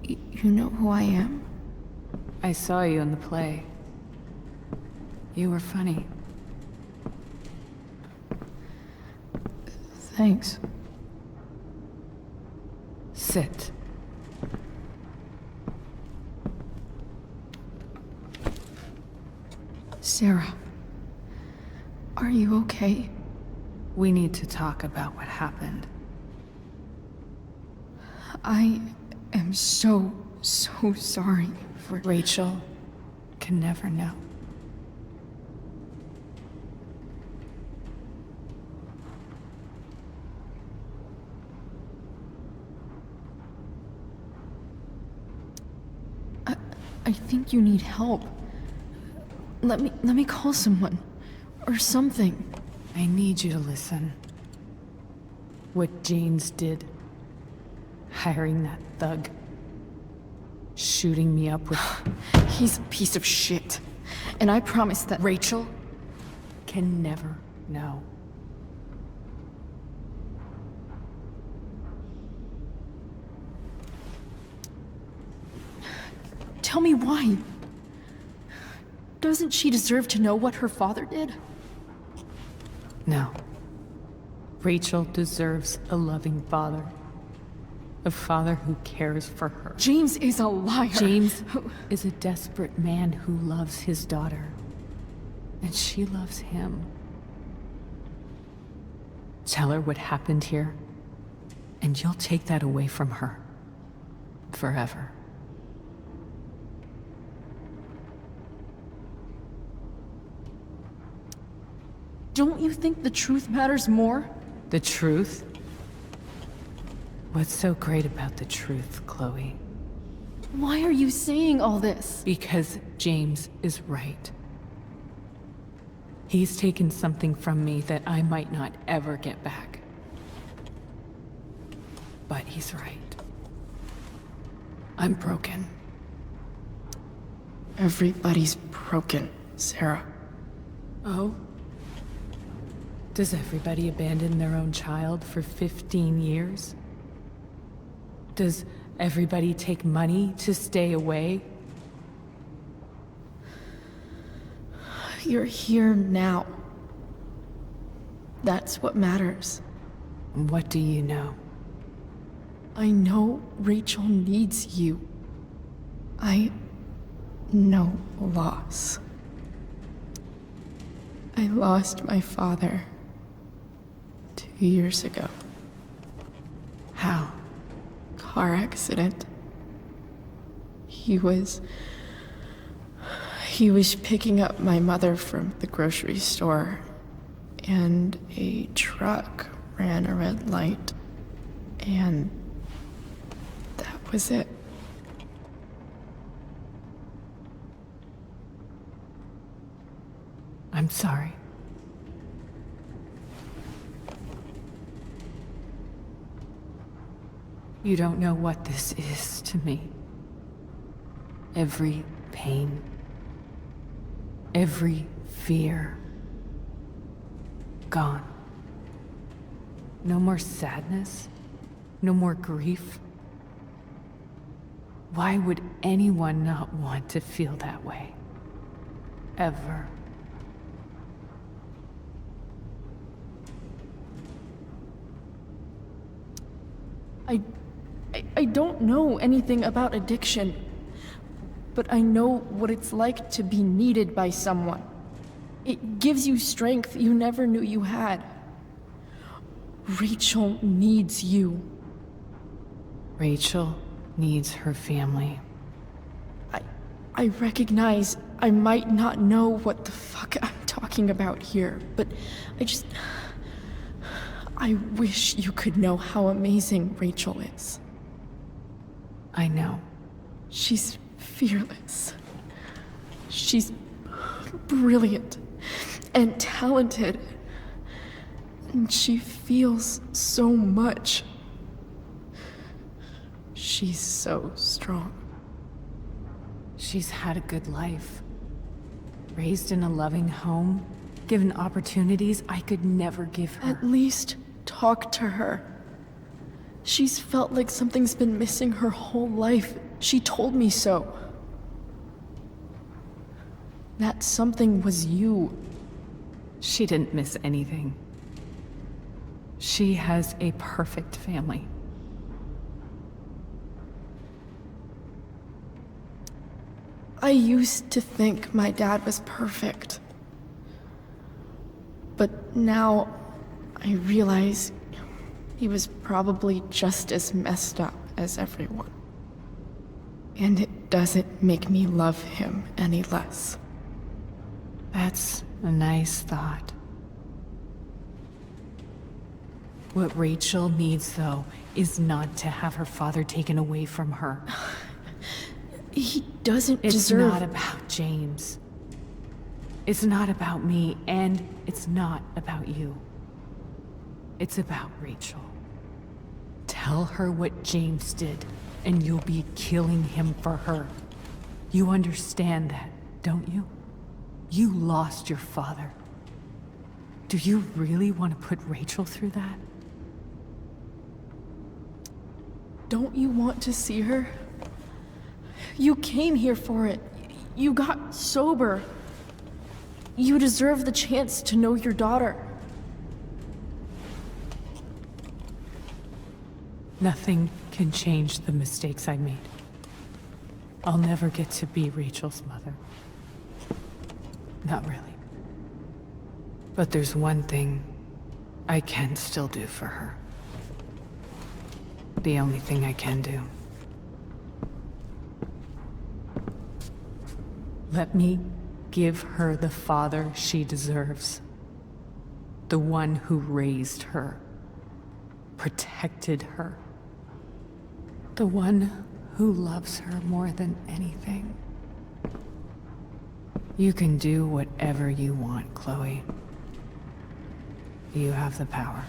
You know who I am? I saw you in the play. You were funny. Thanks. Sit. Sarah. Are you okay? We need to talk about what happened. I am so sorry for... Rachel can never know. I think you need help. Let me call someone. Or something. I need you to listen. What James did. Hiring that thug. Shooting me up with... He's a piece of shit. And I promise that... Rachel can never know. Tell me why. Doesn't she deserve to know what her father did? No. Rachel deserves a loving father. A father who cares for her. James is a liar. James is a desperate man who loves his daughter. And she loves him. Tell her what happened here, and you'll take that away from her. Forever. Don't you think the truth matters more? The truth? What's so great about the truth, Chloe? Why are you saying all this? Because James is right. He's taken something from me that I might not ever get back. But he's right. I'm broken. Everybody's broken, Sarah. Oh? Does everybody abandon their own child for 15 years? Does everybody take money to stay away? You're here now. That's what matters. What do you know? I know Rachel needs you. I know loss. I lost my father 2 years ago. How? Car accident. He was picking up my mother from the grocery store, and a truck ran a red light, and that was it. I'm sorry. You don't know what this is to me. Every pain, every fear, gone. No more sadness, no more grief. Why would anyone not want to feel that way? Ever. I don't know anything about addiction, but I know what it's like to be needed by someone. It gives you strength you never knew you had. Rachel needs you. Rachel needs her family. I recognize I might not know what the fuck I'm talking about here, but I wish you could know how amazing Rachel is. I know. She's fearless. She's brilliant and talented. And she feels so much. She's so strong. She's had a good life. Raised in a loving home, given opportunities I could never give her. At least talk to her. She's felt like something's been missing her whole life. She told me so. That something was you. She didn't miss anything. She has a perfect family. I used to think my dad was perfect. But now I realize he was probably just as messed up as everyone. And it doesn't make me love him any less. That's a nice thought. What Rachel needs, though, is not to have her father taken away from her. He doesn't It's deserve... not about James. It's not about me, and it's not about you. It's about Rachel. Tell her what James did, and you'll be killing him for her. You understand that, don't you? You lost your father. Do you really want to put Rachel through that? Don't you want to see her? You came here for it. You got sober. You deserve the chance to know your daughter. Nothing can change the mistakes I made. I'll never get to be Rachel's mother. Not really. But there's one thing I can still do for her. The only thing I can do. Let me give her the father she deserves. The one who raised her, protected her. The one who loves her more than anything. You can do whatever you want, Chloe. You have the power.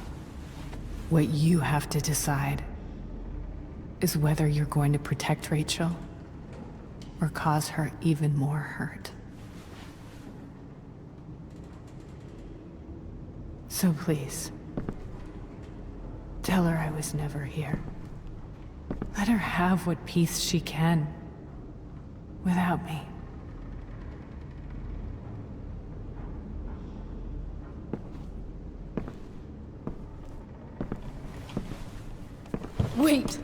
What you have to decide is whether you're going to protect Rachel or cause her even more hurt. So please, tell her I was never here. Let her have what peace she can without me. Wait!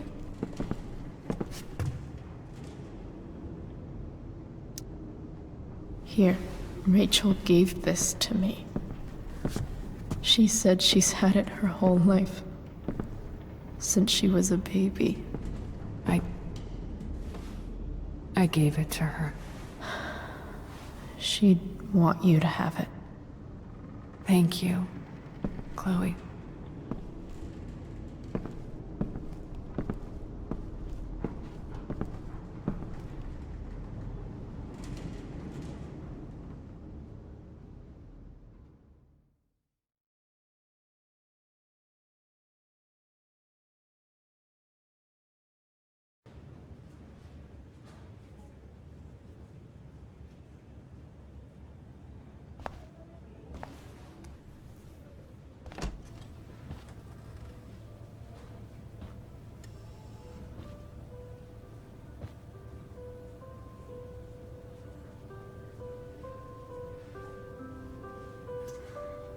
Here, Rachel gave this to me. She said she's had it her whole life. Since she was a baby. I gave it to her. She'd want you to have it. Thank you, Chloe.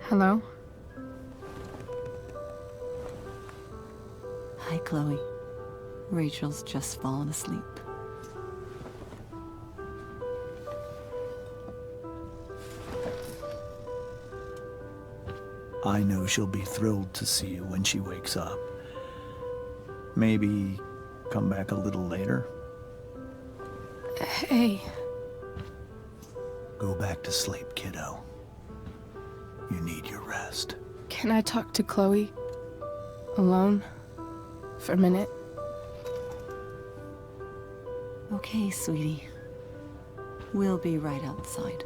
Hello? Hi, Chloe. Rachel's just fallen asleep. I know she'll be thrilled to see you when she wakes up. Maybe come back a little later? Hey. Go back to sleep, kiddo. You need your rest. Can I talk to Chloe? Alone? For a minute? Okay, sweetie. We'll be right outside.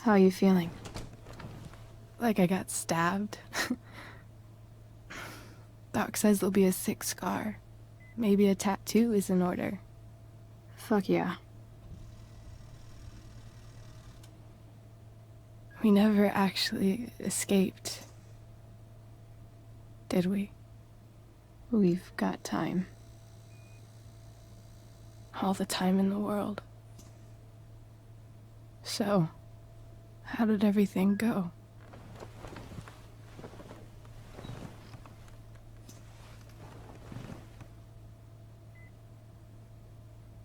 How are you feeling? Like I got stabbed? Doc says there'll be a sick scar. Maybe a tattoo is in order. Fuck yeah. We never actually escaped, did we? We've got time. All the time in the world. So, how did everything go?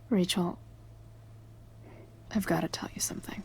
Rachel, I've got to tell you something.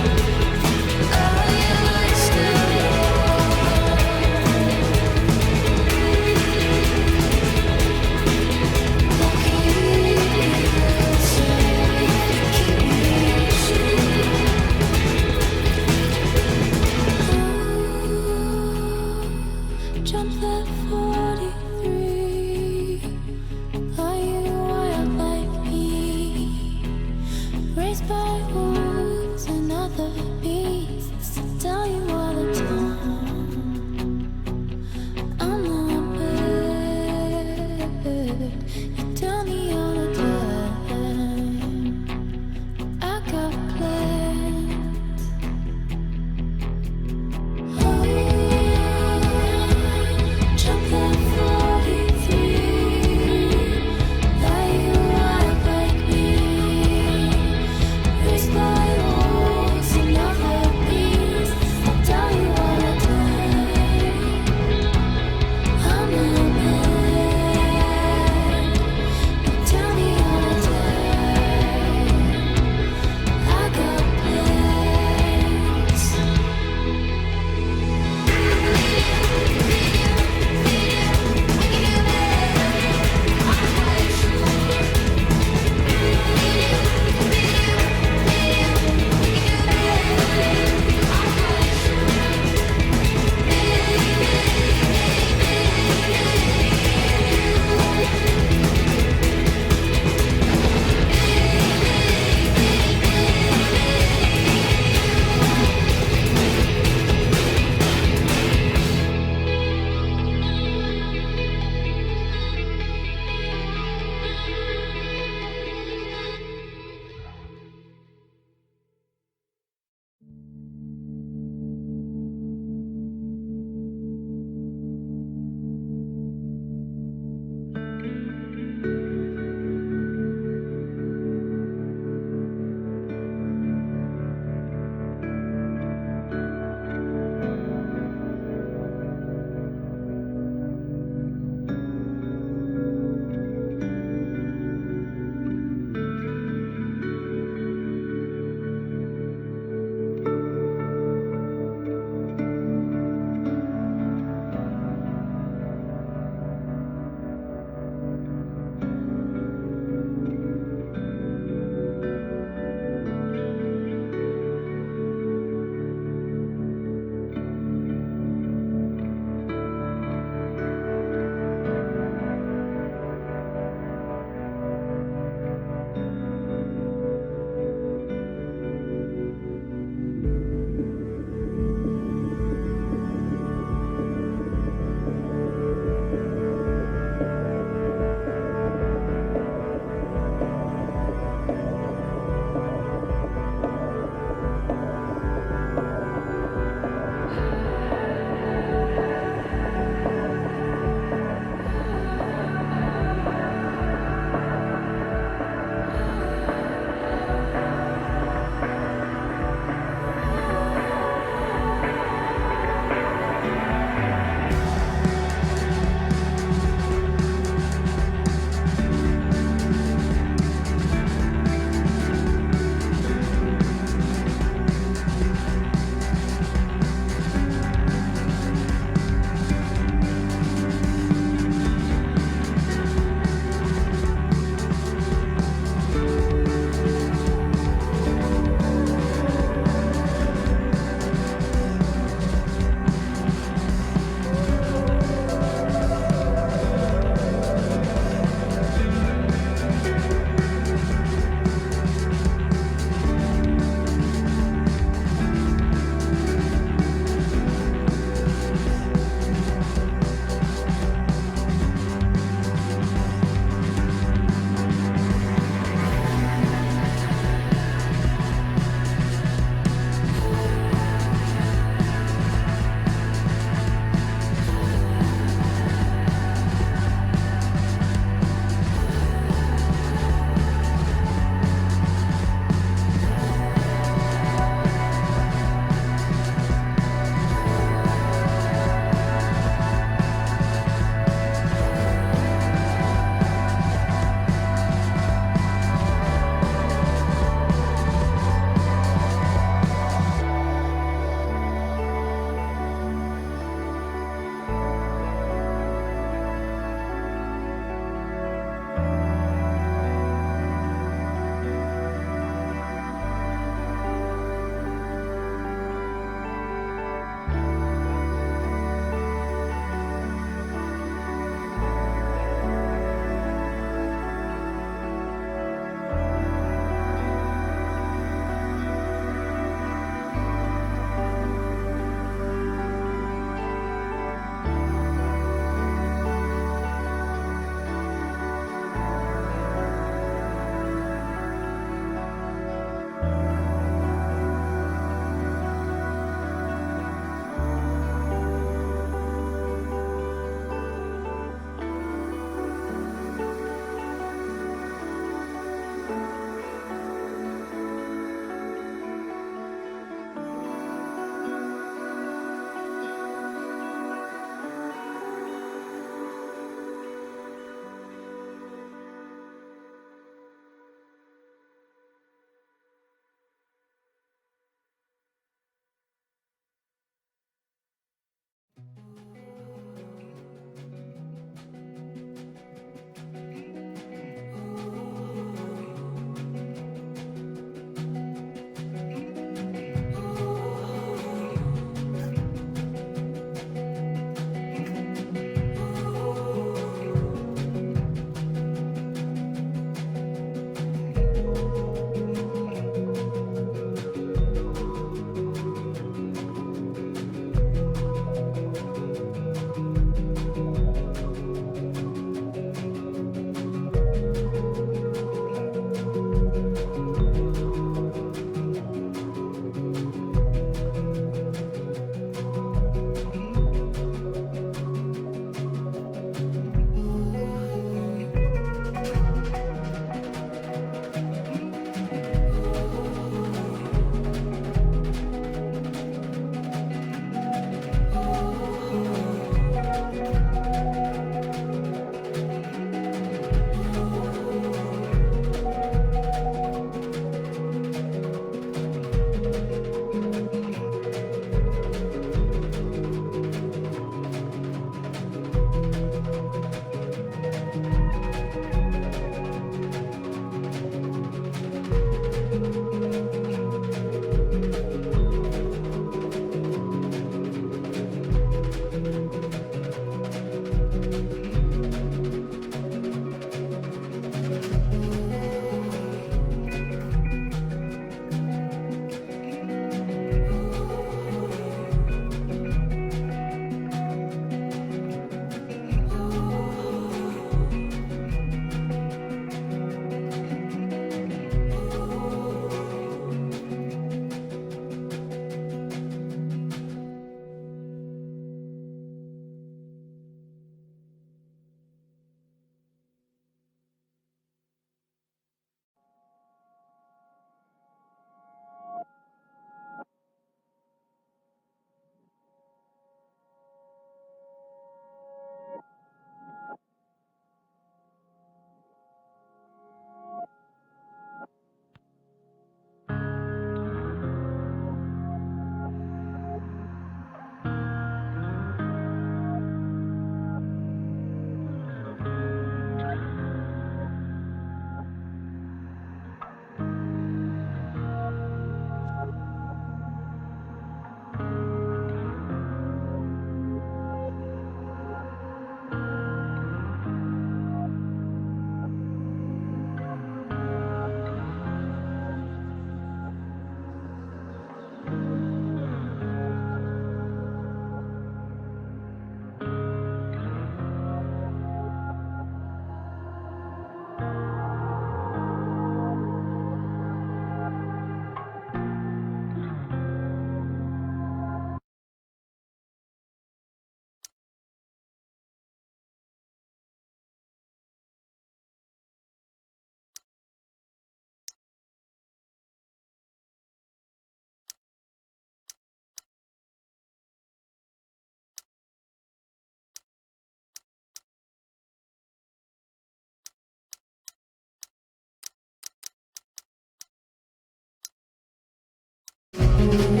Thank you.